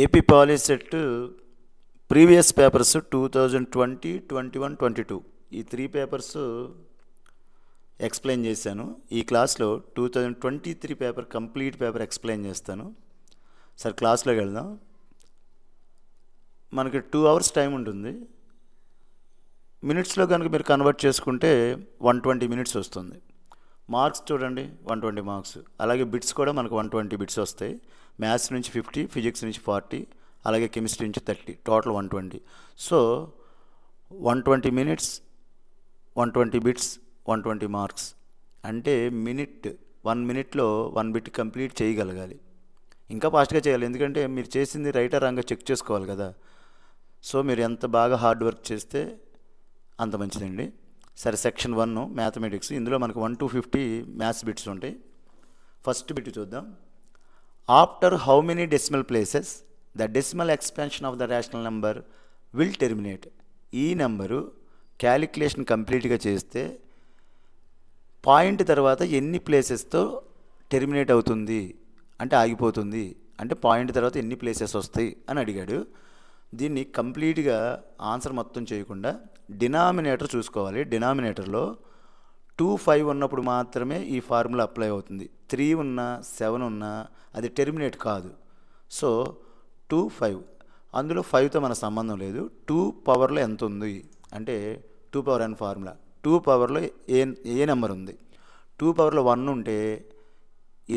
AP POLYCET previous papers 2020, 21, 22 ఈ 3 papers explain చేశాను. ఈ క్లాస్లో 2023 పేపర్ కంప్లీట్ పేపర్ ఎక్స్ప్లెయిన్ చేస్తాను. సరే క్లాస్లోకి వెళ్దాం. మనకి 2 hours టైం ఉంటుంది. మినిట్స్లో కనుక మీరు కన్వర్ట్ చేసుకుంటే 120 minutes వస్తుంది. మార్క్స్ చూడండి 120 మార్క్స్. అలాగే బిట్స్ కూడా మనకు 120 బిట్స్ వస్తాయి. మ్యాథ్స్ నుంచి 50, ఫిజిక్స్ నుంచి 40, అలాగే కెమిస్ట్రీ నుంచి 30, total 120. So 120 minutes, 120 bits, 120 marks అంటే 1 minute 1 బిట్ కంప్లీట్ చేయగలగాలి. ఇంకా ఫాస్ట్గా చేయాలి, ఎందుకంటే మీరు చేసింది రైట్ ఆర్ రాంగ్గా చెక్ చేసుకోవాలి కదా. సో మీరు ఎంత బాగా హార్డ్ వర్క్ చేస్తే అంత మంచిదండి. సరే, సెక్షన్ 1 మ్యాథమెటిక్స్. ఇందులో మనకు 1 to 50 మ్యాథ్స్ బిట్స్ ఉంటాయి. ఫస్ట్ బిట్ చూద్దాం. After how many decimal places the decimal expansion of the rational number will terminate. ఈ నెంబరు క్యాలిక్యులేషన్ కంప్లీట్గా చేస్తే పాయింట్ తర్వాత ఎన్ని ప్లేసెస్తో టెర్మినేట్ అవుతుంది అంటే ఆగిపోతుంది, అంటే పాయింట్ తర్వాత ఎన్ని ప్లేసెస్ వస్తాయి అని అడిగాడు. దీన్ని కంప్లీట్గా ఆన్సర్ మొత్తం చేయకుండా డినామినేటర్ చూసుకోవాలి. డినామినేటర్లో 2, 5 ఉన్నప్పుడు మాత్రమే ఈ ఫార్ములా అప్లై అవుతుంది. 3 ఉన్నా 7 ఉన్నా అది టెర్మినేట్ కాదు. సో 2, 5 అందులో 5తో మన సంబంధం లేదు. 2 పవర్లో ఎంత ఉంది అంటే 2 power n ఫార్ములా. 2 పవర్లో ఏ నెంబర్ ఉంది. 2 పవర్లో 1 ఉంటే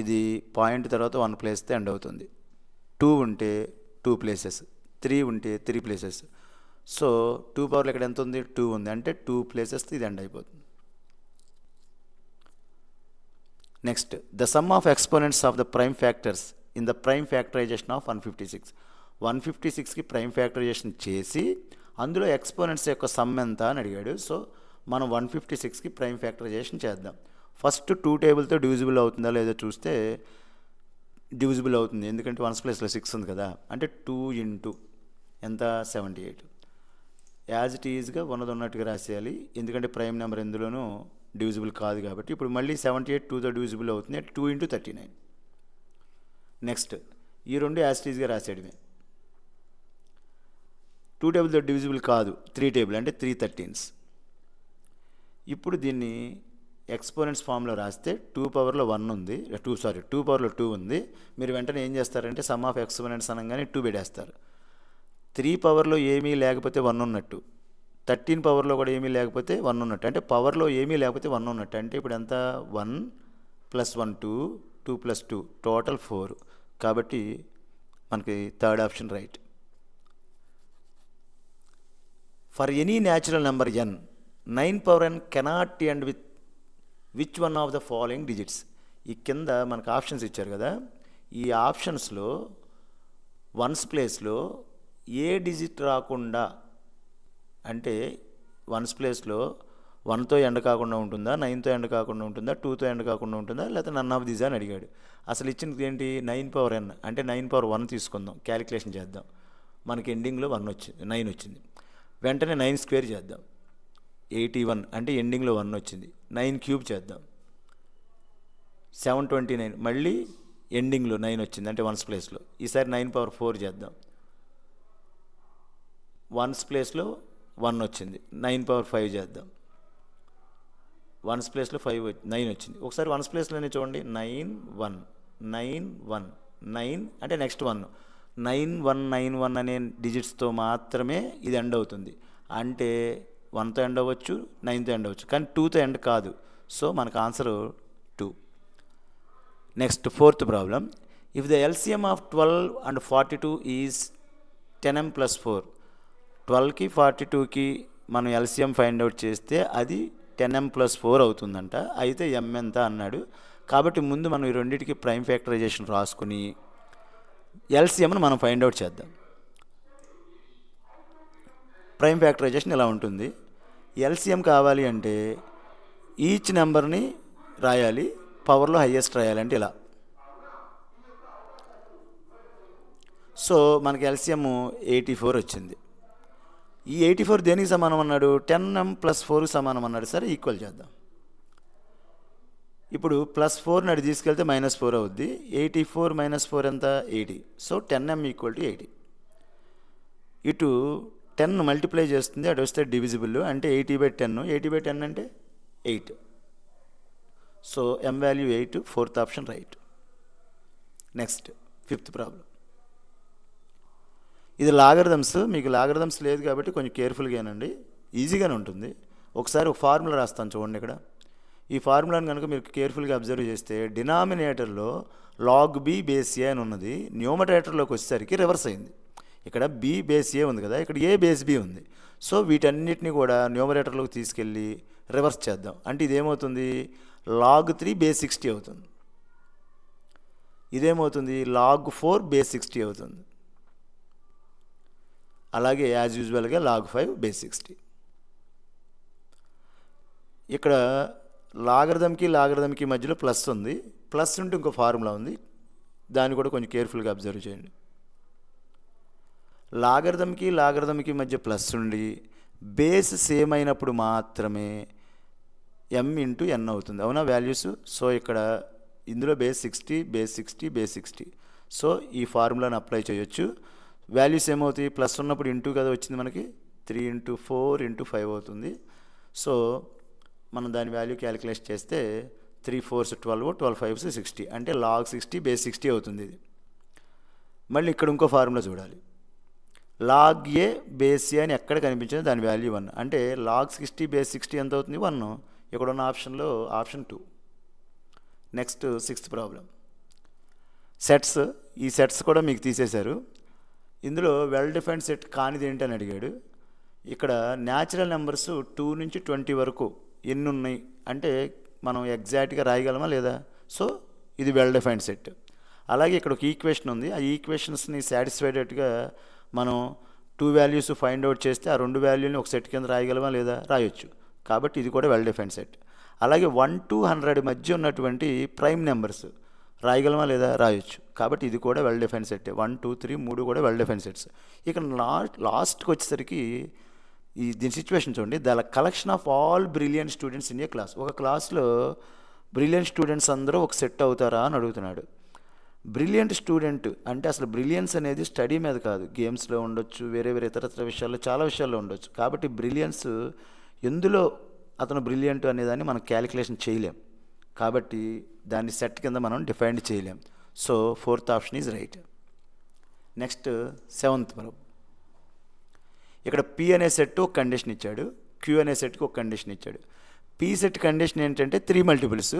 ఇది పాయింట్ తర్వాత 1 ప్లేస్తో ఎండ్ అవుతుంది. 2 ఉంటే 2 ప్లేసెస్, 3 ఉంటే 3 ప్లేసెస్. సో 2 పవర్లో ఇక్కడ ఎంత ఉంది, 2 ఉంది, అంటే 2 ప్లేసెస్తో ఇది ఎండ్ అయిపోతుంది. Next, the sum of exponents of the prime factors in the prime factorisation of 156. 156కి ప్రైమ్ ఫ్యాక్టరైజేషన్ చేసి అందులో ఎక్స్పోనెంట్స్ యొక్క సమ్ ఎంత అని అడిగాడు. సో మనం 156కి ప్రైమ్ ఫ్యాక్టరైజేషన్ చేద్దాం. ఫస్ట్ 2 టేబుల్తో డివిజిబుల్ అవుతుందా లేదో చూస్తే డివిజిబుల్ అవుతుంది, ఎందుకంటే 1's ప్లేస్లో 6 ఉంది కదా. అంటే 2 into ఎంత, 78. యాజ్ ఇట్ ఈజ్గా ఉన్నట్టుగా రాసేయాలి, ఎందుకంటే ప్రైమ్ నెంబర్ ఎందులోనూ డివిజిబుల్ కాదు కాబట్టి. ఇప్పుడు మళ్ళీ 78 2తో డివిజిబుల్ అవుతుంది, 2 into 39. నెక్స్ట్, ఈ రెండు యాజ్ ఇట్ ఈజ్గా రాసేయడమే. 2 టేబుల్తో డివిజిబుల్ కాదు, 3 టేబుల్ అంటే 3 13s. ఇప్పుడు దీన్ని ఎక్స్పోనెంట్స్ ఫామ్లో రాస్తే 2 పవర్లో 1 ఉంది, 2 పవర్లో 2 ఉంది. మీరు వెంటనే ఏం చేస్తారంటే సమ్ ఆఫ్ ఎక్స్పోనెంట్స్ అనగానే 2 పెట్టేస్తారు. 3 పవర్లో ఏమీ లేకపోతే 1 ఉన్నట్టు, 13 పవర్లో కూడా ఏమీ లేకపోతే 1 ఉన్నట్టు, అంటే పవర్లో ఏమీ లేకపోతే 1 ఉన్నట్టు. అంటే ఇప్పుడు ఎంత, 1 + 1 2, 2 + 2 టోటల్ 4. కాబట్టి మనకి third option right. For any natural number n, 9 power n cannot end with which one of the following digits. ఈ కింద మనకు ఆప్షన్స్ ఇచ్చారు కదా, ఈ ఆప్షన్స్లో 1's ప్లేస్లో ఏ డిజిట్ రాకుండా, అంటే 1's ప్లేస్లో 1తో ఎండ్ కాకుండా ఉంటుందా, 9తో ఎండ్ కాకుండా ఉంటుందా, 2తో ఎండ్ కాకుండా ఉంటుందా, లేకపోతే నన్ ఆఫ్ దీస్ అని అడిగాడు. అసలు ఇచ్చినది ఏంటి, 9 power n అంటే 9 power 1 తీసుకుందాం, క్యాలిక్యులేషన్ చేద్దాం. మనకి ఎండింగ్లో 9 వచ్చింది. వెంటనే 9 స్క్వేర్ చేద్దాం, 81 అంటే ఎండింగ్లో 1 వచ్చింది. 9 క్యూబ్ చేద్దాం, 729 మళ్ళీ ఎండింగ్లో 9 వచ్చింది, అంటే 1's ప్లేస్లో. ఈసారి 9 power 4 చేద్దాం, 1's ప్లేస్లో 1 వచ్చింది. 9 power 5 చేద్దాం, 1's ప్లేస్లో 9 వచ్చింది. ఒకసారి 1's ప్లేస్లోనే చూడండి, 9 1 9 1 9 అంటే నెక్స్ట్ 1, 9 1 9 1 అనే డిజిట్స్తో మాత్రమే ఇది ఎండ్ అవుతుంది. అంటే 1తో ఎండ్ అవ్వచ్చు, 9తో ఎండ్ అవ్వచ్చు, కానీ 2తో ఎండ్ కాదు. సో మనకు answer 2. Next, fourth problem. If the LCM of 12 and 42 is 10m + 4. 12కి 42కి మనం ఎల్సిఎం ఫైండ్ అవుట్ చేస్తే అది 10m + 4 అవుతుందంట. అయితే m ఎంత అన్నాడు. కాబట్టి ముందు మనం ఈ రెండింటికి ప్రైమ్ ఫ్యాక్టరైజేషన్ రాసుకుని ఎల్సిఎంను మనం ఫైండ్ అవుట్ చేద్దాం. ప్రైమ్ ఫ్యాక్టరైజేషన్ ఇలా ఉంటుంది. ఎల్సిఎం కావాలి అంటే ఈచ్ నెంబర్ని రాయాలి, పవర్లో హైయెస్ట్ రాయాలంటే ఇలా. సో మనకి ఎల్సిఎం 84 వచ్చింది. ఈ 84 దేనికి సమానం అన్నాడు, 10m + 4కి సమానం అన్నాడు. సరే, ఈక్వల్ చేద్దాం. ఇప్పుడు +4 అటు తీసుకెళ్తే -4 అవుద్ది. 84 - 4 ఎంత? 80. So 10m = 80. ఇటు 10 మల్టిప్లై చేస్తుంది, అటు వస్తే డివిజిబుల్ అంటే 80/10. 80/10 అంటే 8. So m value 8, 4th option right. Next 5th problem. ఇది లాగరిథమ్స్. మీకు లాగరిథమ్స్ లేదు కాబట్టి కొంచెం కేర్ఫుల్గానండి, ఈజీగానే ఉంటుంది. ఒకసారి ఒక ఫార్ములా రాస్తాను చూడండి. ఇక్కడ ఈ ఫార్ములాని కనుక మీరు కేర్ఫుల్గా అబ్జర్వ్ చేస్తే డినామినేటర్లో log b బేస్ a అని ఉన్నది, న్యూమరేటర్లోకి వచ్చేసరికి రివర్స్ అయింది. ఇక్కడ b బేస్ a ఉంది కదా, ఇక్కడ a బేస్ b ఉంది. సో వీటన్నిటిని కూడా న్యూమరేటర్లోకి తీసుకెళ్ళి రివర్స్ చేద్దాం. అంటే ఇదేమవుతుంది? log 3 బేస్ 60 అవుతుంది. ఇదేమవుతుంది? log 4 బేస్ 60 అవుతుంది. అలాగే యాజ్ యూజువల్గా log 5 బేస్ 60. ఇక్కడ లాగరిథంకి మధ్యలో ప్లస్ ఉంది. ప్లస్ ఉంటే ఇంకో ఫార్ములా ఉంది, దాన్ని కూడా కొంచెం కేర్ఫుల్గా అబ్జర్వ్ చేయండి. లాగరిథంకి మధ్య ప్లస్ ఉండి బేస్ సేమ్ అయినప్పుడు మాత్రమే m × n అవుతుంది. అవునా వాల్యూస్? సో ఇక్కడ ఇందులో బేస్ 60, బేస్ 60, బేస్ 60. సో ఈ ఫార్ములాని అప్లై చేయొచ్చు. వాల్యూస్ ఏమవుతాయి? ప్లస్ ఉన్నప్పుడు ఇంటూ కదా వచ్చింది మనకి, 3 × 4 × 5 అవుతుంది. సో మనం దాని వాల్యూ క్యాలిక్యులేట్ చేస్తే 3 4s 12, 12 5s 60, అంటే log 60 బేస్ 60 అవుతుంది ఇది. మళ్ళీ ఇక్కడ ఇంకో ఫార్ములా చూడాలి. log a బేస్ a అని ఎక్కడ కనిపించింది, దాని వాల్యూ 1. అంటే log 60 బేస్ 60 ఎంత అవుతుంది? 1. ఇక్కడ ఉన్న ఆప్షన్లో option 2. Next 6th problem. Sets. ఈ సెట్స్ కూడా మీకు తీసేశారు. ఇందులో వెల్ డిఫైన్డ్ సెట్ కానిది ఏంటని అడిగాడు. ఇక్కడ న్యాచురల్ నెంబర్స్ 2 నుంచి 20 వరకు ఎన్ని ఉన్నాయి అంటే మనం ఎగ్జాక్ట్గా రాయగలమా లేదా? సో ఇది వెల్ డిఫైన్డ్ సెట్. అలాగే ఇక్కడ ఒక ఈక్వేషన్ ఉంది. ఆ ఈక్వేషన్స్ని సాటిస్ఫైడేట్గా మనం 2 వాల్యూస్ ఫైండ్ అవుట్ చేస్తే ఆ 2 వాల్యూని ఒక సెట్ కింద రాయగలమా లేదా? రాయొచ్చు. కాబట్టి ఇది కూడా వెల్ డిఫైన్డ్ సెట్. అలాగే 1 to 100 మధ్య ఉన్నటువంటి ప్రైమ్ నెంబర్స్ రాయగలమా లేదా? రాయొచ్చు. కాబట్టి ఇది కూడా వెల్ డిఫైన్డ్ సెట్. 1 2 3 3 కూడా వెల్ డిఫైన్డ్ సెట్స్. ఇక లాస్ట్కి వచ్చేసరికి దీని సిచ్యువేషన్ చూడండి. The collection of all brilliant students in a class. ఒక క్లాస్లో బ్రిలియంట్ స్టూడెంట్స్ అందరూ ఒక సెట్ అవుతారా అని అడుగుతున్నాడు. బ్రిలియంట్ స్టూడెంట్ అంటే అసలు బ్రిలియన్స్ అనేది స్టడీ మీద కాదు, గేమ్స్లో ఉండొచ్చు, వేరే ఇతరత్ర విషయాల్లో, చాలా విషయాల్లో ఉండొచ్చు. కాబట్టి బ్రిలియన్స్ ఎందులో అతను బ్రిలియంట్ అనేదాన్ని మనం క్యాలిక్యులేషన్ చేయలేం. కాబట్టి దాన్ని సెట్ కింద మనం డిఫైన్ చేయలేం. So 4th option is right. Next 7th problem. ఇక్కడ P అనే సెట్ ఒక కండిషన్ ఇచ్చాడు, Q అనే సెట్కి ఒక కండిషన్ ఇచ్చాడు. P సెట్ కండిషన్ ఏంటంటే 3 మల్టిపుల్స్,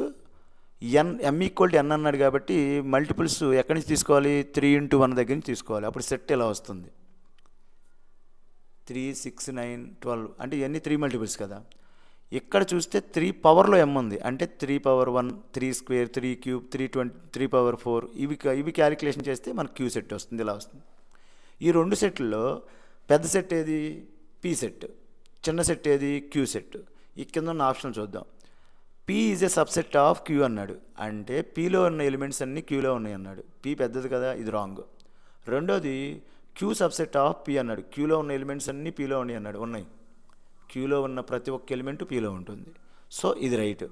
m = n అన్నాడు కాబట్టి మల్టిపుల్స్ ఎక్కడి నుంచి తీసుకోవాలి? 3 × 1 దగ్గర నుంచి తీసుకోవాలి. అప్పుడు సెట్ ఇలా వస్తుంది. 3 6 9 12 అంటే ఇవన్నీ 3 మల్టిపుల్స్ కదా. ఇక్కడ చూస్తే 3 పవర్లో m ఉంది, అంటే 3 పవర్ 1, 3 స్క్వేర్, 3 క్యూబ్, 320, 3 పవర్ 4 ఇవి క్యాలిక్యులేషన్ చేస్తే మనకు Q సెట్ వస్తుంది. ఇలా వస్తుంది. ఈ 2 సెట్లలో పెద్ద సెట్ ఏది? P set. చిన్న సెట్ ఏది? Q set. ఈ కింద ఉన్న ఆప్షన్ చూద్దాం. P is a subset of Q అన్నాడు, అంటే Pలో ఉన్న ఎలిమెంట్స్ అన్నీ Qలో ఉన్నాయి అన్నాడు. P పెద్దది కదా, ఇది రాంగ్. రెండోది Q సబ్సెట్ ఆఫ్ P అన్నాడు. Qలో ఉన్న ఎలిమెంట్స్ అన్నీ Pలో ఉన్నాయి అన్నాడు. ఉన్నాయి. Qలో ఉన్న ప్రతి ఒక్క ఎలిమెంట్ Pలో ఉంటుంది. సో ఇది రైట్.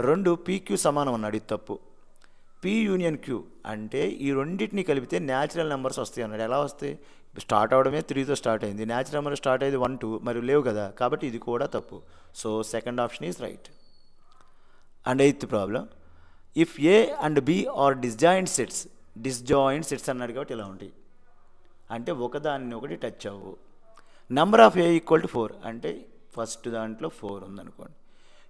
2 PQ సమానం అన్నాడు. ఇది తప్పు. P యూనియన్ Q అంటే ఈ రెండింటిని కలిపితే న్యాచురల్ నెంబర్స్ వస్తాయి అన్నాడు. ఎలా వస్తాయి? స్టార్ట్ అవడమే 3తో స్టార్ట్ అయింది, న్యాచురల్ నెంబర్ స్టార్ట్ అయ్యేది 1 2 మరి లేవు కదా. కాబట్టి ఇది కూడా తప్పు. So 2nd option is right. And 8th problem. If A and B are disjoint sets అన్నాడు కాబట్టి ఇలా ఉంటాయి. అంటే ఒకదాన్ని ఒకటి టచ్ అవ్వు. నెంబర్ ఆఫ్ A = 4 అంటే ఫస్ట్ దాంట్లో 4 ఉందనుకోండి.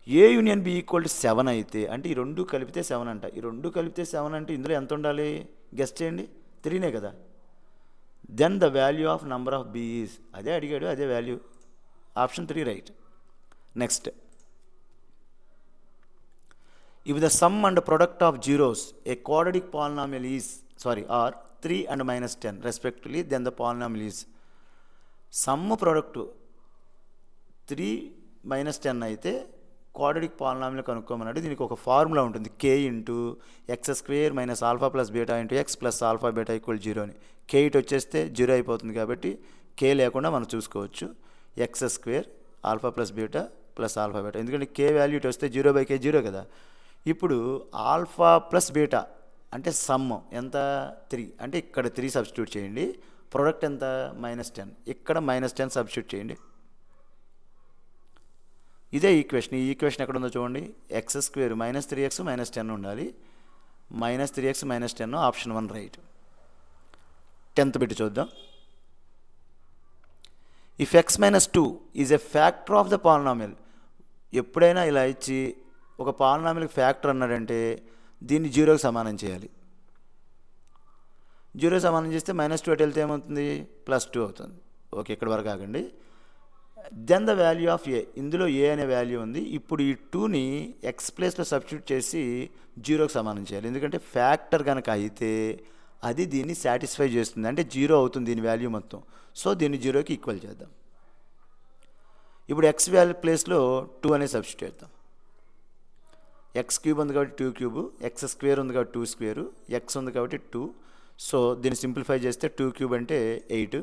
A యూనియన్ B = 7 అయితే అంటే ఈ 2 కలిపితే 7 అంట. ఈ 2 కలిపితే 7 అంటే ఇందులో ఎంత ఉండాలి? గెస్ చేయండి. 3నే కదా. Then the value of number of B is, అదే అడిగాడు, అదే value. Option 3 right. Next. If the sum and product of zeros a quadratic polynomial are 3 and -10 respectively, then the polynomial is. Sum product 3 - 10 అయితే quadratic polynomial కనుక్కోమన్నాడు. దీనికి ఒక formula ఉంటుంది, k × x² - α + β × x + α β = 0 అని. k ఇటు వచ్చేస్తే 0 అయిపోతుంది కాబట్టి k లేకుండా మనం చూసుకోవచ్చు. x² α + β + α β, ఎందుకంటే k వాల్యూ ఇటు వస్తే 0/k 0 కదా. ఇప్పుడు ఆల్ఫా ప్లస్ బీటా అంటే సమ్ ఎంత 3 అంటే ఇక్కడ 3 సబ్స్టిట్యూట్ చేయండి. ప్రోడక్ట్ ఎంత -10, ఇక్కడ -10 సబ్స్టిట్యూట్ చేయండి. ఇదే ఈక్వేషన్. ఈ ఈక్వేషన్ ఎక్కడ ఉందో చూడండి. ఎక్స్ స్క్వేర్ -3x -10 ఉండాలి. -3x -10 option 1 right. 10th bit చూద్దాం. If x - 2 is a factor of the polynomial. ఎప్పుడైనా ఇలా ఇచ్చి ఒక పాలినామియల్కి ఫ్యాక్టర్ అన్నాడంటే దీన్ని 0కి సమానం చేయాలి. 0 సమానం చేస్తే -2 అటు వెళ్తే ఏమవుతుంది, +2 అవుతుంది. ఓకే, ఇక్కడ వరకు ఆగండి. దెన్ ద వాల్యూ ఆఫ్ ఏ, ఇందులో ఏ అనే వాల్యూ ఉంది. ఇప్పుడు ఈ 2ని ఎక్స్ ప్లేస్లో సబ్స్టిట్యూట్ చేసి 0కి సమానం చేయాలి. ఎందుకంటే ఫ్యాక్టర్ కనుక అయితే అది దీన్ని సాటిస్ఫై చేస్తుంది, అంటే 0 అవుతుంది దీని వాల్యూ మొత్తం. సో దీన్ని 0కి ఈక్వల్ చేద్దాం. ఇప్పుడు ఎక్స్ వాల్యూ ప్లేస్లో 2 అనేది సబ్స్టిట్యూట్ చేద్దాం. ఎక్స్ క్యూబ్ ఉంది కాబట్టి 2 క్యూబ్, ఎక్స్ స్క్వేర్ ఉంది కాబట్టి 2 స్క్వేర్, ఎక్స్ ఉంది కాబట్టి 2. సో దీన్ని సింప్లిఫై చేస్తే 2 క్యూబ్ అంటే 8,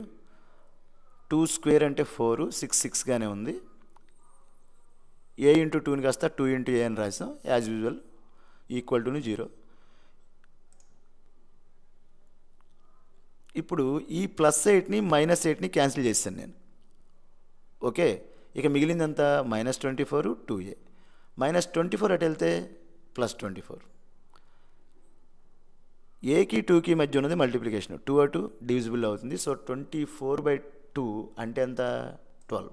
2 స్క్వేర్ అంటే 4, 6గానే ఉంది. ఏ ఇంటూ 2ని కాస్త 2 ఇంటూ ఏ అని రాసాం. యాజ్ యూజువల్ ఈక్వల్ టుని 0. ఇప్పుడు ఈ +8ని -8ని క్యాన్సిల్ చేశాను నేను. ఓకే, ఇక మిగిలిందంతా -24, 2a. -24 అటు వెళ్తే +24. ఏకి 2కి మధ్య ఉన్నది మల్టిప్లికేషన్. 2 అటు డివిజిబుల్ అవుతుంది. సో 24/2 అంటే ఎంత, 12.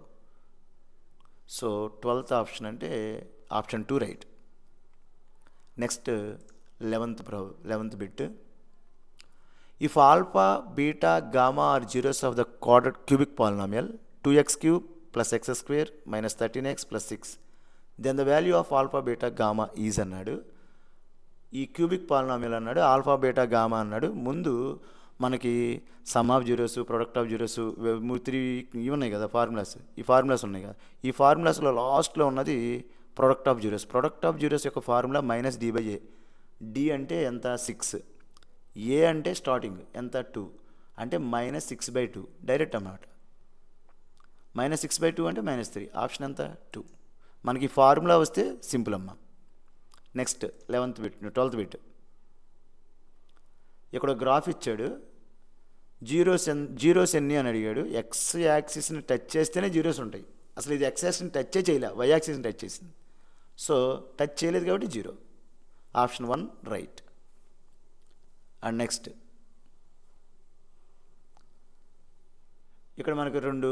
సో 12th ఆప్షన్ అంటే option 2 right. Next 11th bit. If alpha beta gamma are zeros of the quadratic cubic polynomial 2x³ + x² - 13x + 6, then the value of alpha beta gamma is అన్నాడు. ఈ cubic polynomial అన్నాడు, alpha beta gamma అన్నాడు. ముందు మనకి sum of zeros, product of zeros, 3 ఇవి ఉన్నాయి కదా formulas. ఈ ఫార్ములాస్ ఉన్నాయి కదా, ఈ ఫార్ములాస్లో లాస్ట్లో ఉన్నది product of zeros. Product of zeros యొక్క ఫార్ములా -d/a. డి అంటే ఎంత, 6. ఏ అంటే స్టార్టింగ్ ఎంత, 2 అంటే -6/2 డైరెక్ట్ అన్నమాట. -6/2 అంటే -3. ఆప్షన్ ఎంత, 2. మనకి ఫార్ములా వస్తే సింపుల్ అమ్మ. Next 12th bit. ఇక్కడ గ్రాఫ్ ఇచ్చాడు. జీరోస్ ఎన్ని అని అడిగాడు. ఎక్స్ యాక్సిస్ని టచ్ చేస్తేనే జీరోస్ ఉంటాయి. అసలు ఇది ఎక్స్ యాక్సిస్ని టచ్ చేయలే, వై యాక్సిస్ని టచ్ చేసింది. సో టచ్ చేయలేదు కాబట్టి 0. Option 1 right. అండ్ నెక్స్ట్ ఇక్కడ మనకు 2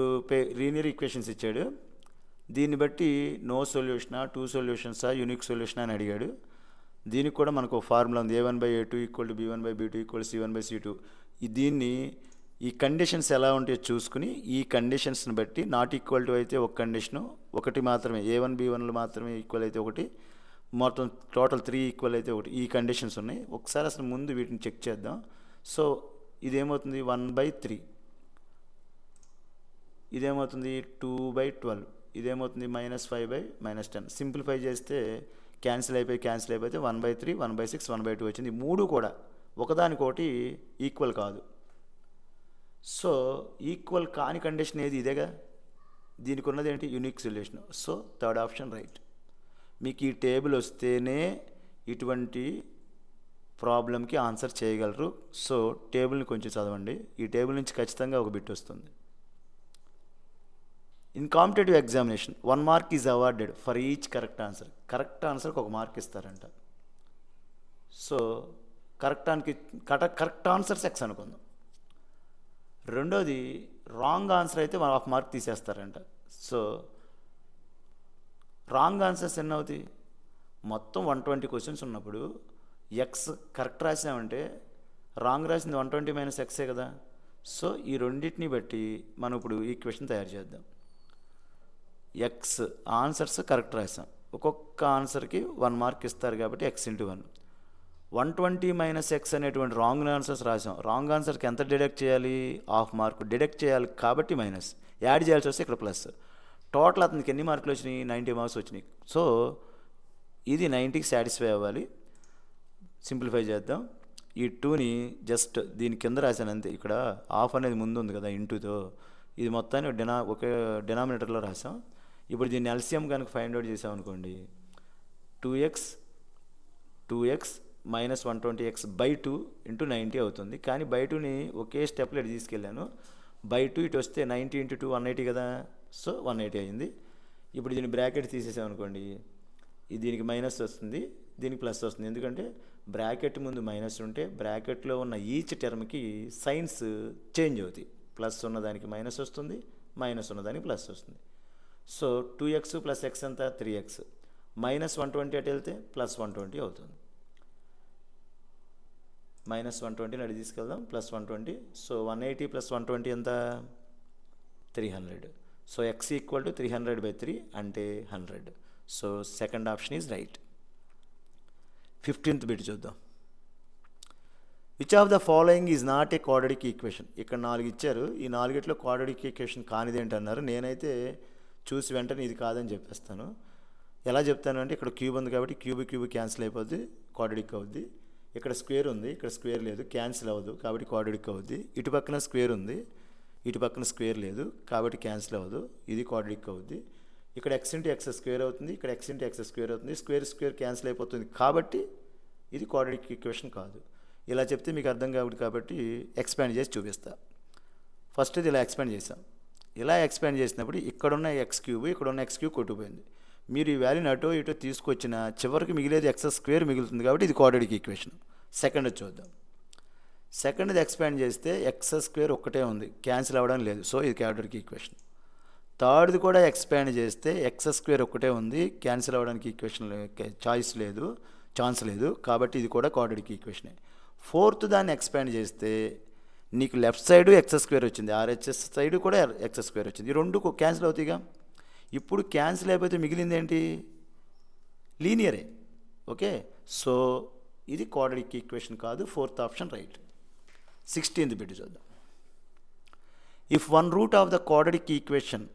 లీనియర్ ఈక్వేషన్స్ ఇచ్చాడు. దీన్ని బట్టి నో సొల్యూషనా, 2 సొల్యూషన్సా, యూనిక్ సొల్యూషన్ అని అడిగాడు. దీనికి కూడా మనకు ఒక ఫార్ములా ఉంది. a1/a2 = b1/b2 = c1/c2. దీన్ని ఈ కండిషన్స్ ఎలా ఉంటాయో చూసుకుని ఈ కండిషన్స్ని బట్టి నాట్ ఈక్వల్ టు అయితే ఒక కండిషను, ఒకటి మాత్రమే a1 b1లు మాత్రమే ఈక్వల్ అయితే ఒకటి, మొత్తం టోటల్ 3 ఈక్వల్ అయితే ఒకటి. ఈ కండిషన్స్ ఉన్నాయి. ఒకసారి అసలు ముందు వీటిని చెక్ చేద్దాం. సో ఇదేమవుతుంది, 1/3, ఇదేమవుతుంది 2/12, ఇదేమవుతుంది -5/-10. సింప్లిఫై చేస్తే క్యాన్సిల్ అయిపోతే 1/3, 1/6, 1/2 వచ్చింది. 3 కూడా ఒకదానికొకటి ఈక్వల్ కాదు. సో ఈక్వల్ కాని కండిషన్ ఏది, ఇదేగా. దీనికి ఉన్నది ఏంటి, unique solution. So 3rd option right. మీకు ఈ టేబుల్ వస్తేనే ఇటువంటి ప్రాబ్లంకి ఆన్సర్ చేయగలరు. సో టేబుల్ని కొంచెం చదవండి. ఈ టేబుల్ నుంచి ఖచ్చితంగా ఒక బిట్ వస్తుంది. In competitive examination 1 mark is awarded for each correct answer. Correct ఆన్సర్కి 1 మార్క్ ఇస్తారంట. సో కరెక్ట్ ఆన్సర్స్ X అనుకుందాం. రెండోది రాంగ్ ఆన్సర్ అయితే 1 మార్క్ తీసేస్తారంట. సో రాంగ్ ఆన్సర్స్ ఎన్ని అవుతాయి, మొత్తం 120 క్వశ్చన్స్ ఉన్నప్పుడు ఎక్స్ కరెక్ట్ రాసామంటే రాంగ్ రాసింది 120 - ఎక్సే కదా. సో ఈ రెండింటిని బట్టి మనం ఇప్పుడు ఈక్వేషన్ తయారు చేద్దాం. ఎక్స్ ఆన్సర్స్ కరెక్ట్ రాసాం, ఒక్కొక్క ఆన్సర్కి 1 మార్క్ ఇస్తారు కాబట్టి x/1. 120 - ఎక్స్ అనేటువంటి రాంగ్ ఆన్సర్స్ రాసాం. రాంగ్ ఆన్సర్కి ఎంత డిడక్ట్ చేయాలి, 1/2 మార్క్ డిడక్ట్ చేయాలి కాబట్టి మైనస్, యాడ్ చేయాల్సి వస్తే ఇక్కడ ప్లస్. టోటల్ అతనికి ఎన్ని మార్కులు వచ్చినాయి, 90 మార్క్స్ వచ్చినాయి. సో ఇది 90కి సాటిస్ఫై అవ్వాలి. సింప్లిఫై చేద్దాం. ఈ 2ని జస్ట్ దీని కింద రాశాను అంతే. ఇక్కడ హాఫ్ అనేది ముందు ఉంది కదా ఇంటూతో, ఇది మొత్తాన్ని ఒకే డినామినేటర్లో రాసాం. ఇప్పుడు దీన్ని ఎల్సిఎం కనుక ఫైండ్ అవుట్ చేసామనుకోండి, 2x 2x minus 120x/2 into 90 అవుతుంది. కానీ బై 2ని ఒకే స్టెప్లో ఇటు తీసుకెళ్ళాను. బై 2 ఇటు వస్తే 90 ఇంటూ 2 180 కదా, సో 180 అయింది. ఇప్పుడు దీని బ్రాకెట్ తీసేసామనుకోండి, దీనికి మైనస్ వస్తుంది, దీనికి ప్లస్ వస్తుంది. ఎందుకంటే బ్రాకెట్ ముందు మైనస్ ఉంటే బ్రాకెట్లో ఉన్న ఈచ్ టర్మ్కి సైన్స్ చేంజ్ అవుతాయి. ప్లస్ ఉన్నదానికి మైనస్ వస్తుంది, మైనస్ ఉన్నదానికి ప్లస్ వస్తుంది. సో 2x ప్లస్ ఎక్స్ ఎంత 3x, మైనస్ 120 అటు వెళ్తే ప్లస్ 120 అవుతుంది. మైనస్ 120 అటు తీసుకెళ్దాం, ప్లస్ 120. సో 180 ప్లస్ 120 ఎంత 300. సో x ఈక్వల్ టు 300/3 అంటే 100. So second option is right. 15th bit చూద్దాం. Which of the following is not a quadratic equation. ఇక్కడ 4 ఇచ్చారు, ఈ 4 క్వాడ్రాటిక్ ఈక్వేషన్ కానిది ఏంటన్నారు. నేనైతే చూసి వెంటనే ఇది కాదని చెప్పేస్తాను. ఎలా చెప్తాను అంటే, ఇక్కడ క్యూబ్ ఉంది కాబట్టి క్యూబ్ క్యాన్సిల్ అయిపోద్ది, క్వాడ్రాటిక్ అవుద్ది. ఇక్కడ స్క్వేర్ ఉంది, ఇక్కడ స్క్వేర్ లేదు, క్యాన్సిల్ అవ్వదు కాబట్టి క్వాడ్రాటిక్ అవుద్ది. ఇటు పక్కన స్క్వేర్ ఉంది, ఇటు పక్కన స్క్వేర్ లేదు కాబట్టి క్యాన్సిల్ అవ్వదు, ఇది క్వాడ్రాటిక్ అవుద్ది. ఇక్కడ x ఇంటూ ఎక్స్ స్క్వేర్ అవుతుంది, ఇక్కడ x ఇంటూ ఎక్స్ స్క్వేర్ అవుతుంది, స్క్వేర్ క్యాన్సిల్ అయిపోతుంది కాబట్టి ఇది క్వాడ్రాటిక్ ఈక్వేషన్ కాదు. ఇలా చెప్తే మీకు అర్థం కాదు కాబట్టి ఎక్స్పాండ్ చేసి చూపిస్తా. ఫస్ట్ ఇది ఇలా ఎక్స్పాండ్ చేసాం. ఇలా ఎక్స్పాండ్ చేసినప్పుడు ఇక్కడున్న x³ ఇక్కడున్న x³ కొట్టుకుపోయింది. మీరు ఈ వాల్యూని అటో ఇటో తీసుకొచ్చిన చివరికి మిగిలేది x² మిగులుతుంది కాబట్టి ఇది క్వాడ్రాటిక్ ఈక్వేషన్. సెకండ్ చూద్దాం. సెకండ్ది ఎక్స్పాండ్ చేస్తే x² ఒక్కటే ఉంది, క్యాన్సిల్ అవ్వడం లేదు, సో ఇది క్వాడ్రాటిక్ ఈక్వేషన్. థర్డ్ది కూడా ఎక్స్పాండ్ చేస్తే x² ఒక్కటే ఉంది, క్యాన్సిల్ అవ్వడానికి ఈక్వేషన్ ఛాన్స్ లేదు కాబట్టి ఇది కూడా క్వాడ్రాటిక్ ఈక్వేషనే. ఫోర్త్ దాన్ని ఎక్స్పాండ్ చేస్తే నీకు లెఫ్ట్ సైడ్ x² వచ్చింది, RHS సైడ్ కూడా x² వచ్చింది. ఈ రెండు క్యాన్సిల్ అవుతాయిగా. ఇప్పుడు క్యాన్సిల్ అయిపోతే మిగిలింది ఏంటి, లీనియరే. ఓకే, సో ఇది క్వాడ్రాటిక్ ఈక్వేషన్ కాదు, fourth option right. 16th bit చూద్దాం. If one root of the quadratic equation,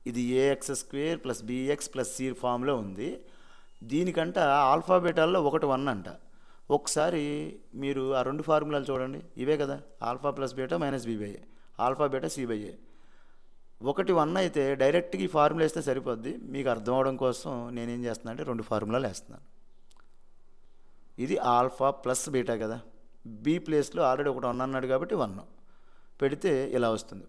ఇది ax² + bx + c ఫామ్లో ఉంది. దీనికంట ఆల్ఫా బీటాల్లో ఒకటి 1 అంట. ఒకసారి మీరు ఆ రెండు ఫార్ములాలు చూడండి, ఇవే కదా, alpha plus beta minus b/a, alpha beta c/a. ఒకటి 1 అయితే డైరెక్ట్గా ఈ ఫార్ములా వేస్తే సరిపోద్ది. మీకు అర్థం అవడం కోసం నేనేం చేస్తున్నా అంటే రెండు ఫార్ములాలు వేస్తున్నాను. ఇది ఆల్ఫా ప్లస్ బీటా కదా, బి ప్లేస్లో ఆల్రెడీ ఒకటి 1 అన్నాడు కాబట్టి 1 పెడితే ఇలా వస్తుంది.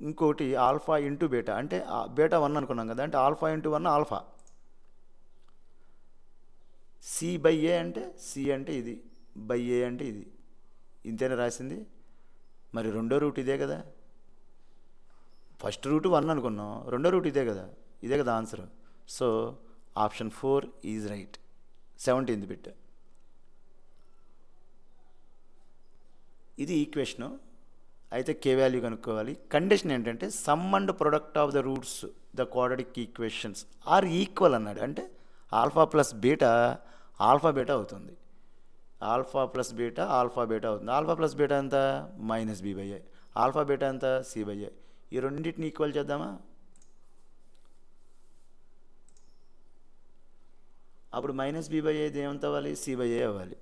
ఇంకోటి ఆల్ఫా ఇంటూ బీటా అంటే బీటా 1 అనుకున్నాం కదా, అంటే ఆల్ఫా ఇంటూ 1 ఆల్ఫా. c/a అంటే c అంటే ఇది, a అంటే ఇది, ఇంతేనా రాసింది. మరి రెండో రూట్ ఇదే కదా, ఫస్ట్ రూట్ 1 అనుకున్నాం, రెండో రూట్ ఇదే కదా answer. So option 4 is right. 17th bit. ఇది ఈక్వేషను. అయితే కే వాల్యూ కనుక్కోవాలి. కండిషన్ ఏంటంటే sum and product of the roots the quadratic equations are equal అన్నాడు. అంటే alpha plus beta alpha beta అవుతుంది, alpha plus beta alpha beta అవుతుంది. Alpha plus beta ఎంత -b/a, alpha beta ఎంత c/a. ఈ రెండింటిని ఈక్వల్ చేద్దామా. అప్పుడు -b/a ఏమంత అవ్వాలి, c/a అవ్వాలి.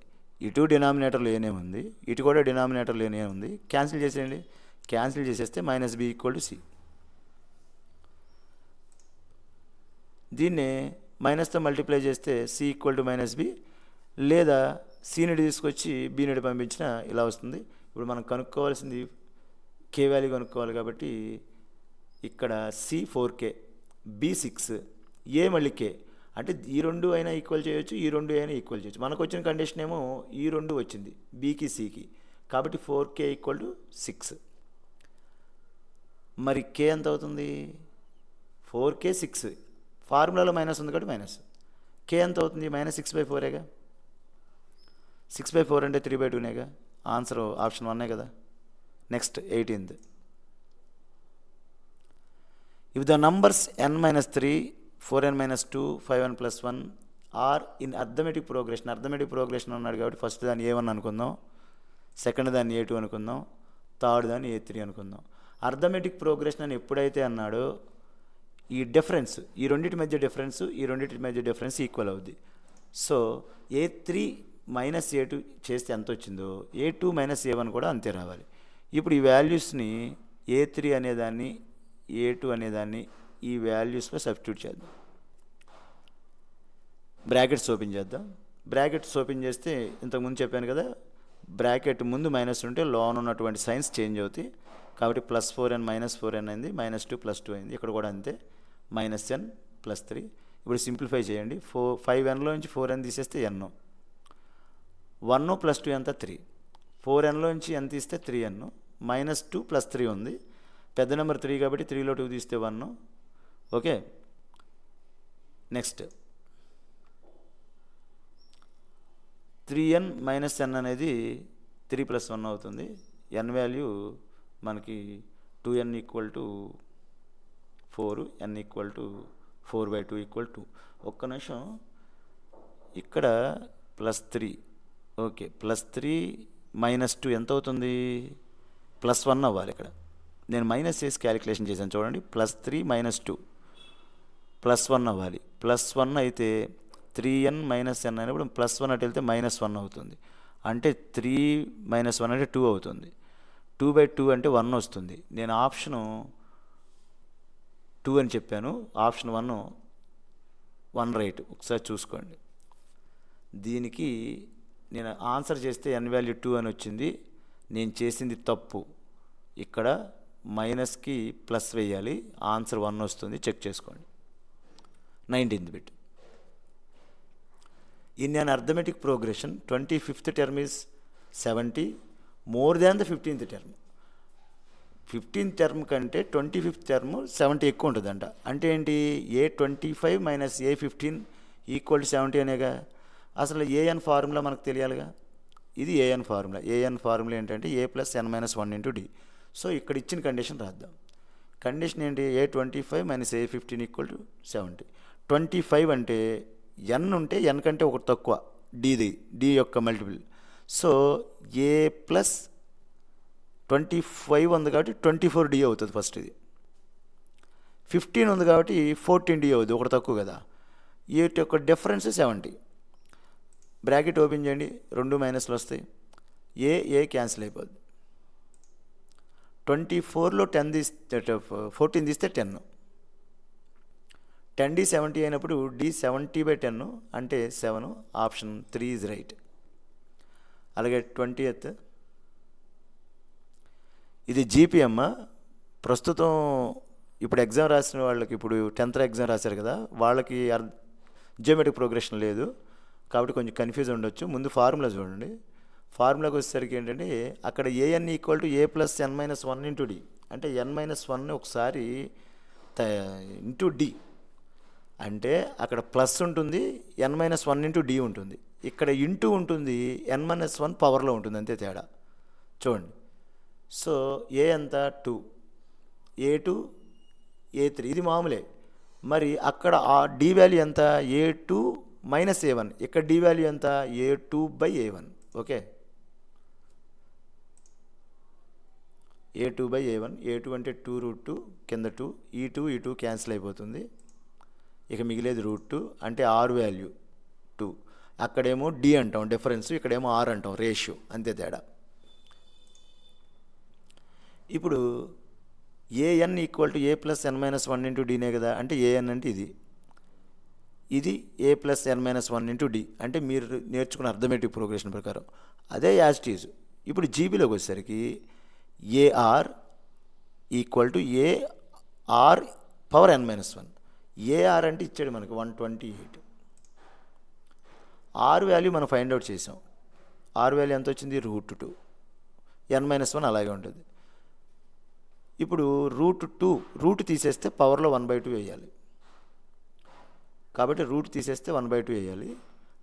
ఇటు డినామినేటర్లో ఏనే ఉంది, ఇటు కూడా డినామినేటర్లో ఏనే ఉంది. క్యాన్సిల్ చేసేయండి, క్యాన్సిల్ చేసేస్తే -b = c. దీన్నే మైనస్తో మల్టిప్లై చేస్తే c = -b, లేదా cని తీసుకొచ్చి bని పంపించిన ఇలా వస్తుంది. ఇప్పుడు మనం కనుక్కోవాల్సింది కే వాల్యూ కనుక్కోవాలి కాబట్టి ఇక్కడ c 4k, b 6, a మళ్ళీ k. అంటే ఈ రెండు అయినా ఈక్వల్ చేయొచ్చు, ఈ రెండు అయినా ఈక్వల్ చేయొచ్చు. మనకు వచ్చిన కండిషన్ ఏమో ఈ రెండు వచ్చింది, బీకి సికి, కాబట్టి 4k = 6. మరి k ఎంత అవుతుంది, 4k 6, ఫార్ములాలో మైనస్ ఉంది కాబట్టి మైనస్. k ఎంత అవుతుంది, -6/4 6/4 అంటే 3/2 ఆన్సర్ ఆప్షన్ 1 కదా. Next 18th. If the numbers n-3, 4n-2, 5n + 1 are in arithmetic progression అన్నాడు కాబట్టి ఫస్ట్ దాన్ని A1 అనుకుందాం, సెకండ్ దాన్ని A2 అనుకుందాం, థర్డ్ దాన్ని A3 అనుకుందాం. అర్థమెటిక్ ప్రోగ్రెషన్ అని ఎప్పుడైతే అన్నాడో ఈ డిఫరెన్స్, ఈ రెండింటి మధ్య డిఫరెన్స్ ఈక్వల్ అవుద్ది. సో A3 - A2 చేస్తే ఎంత వచ్చిందో A2 - A1 కూడా అంతే రావాలి. ఇప్పుడు ఈ వాల్యూస్ని A3 అనేదాన్ని A2 అనేదాన్ని ఈ వాల్యూస్లో సబ్స్టిట్యూట్ చేద్దాం. బ్రాకెట్స్ ఓపెన్ చేద్దాం. బ్రాకెట్స్ ఓపెన్ చేస్తే ఇంతకుముందు చెప్పాను కదా, బ్రాకెట్ ముందు మైనస్ ఉంటే లోన్ ఉన్నటువంటి సైన్స్ చేంజ్ అవుతాయి. కాబట్టి +4n -4n అయింది, -2 +2 అయింది. ఇక్కడ కూడా అంతే, -n +3. ఇప్పుడు సింప్లిఫై చేయండి. 5nలో నుంచి 4n తీసేస్తే n, 1 + 2 ఎంత 3, 4nలో నుంచి n తీస్తే 3n, -2 +3 ఉంది. పెద్ద నెంబర్ 3 కాబట్టి 3లో 2 తీస్తే 1. ఓకే, నెక్స్ట్ 3n - n అనేది 3 + 1 అవుతుంది. n వాల్యూ మనకి 2n = 4, n = 4/2 = 2. ఒక్క నిమిషం, ఇక్కడ +3, ఓకే, +3 -2 ఎంత అవుతుంది, +1 అవ్వాలి. ఇక్కడ నేను మైనస్ చేసి క్యాలిక్యులేషన్ చేశాను చూడండి. +3 - 2 +1 అవ్వాలి. +1 అయితే 3n - n అయినప్పుడు +1 అటు వెళ్తే -1 అవుతుంది. అంటే 3 - 1 అంటే 2 అవుతుంది. 2/2 అంటే 1 వస్తుంది. నేను ఆప్షను 2 అని చెప్పాను, ఆప్షన్ 1 రైట్. ఒకసారి చూసుకోండి. దీనికి నేను ఆన్సర్ చేస్తే n వాల్యూ 2 అని వచ్చింది. నేను చేసింది తప్పు. ఇక్కడ మైనస్కి ప్లస్ వేయాలి, ఆన్సర్ 1 వస్తుంది. చెక్ చేసుకోండి. 19th bit. In an arithmetic progression, 25th term is 70 more than the 15th term. 15th term కంటే 25th term 70 ఎక్కువ ఉంటుందంట. అంటే ఏంటి, A25 - A15 = 70 అనేగా. అసలు an ఫార్ములా మనకు తెలియాలిగా. ఇది an ఫార్ములా. an ఫార్ములా ఏంటంటే A + n - 1 × d. సో ఇక్కడ ఇచ్చిన కండిషన్ రాద్దాం. కండిషన్ ఏంటి, A25 - A15 = 70. 25 అంటే n ఉంటే n కంటే ఒకటి తక్కువ, d యొక్క మల్టిపుల్. సో A + 25 ఉంది కాబట్టి 24d అవుతుంది ఫస్ట్. ఇది 15 ఉంది కాబట్టి 14d అవుతుంది, ఒకటి తక్కువ కదా. వీటి యొక్క డిఫరెన్స్ 70. బ్రాకెట్ ఓపెన్ చేయండి, 2 మైనస్లు వస్తాయి, ఏ క్యాన్సిల్ అయిపోద్ది. 24లో 10 తీస్తే 14 తీస్తే 10, 10d 70 అయినప్పుడు d 70/10 అంటే 7. Option 3 is right. అలాగే 20th, ఇది GPM. ప్రస్తుతం ఇప్పుడు ఎగ్జామ్ రాసిన వాళ్ళకి, ఇప్పుడు 10th ఎగ్జామ్ రాశారు కదా, వాళ్ళకి జియోమెట్రిక్ ప్రోగ్రెషన్ లేదు కాబట్టి కొంచెం కన్ఫ్యూజ్ ఉండొచ్చు. ముందు ఫార్ములా చూడండి. ఫార్ములాకి వచ్చేసరికి ఏంటంటే, అక్కడ an = A + n - 1 × d. అంటే n - 1 ఒకసారి ఇంటూ d, అంటే అక్కడ ప్లస్ ఉంటుంది, n - 1 × d ఉంటుంది. ఇక్కడ ఇంటూ ఉంటుంది, n - 1 పవర్లో ఉంటుంది, అంతే తేడా. చూడండి. సో ఏ ఎంత 2, A2 A3 ఇది మామూలే. మరి అక్కడ ఆ d వాల్యూ ఎంత, A2 - A1. ఇక్కడ d వాల్యూ ఎంత, A2/A1. Okay, A2/A1. A2 అంటే 2√2, కింద 2, ఈ 2 క్యాన్సిల్ అయిపోతుంది. ఇక మిగిలేది √2 అంటే r వాల్యూ 2. అక్కడేమో d అంటాం డిఫరెన్స్, ఇక్కడేమో r అంటాం రేషియో, అంతే తేడా. ఇప్పుడు an = A + n - 1 × d కదా. అంటే an అంటే ఇది A + n - 1 × d. అంటే మీరు నేర్చుకున్న అర్థమెటిక్ ప్రోగ్రెషన్ ప్రకారం అదే యాజ్ ఇట్ ఈజ్. ఇప్పుడు జీబీలోకి వచ్చేసరికి AR = AR⁴n - 1. AR అంటే ఇచ్చాడు మనకి 128. R వాల్యూ మనం ఫైండ్ అవుట్ చేసాం. R వాల్యూ ఎంత వచ్చింది, √2. n - 1 అలాగే ఉంటుంది. ఇప్పుడు √2 రూట్ తీసేస్తే పవర్లో 1/2 వేయాలి. కాబట్టి రూట్ తీసేస్తే 1/2 వేయాలి.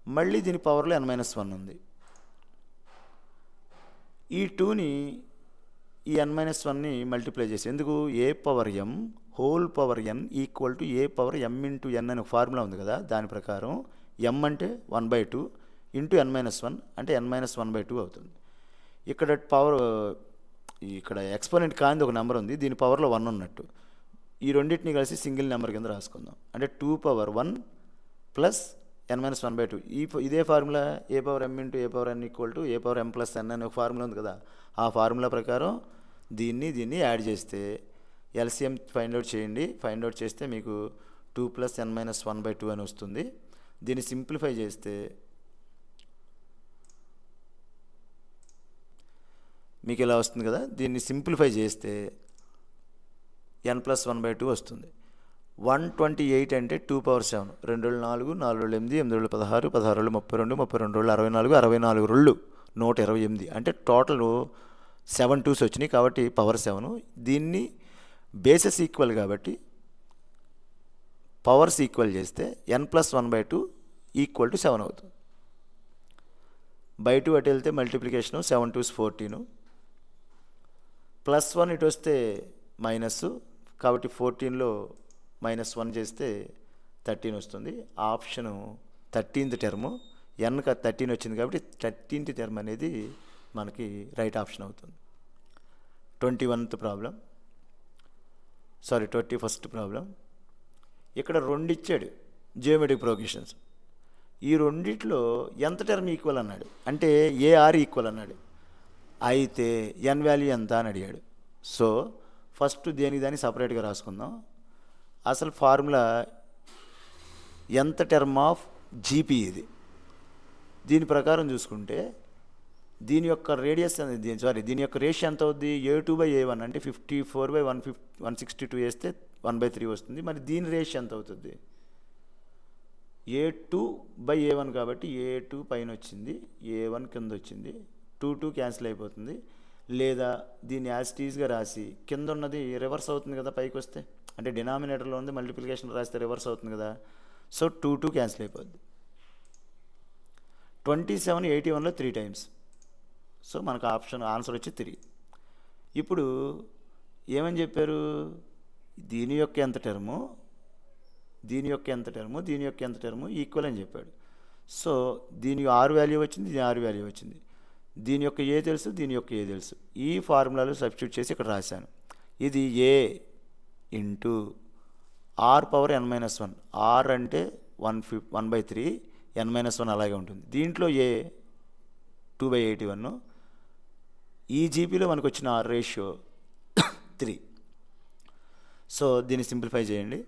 మళ్ళీ దీని పవర్లో n - 1 ఉంది. ఈ 2ని ఈ n - 1ని మల్టిప్లై చేసి, ఎందుకు, A⁴m whole power n = A⁴m × n అని ఒక ఫార్ములా ఉంది కదా. దాని ప్రకారం m అంటే 1/2 ఇంటూ n - 1 అంటే n - 1/2 అవుతుంది. ఇక్కడ ఎక్స్పోనెంట్ కాని ఒక నెంబర్ ఉంది, దీని పవర్లో 1 ఉన్నట్టు. ఈ రెండింటిని కలిసి సింగిల్ నెంబర్ కింద రాసుకుందాం. అంటే 2⁴1 + n - 1/2. ఇదే formula A⁴m × A⁴n = A⁴m + n అనే ఒక ఫార్ములా ఉంది కదా. ఆ ఫార్ములా ప్రకారం దీన్ని యాడ్ చేస్తే ఎల్సిఎం ఫైండ్ అవుట్ చేయండి. ఫైండ్ అవుట్ చేస్తే మీకు 2 + n - 1/2 అని వస్తుంది. దీన్ని సింప్లిఫై చేస్తే మీకు ఇలా వస్తుంది కదా, దీన్ని సింప్లిఫై చేస్తే n+1/2 వస్తుంది. 128 అంటే 2^7, 2 రోజులు 4, 4 రోజులు 8, 8 రోజులు 16, 16 రోజులు 32, 32 రోజులు 64, 64 రోజులు 128. అంటే టోటల్ 7 2s వచ్చినాయి కాబట్టి పవర్ 7. దీన్ని బేసెస్ ఈక్వల్ కాబట్టి పవర్స్ ఈక్వల్ చేస్తే n+1/2 = 7 అవుతుంది. బై 2 అటు వెళ్తే మల్టిప్లికేషను 7 2s 14, +1 ఇటు వస్తే మైనస్ కాబట్టి 14లో -1 చేస్తే 13 వస్తుంది. ఆప్షను 13th టర్ము, n 13 వచ్చింది కాబట్టి 13th టర్మ్ అనేది మనకి రైట్ ఆప్షన్ అవుతుంది. 21st problem. ఇక్కడ 2 ఇచ్చాడు జియోమెట్రిక్ ప్రోగ్రెషన్స్. ఈ రెండిట్లో ఎంత టర్మ్ ఈక్వల్ అన్నాడు, అంటే ఏఆర్ ఈక్వల్ అన్నాడు. అయితే ఎన్ వాల్యూ ఎంత అని అడిగాడు. సో ఫస్ట్ దాన్ని సపరేట్గా రాసుకుందాం. అసలు ఫార్ములా ఎంత టర్మ్ ఆఫ్ జీపీ ఇది. దీని ప్రకారం చూసుకుంటే దీని యొక్క రేడియస్ అనేది దీని యొక్క రేషియో ఎంత అవుద్ది, A2/A1 అంటే 54/162 వేస్తే 1/3 వస్తుంది. మరి దీని రేషియో ఎంత అవుతుంది, A2/A1 కాబట్టి A2 పైన వచ్చింది, A1 కింద వచ్చింది, 2 క్యాన్సిల్ అయిపోతుంది. లేదా దీన్ని యాజ్ టీజ్గా రాసి కింద ఉన్నది రివర్స్ అవుతుంది కదా పైకి వస్తే, అంటే డినామినేటర్లో ఉంది మల్టిప్లికేషన్ రాస్తే రివర్స్ అవుతుంది కదా. సో 2 క్యాన్సిల్ అయిపోద్ది. 27 81లో 3 టైమ్స్. సో మనకు ఆన్సర్ వచ్చి 3. ఇప్పుడు ఏమని చెప్పారు, దీని యొక్క ఎంత టర్ము, దీని యొక్క ఎంత టర్ము, దీని యొక్క ఎంత టర్ము ఈక్వల్ అని చెప్పాడు. సో దీని R వాల్యూ వచ్చింది, దీని R వాల్యూ వచ్చింది. దీని యొక్క ఏ తెలుసు, దీని యొక్క ఏ తెలుసు. ఈ ఫార్ములాలో సబ్స్టిట్యూట్ చేసి ఇక్కడ రాశాను. ఇది A ఇంటూ R⁻n-1. R అంటే 1/3, n-1 అలాగే ఉంటుంది. దీంట్లో A 2/81. ఈ జీపీలో మనకు వచ్చిన R రేషియో 3. సో దీన్ని సింప్లిఫై చేయండి.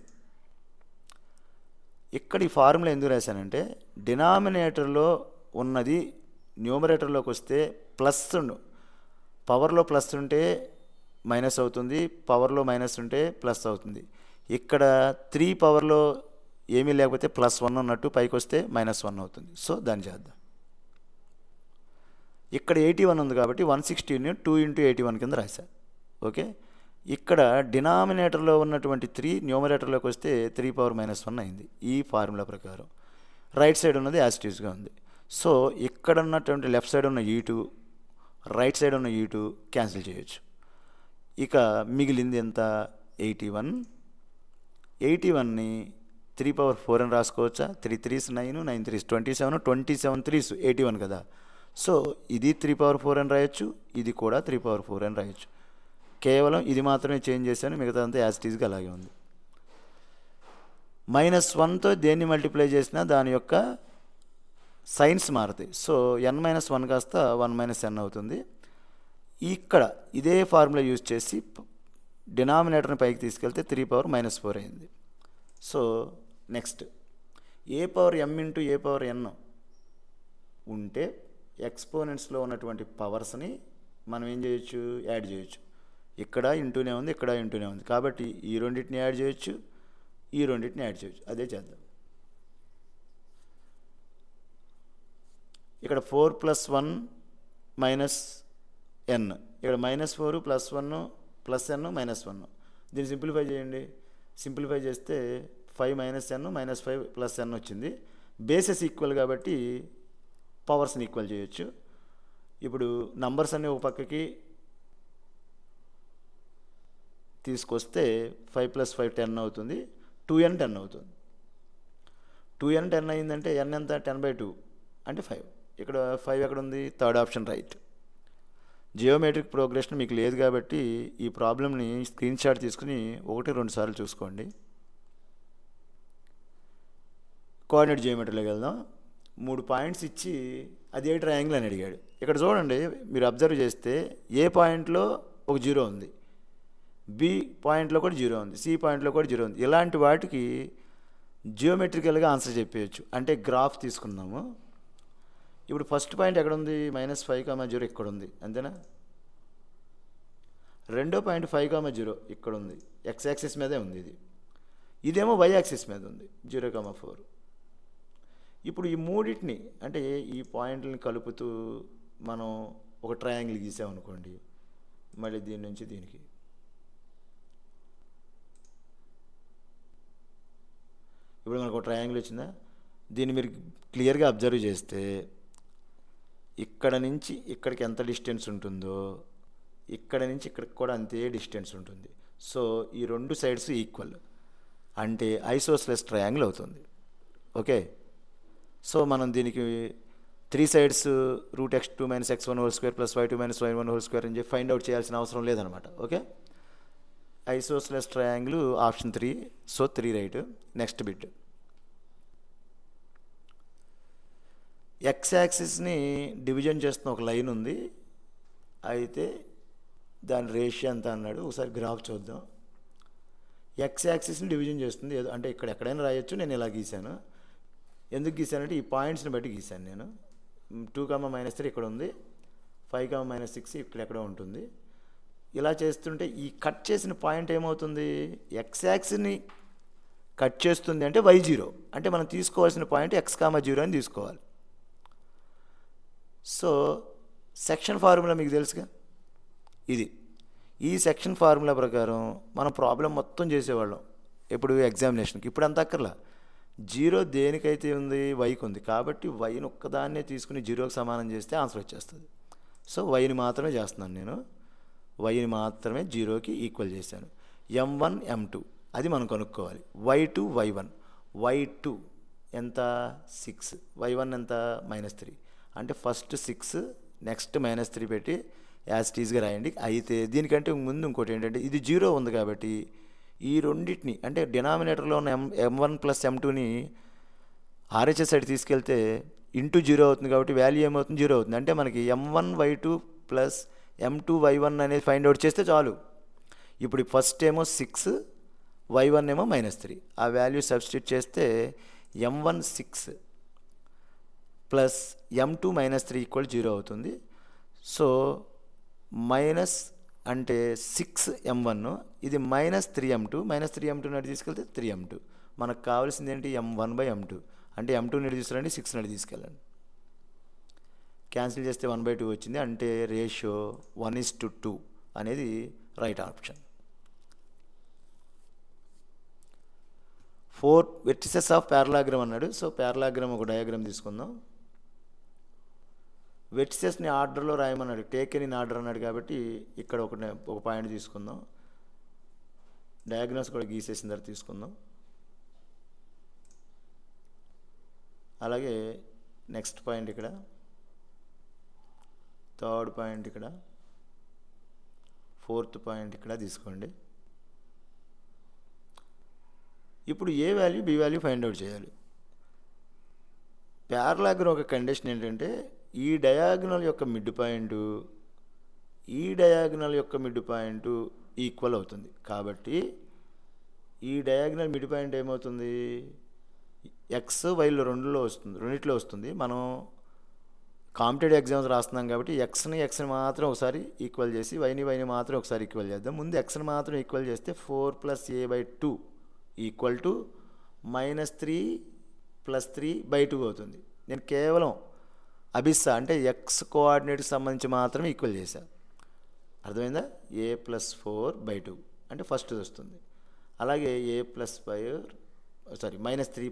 ఇక్కడ ఈ ఫార్ములా ఎందుకు రాశానంటే డినామినేటర్లో ఉన్నది న్యూమరేటర్లోకి వస్తే ప్లస్ పవర్లో ప్లస్ ఉంటే మైనస్ అవుతుంది, పవర్లో మైనస్ ఉంటే ప్లస్ అవుతుంది. ఇక్కడ 3 పవర్లో ఏమీ లేకపోతే +1 ఉన్నట్టు, పైకి వస్తే -1 అవుతుంది. సో దాన్ని చేద్దాం. ఇక్కడ 81 ఉంది కాబట్టి 116ని 2 × 81 కింద రాశాను. ఓకే, ఇక్కడ డినామినేటర్లో ఉన్నటువంటి 3 న్యూమరేటర్లోకి వస్తే 3⁻−1 అయింది. ఈ ఫార్ములా ప్రకారం రైట్ సైడ్ ఉన్నది యాజ్ ఇట్ ఈస్గా ఉంది. సో ఇక్కడ ఉన్నటువంటి లెఫ్ట్ సైడ్ ఉన్న E2, రైట్ సైడ్ ఉన్న E2 క్యాన్సిల్ చేయొచ్చు. ఇక మిగిలింది ఎంత, 81. 81ని 3/4 అని రాసుకోవచ్చా, 3 3s 9, 9 3s 27, 27 3s 81 కదా. సో ఇది 3/4 అని రాయొచ్చు, ఇది కూడా 3/4 అని రాయొచ్చు. కేవలం ఇది మాత్రమే చేంజ్ చేశాను, మిగతా అంతా యాజ్ ఇట్ ఈస్గా అలాగే ఉంది. -1తో దేన్ని మల్టిప్లై చేసినా దాని యొక్క సైన్స్ మారుతాయి. సో n-1 కాస్త 1 - n అవుతుంది. ఇక్కడ ఇదే ఫార్ములా యూజ్ చేసి డినామినేటర్ని పైకి తీసుకెళ్తే 3⁻−4 అయింది. సో నెక్స్ట్ A⁻m × A⁻n ఉంటే ఎక్స్పోనెంట్స్లో ఉన్నటువంటి పవర్స్ని మనం ఏం చేయొచ్చు, యాడ్ చేయొచ్చు. ఇక్కడ ఇంటూనే ఉంది, ఇక్కడ ఇంటూనే ఉంది కాబట్టి ఈ రెండింటిని యాడ్ చేయొచ్చు, ఈ రెండింటిని యాడ్ చేయొచ్చు. అదే చేద్దాం. ఇక్కడ 4 + 1 - n, ఇక్కడ -4 + 1 + n -1. దీన్ని సింప్లిఫై చేయండి. సింప్లిఫై చేస్తే 5 - n -5 + n వచ్చింది. బేసెస్ ఈక్వల్ కాబట్టి పవర్స్ని ఈక్వల్ చేయొచ్చు. ఇప్పుడు నంబర్స్ అన్నీ ఒక పక్కకి తీసుకొస్తే 5 + 5 10 అవుతుంది, 2n 10 అవుతుంది. 2n 10 అయిందంటే n ఎంత, 10/2 అంటే 5. ఇక్కడ 5 ఎక్కడ ఉంది, third option right. Geometric progression మీకు లేదు కాబట్టి ఈ ప్రాబ్లమ్ని స్క్రీన్ షాట్ తీసుకుని 1-2 సార్లు చూసుకోండి. కోఆర్డినేట్ జియోమెట్రీలోకి వెళ్దాం. 3 పాయింట్స్ ఇచ్చి అది ఏ ట్రయాంగిల్ అని అడిగాడు. ఇక్కడ చూడండి, మీరు అబ్జర్వ్ చేస్తే ఏ పాయింట్లో ఒక 0 ఉంది, బి పాయింట్లో కూడా 0 ఉంది, సి పాయింట్లో కూడా 0 ఉంది. ఇలాంటి వాటికి జియోమెట్రికల్గా ఆన్సర్ చెప్పేయచ్చు. అంటే గ్రాఫ్ తీసుకుందాము. ఇప్పుడు ఫస్ట్ పాయింట్ ఎక్కడ ఉంది, -5, 0 ఇక్కడ ఉంది, అంతేనా. రెండో పాయింట్ 5,0 ఇక్కడ ఉంది, ఎక్స్ యాక్సిస్ మీదే ఉంది ఇది, ఇదేమో వై యాక్సిస్ మీద ఉంది 0,4. ఇప్పుడు ఈ మూడింటిని అంటే ఈ పాయింట్లని కలుపుతూ మనం ఒక ట్రయాంగిల్ గీసామనుకోండి, మళ్ళీ దీని నుంచి దీనికి ఇప్పుడు మనకు ఒక ట్రయాంగిల్ వచ్చిందా, దీన్ని మీరు క్లియర్గా అబ్జర్వ్ చేస్తే ఇక్కడ నుంచి ఇక్కడికి ఎంత డిస్టెన్స్ ఉంటుందో ఇక్కడ నుంచి ఇక్కడికి కూడా అంతే డిస్టెన్స్ ఉంటుంది. సో ఈ రెండు సైడ్స్ ఈక్వల్ అంటే ఐసోస్లెస్ ట్రయాంగిల్ అవుతుంది. ఓకే, సో మనం దీనికి 3 sides √(x2 - x1) + y2 - y1) అని చెప్పి ఫైండ్ అవుట్ చేయాల్సిన అవసరం లేదనమాట. Okay, isosceles triangle option 3. So 3 right. Next bit, X యాక్సిస్ని డివిజన్ చేస్తున్న ఒక లైన్ ఉంది, అయితే దాని రేషియో ఎంత అన్నాడు. ఒకసారి గ్రాఫ్ చూద్దాం. ఎక్స్ యాక్సిస్ని డివిజన్ చేస్తుంది ఏదో, అంటే ఇక్కడ ఎక్కడైనా రాయొచ్చు, నేను ఇలా గీశాను. ఎందుకు గీశానంటే ఈ పాయింట్స్ని బట్టి గీశాను నేను. 2, -3 ఇక్కడ ఉంది, 5, -6 ఇక్కడ ఎక్కడో ఉంటుంది. ఇలా చేస్తుంటే ఈ కట్ చేసిన పాయింట్ ఏమవుతుంది, ఎక్స్ యాక్సిస్ని కట్ చేస్తుంది అంటే y0, అంటే మనం తీసుకోవాల్సిన పాయింట్ x,0 అని తీసుకోవాలి. సో సెక్షన్ ఫార్ములా మీకు తెలుసుగా, ఇది ఈ సెక్షన్ ఫార్ములా ప్రకారం మనం ప్రాబ్లం మొత్తం చేసేవాళ్ళం ఇప్పుడు ఎగ్జామినేషన్కి. ఇప్పుడు అంత అక్కర్లా, 0 దేనికైతే ఉంది, వైకి ఉంది, కాబట్టి వైని ఒక్కదాన్నే తీసుకుని 0కి సమానం చేస్తే ఆన్సర్ వచ్చేస్తుంది. సో వైని మాత్రమే చేస్తున్నాను నేను, వైని మాత్రమే 0కి ఈక్వల్ చేశాను. m1 m2 అది మనం కనుక్కోవాలి. y2 y1, y2 ఎంత 6, y1 ఎంత -3, అంటే ఫస్ట్ 6 నెక్స్ట్ -3 పెట్టి యాజ్ టీజ్గా రాయండి. అయితే దీనికంటే ముందు ఇంకోటి ఏంటంటే ఇది 0 ఉంది కాబట్టి ఈ రెండింటిని అంటే డినామినేటర్లో ఉన్న m1 + m2ని ఆర్హెచ్ఎస్ సైడ్ తీసుకెళ్తే *0 అవుతుంది కాబట్టి వాల్యూ ఏమవుతుంది, 0 అవుతుంది. అంటే మనకి m1y2 + m2y1 అనేది ఫైండ్ అవుట్ చేస్తే చాలు. ఇప్పుడు ఫస్ట్ ఏమో 6, y1 ఏమో -3, ఆ వాల్యూ సబ్స్టిట్యూట్ చేస్తే m1 6 + m2 -3 = 0 అవుతుంది. సో మైనస్ అంటే 6m1, ఇది -3m2, -3m2 నడి తీసుకెళ్తే 3m2. మనకు కావాల్సింది ఏంటి, m1/m2, అంటే m2 నడి తీసుకురండి, 6 నడి తీసుకెళ్ళండి. క్యాన్సిల్ చేస్తే 1/2 వచ్చింది, అంటే రేషియో 1:2 అనేది రైట్ ఆప్షన్. 4 వెర్టిసెస్ ఆఫ్ పారలాగ్రామ్ అన్నాడు. సో పారలాగ్రామ్ ఒక డయాగ్రామ్ తీసుకుందాం. వెర్టిసెస్ని ఆర్డర్లో రాయమన్నాడు, టేకెన్ ఇన్ ఆర్డర్ అన్నాడు కాబట్టి ఇక్కడ ఒక పాయింట్ తీసుకుందాం. డయాగ్రామ్స్ కూడా గీసేసిన తర్వాత తీసుకుందాం. అలాగే నెక్స్ట్ పాయింట్ ఇక్కడ, థర్డ్ పాయింట్ ఇక్కడ, ఫోర్త్ పాయింట్ ఇక్కడ తీసుకోండి. ఇప్పుడు A value B value find out చేయాలి. పారలాగ్రామ్ ఒక కండిషన్ ఏంటంటే ఈ డయాగ్నల్ యొక్క మిడ్ పాయింట్ ఈ డయాగ్నల్ యొక్క మిడ్ పాయింట్ ఈక్వల్ అవుతుంది. కాబట్టి ఈ డయాగ్నల్ మిడ్ పాయింట్ ఏమవుతుంది, ఎక్స్ వైలో రెండిట్లో వస్తుంది. మనం కాంపిటేటివ్ ఎగ్జామ్స్ రాస్తున్నాం కాబట్టి ఎక్స్ని మాత్రం ఒకసారి ఈక్వల్ చేసి వైని మాత్రం ఒకసారి ఈక్వల్ చేద్దాం. ముందు ఎక్స్ని మాత్రం ఈక్వల్ చేస్తే 4 + a/2 = -3 + 3/2 అవుతుంది. నేను కేవలం అభిస్సా అంటే ఎక్స్ కోఆర్డినేట్కి సంబంధించి మాత్రమే ఈక్వల్ చేశా. అర్థమైందా, a + 4/2 అంటే ఫస్ట్ వస్తుంది. అలాగే a + 3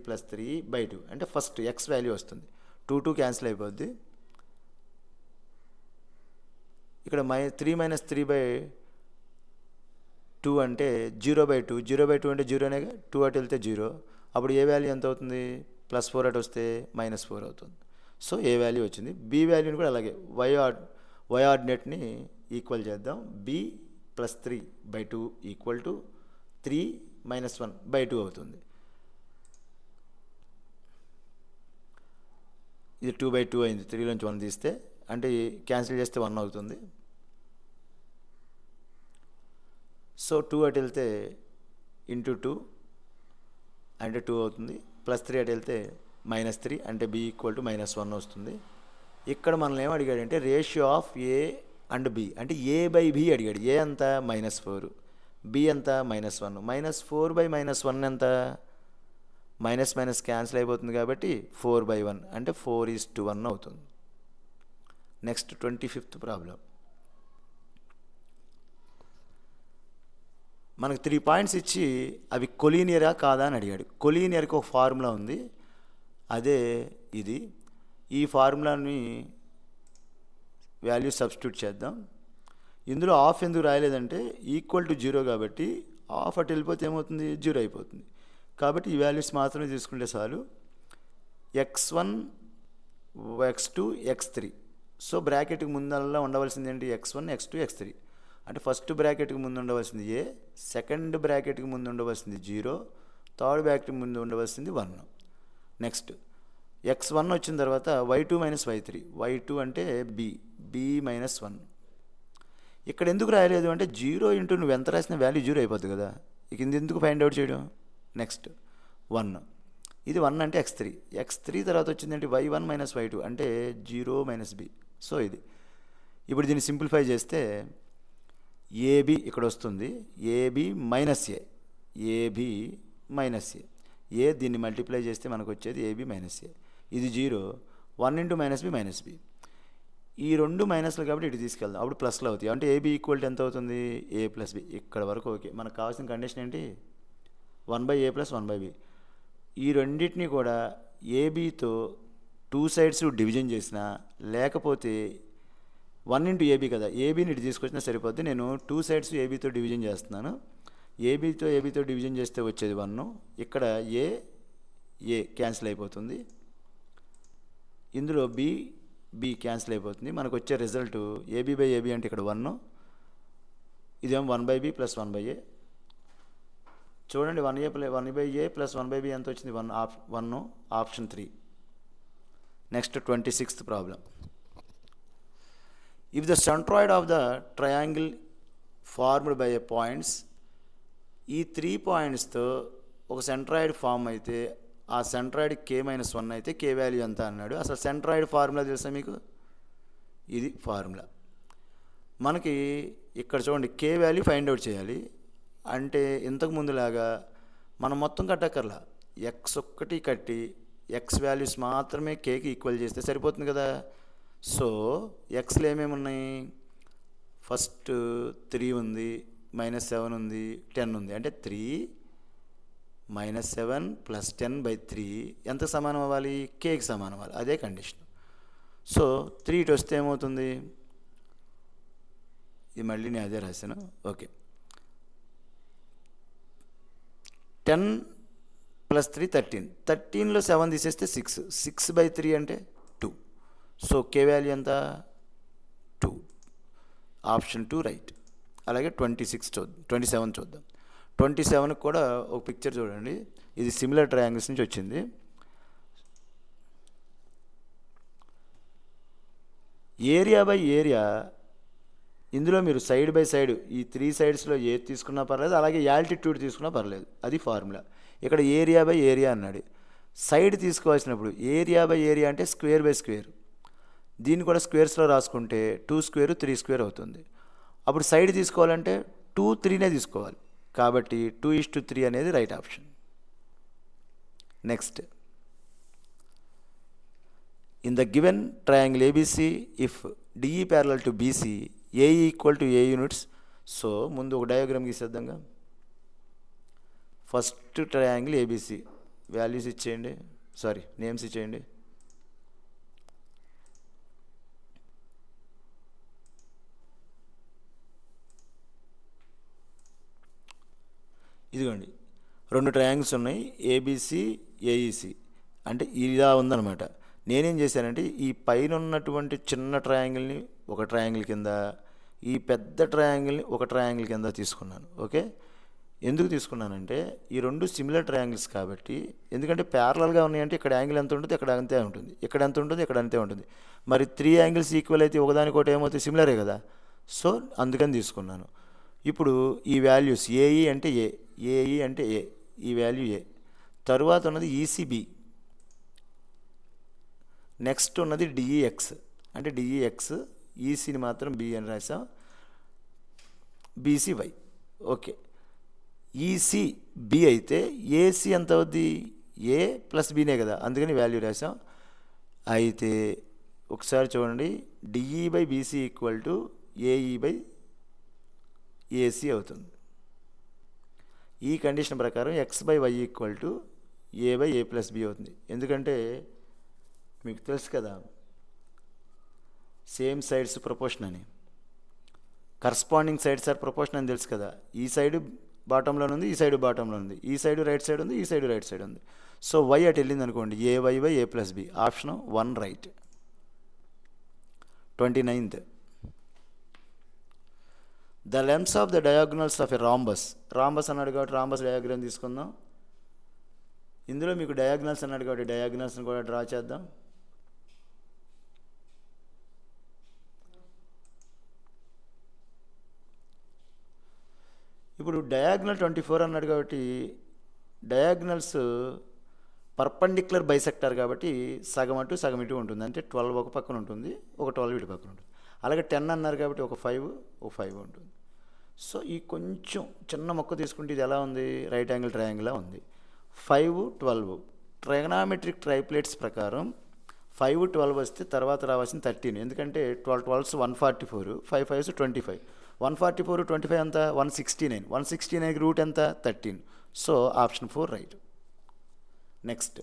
+ 3/2 అంటే ఫస్ట్ ఎక్స్ వాల్యూ వస్తుంది. 2 క్యాన్సిల్ అయిపోద్ది. ఇక్కడ 3 - 3/2 అంటే 0/2, 0/2 అంటే 0నేగా, 2 అటు వెళ్తే 0, అప్పుడు ఏ వాల్యూ ఎంత అవుతుంది, +4 అటు వస్తే -4 అవుతుంది. సో ఏ వాల్యూ వచ్చింది. బి వాల్యూని కూడా అలాగే వై ఆర్డినేట్ని ఈక్వల్ చేద్దాం. b + 3/2 = 3 - 1/2 అవుతుంది. ఇది 2/2 అయింది, 3లోంచి 1 తీస్తే, అంటే క్యాన్సిల్ చేస్తే 1 అవుతుంది. సో 2 అటు వెళ్తే *2 అంటే 2 అవుతుంది, +3 అటు వెళ్తే -3 అంటే b = -1 వస్తుంది. ఇక్కడ మనల్ని ఏం అడిగాడంటే ratio of a and B అంటే ఏ బై బి అడిగాడు. ఏ ఎంత -4, బి ఎంత -1. -4/-1 ఎంత, మైనస్ మైనస్ క్యాన్సిల్ అయిపోతుంది కాబట్టి 4/1 అంటే 4:1 అవుతుంది. Next 25th problem. మనకు 3 పాయింట్స్ ఇచ్చి అవి కొలీనియరా కాదా అని అడిగాడు. కొలీనియర్కి ఒక ఫార్ములా ఉంది, అదే ఇది. ఈ ఫార్ములాని వాల్యూ సబ్స్టిట్యూట్ చేద్దాం. ఇందులో ఆఫ్ ఎందుకు రాయలేదంటే ఈక్వల్ టు 0 కాబట్టి ఆఫ్ అటు వెళ్ళిపోతే ఏమవుతుంది, 0 అయిపోతుంది. కాబట్టి ఈ వాల్యూస్ మాత్రమే తీసుకుంటే చాలు. x1, x2, x3. సో బ్రాకెట్కి ముందల్లా ఉండవలసింది ఏంటి, x1, x2, x3. అంటే ఫస్ట్ బ్రాకెట్కి ముందు ఉండవలసింది ఏ, సెకండ్ బ్రాకెట్కి ముందు ఉండవలసింది 0, థర్డ్ బ్రాకెట్కి ముందు ఉండవలసింది 1. నెక్స్ట్ x1 వచ్చిన తర్వాత y2 - y3. y2 అంటే b -1. ఇక్కడ ఎందుకు రాయలేదు అంటే 0 ఇంటూ నువ్వు ఎంత రాసిన వాల్యూ 0 అయిపోతుంది కదా, ఇక ఎందుకు ఫైండ్ అవుట్ చేయడం. నెక్స్ట్ 1, ఇది 1 అంటే x3 తర్వాత వచ్చిందంటే y1 - y2 అంటే 0 - b. సో ఇది ఇప్పుడు దీన్ని సింప్లిఫై చేస్తే ఏబి ఇక్కడ వస్తుంది, ఏబి మైనస్ ఏ, ఏబి మైనస్ ఏ, ఏ దీన్ని మల్టిప్లై చేస్తే మనకు వచ్చేది ఏబి మైనస్ ఏ. ఇది 0, 1 ఇంటూ -b. ఈ రెండు మైనస్లు కాబట్టి ఇటు తీసుకెళ్దాం, అప్పుడు ప్లస్లో అవుతాయి. అంటే ఏబి ఈక్వల్ టు ఎంత అవుతుంది, a + b. ఇక్కడ వరకు ఓకే. మనకు కావాల్సిన కండిషన్ ఏంటి, 1/a + 1/b. ఈ రెండింటినీ కూడా ఏబితో 2 సైడ్స్ డివిజన్ చేసినా, లేకపోతే 1 ఇంటూ ఏబి కదా, ఏబిని ఇటు తీసుకొచ్చినా సరిపోద్ది. నేను 2 సైడ్స్ ఏబితో డివిజన్ చేస్తున్నాను. ఏబితో డివిజన్ చేస్తే వచ్చేది 1. ఇక్కడ ఏ క్యాన్సిల్ అయిపోతుంది, ఇందులో బి క్యాన్సిల్ అయిపోతుంది. మనకు వచ్చే రిజల్ట్ ఏబి/ఏబి అంటే ఇక్కడ 1, ఇదేమో 1/b + 1/a. చూడండి 1/a + 1/b ఎంత వచ్చింది, 1, option 3. Next 26th problem. If the centroid of the triangle formed by A points, ఈ 3 పాయింట్స్తో ఒక సెంట్రాయిడ్ ఫామ్ అయితే ఆ సెంట్రాయిడ్ k-1 అయితే k వాల్యూ ఎంత అన్నాడు. అసలు సెంట్రాయిడ్ ఫార్ములా తెలుసా మీకు, ఇది ఫార్ములా. మనకి ఇక్కడ చూడండి k వాల్యూ ఫైండ్ అవుట్ చేయాలి అంటే ఇంతకు ముందులాగా మనం మొత్తం కట్టక్కర్లా, x1 కట్టి x వాల్యూస్ మాత్రమే kకి ఈక్వల్ చేస్తే సరిపోతుంది కదా. సో ఎక్స్లో ఏమేమి ఉన్నాయి, ఫస్ట్ 3 ఉంది, -7 ఉంది, 10 ఉంది. అంటే 3 - 7 + 10/3 ఎంత సమానం అవ్వాలి, కేకి సమానం అవ్వాలి. అదే కండిషన్. సో 3 ఇటు వస్తే ఏమవుతుంది, ఇది మళ్ళీ నేను అదే రాశాను. ఓకే, 10 + 3 13. 13లో 7 తీసేస్తే 6. 6/3 అంటే 2. సో కే వాల్యూ ఎంత, 2. Option 2 right. అలాగే 27 చూద్దాం. 27కి కూడా ఒక పిక్చర్ చూడండి. ఇది సిమిలర్ ట్రయాంగిల్స్ నుంచి వచ్చింది. ఏరియా బై ఏరియా, ఇందులో మీరు సైడ్ బై సైడ్ ఈ 3 సైడ్స్లో ఏది తీసుకున్నా పర్లేదు, అలాగే యాల్టిట్యూడ్ తీసుకున్నా పర్లేదు, అది ఫార్ములా. ఇక్కడ ఏరియా బై ఏరియా అన్నాడు. సైడ్ తీసుకోవాల్సినప్పుడు ఏరియా బై ఏరియా అంటే స్క్వేర్ బై స్క్వేర్. దీన్ని కూడా స్క్వేర్స్లో రాసుకుంటే 2² 3² అవుతుంది. అప్పుడు సైడ్ తీసుకోవాలంటే 2, 3నే తీసుకోవాలి. కాబట్టి 2:3 అనేది right option. Next, in the given triangle ABC, if DE parallel to BC, AE equal to A units. So ముందు ఒక డయాగ్రామ్ గీసేద్దాంగా. ఫస్ట్ ట్రయాంగిల్ ఏబిసి వాల్యూస్ ఇచ్చేయండి, నేమ్స్ ఇచ్చేయండి. ఇదిగోండి 2 ట్రయాంగిల్స్ ఉన్నాయి, ఏబిసి, ఏఈసి. అంటే ఇలా ఉందన్నమాట. నేనేం చేశానంటే ఈ పైన ఉన్నటువంటి చిన్న ట్రయాంగిల్ని ఒక ట్రయాంగిల్ కింద, ఈ పెద్ద ట్రయాంగిల్ని ఒక ట్రయాంగిల్ కింద తీసుకున్నాను. ఓకే, ఎందుకు తీసుకున్నానంటే ఈ 2 సిమిలర్ ట్రయాంగిల్స్ కాబట్టి. ఎందుకంటే ప్యారలల్గా ఉన్నాయంటే ఇక్కడ యాంగిల్ ఎంత ఉంటుంది, ఇక్కడ అంతే ఉంటుంది, ఇక్కడ ఎంత ఉంటుంది, ఇక్కడ అంతే ఉంటుంది. మరి 3 యాంగిల్స్ ఈక్వల్ అయితే ఒకదానికొకటి ఏమవుతుంది, సిమిలరే కదా. సో అందుకని తీసుకున్నాను. ఇప్పుడు ఈ వాల్యూస్ ఏఈ అంటే ఏఈ అంటే ఏ, ఈ వాల్యూ ఏ. తరువాత ఉన్నది ఈసీబి. నెక్స్ట్ ఉన్నది డిఈఎక్స్ అంటే డిఈఎక్స్, ఈసీని మాత్రం బి అని రాసాం, BC y. Okay, EC B అయితే ఏసీ ఎంత అవుద్ది? ఏ ప్లస్ బీనే కదా, అందుకని వాల్యూ రాసాం. అయితే ఒకసారి చూడండి, DE by BC equal to AE by AC అవుతుంది. ఈ కండిషన్ ప్రకారం x by y equal to A by A plus B అవుతుంది. ఎందుకంటే మీకు తెలుసు కదా సేమ్ సైడ్స్ ప్రపోర్షన్ అని, కరస్పాండింగ్ సైడ్స్ ఆర్ ప్రపోర్షన్ అని తెలుసు కదా. ఈ సైడ్ బాటంలో ఉంది, ఈ సైడ్ బాటంలో ఉంది, ఈ సైడ్ రైట్ సైడ్ ఉంది, ఈ సైడ్ రైట్ సైడ్ ఉంది. సో వై అటు వెళ్ళింది అనుకోండి, A Y by A plus B. Option 1 right. 29th, the lengths of the diagonals of a rhombus. Rhombus అన్నాడు కాబట్టి రాంబస్ డయాగ్రామ్ తీసుకుందాం. ఇందులో మీకు డయాగ్నల్స్ అన్నాడు కాబట్టి డయాగ్నల్స్ని కూడా డ్రా చేద్దాం. ఇప్పుడు డయాగ్నల్ 24 అన్నాడు కాబట్టి డయాగ్నల్స్ పర్పెండిక్యులర్ బైసెక్టార్ కాబట్టి సగం అటు సగం ఇటు ఉంటుంది. అంటే 12 ఒక పక్కన ఉంటుంది, ఒక 12 ఇటు పక్కన ఉంటుంది. అలాగే 10 అన్నారు కాబట్టి ఒక 5 ఉంటుంది. సో ఈ కొంచెం చిన్న మొక్క తీసుకుంటే ఇది ఎలా ఉంది? రైట్ యాంగిల్ ట్రయాంగిల్లా ఉంది. 5, 12 ట్రైగనామెట్రిక్ ట్రైప్లెట్స్ ప్రకారం 5, 12 వస్తే తర్వాత రావాల్సిన 13. ఎందుకంటే 12 12s 144, 5 5s 25. 144 25 ఎంత? 169. 169కి రూట్ ఎంత? 13. So option 4 right. Next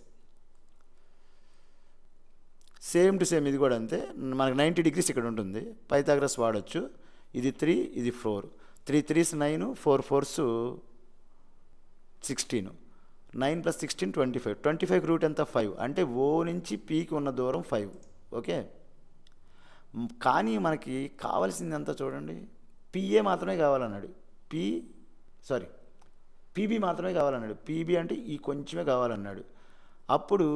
same to same ఇది కూడా అంతే. మనకు 90 degrees ఇక్కడ ఉంటుంది, పైథాగరస్ వాడచ్చు. ఇది 3, ఇది 4. 3 3s 9, 4 4s 16. 9 + 16 25. 25కి రూట్ ఎంత? 5. అంటే ఓ నుంచి పీకి ఉన్న దూరం 5. ఓకే, కానీ మనకి కావాల్సింది ఎంత చూడండి, పిఏ మాత్రమే కావాలన్నాడు. పీబీ మాత్రమే కావాలన్నాడు. పీబీ అంటే ఈ కొంచెమే కావాలన్నాడు. అప్పుడు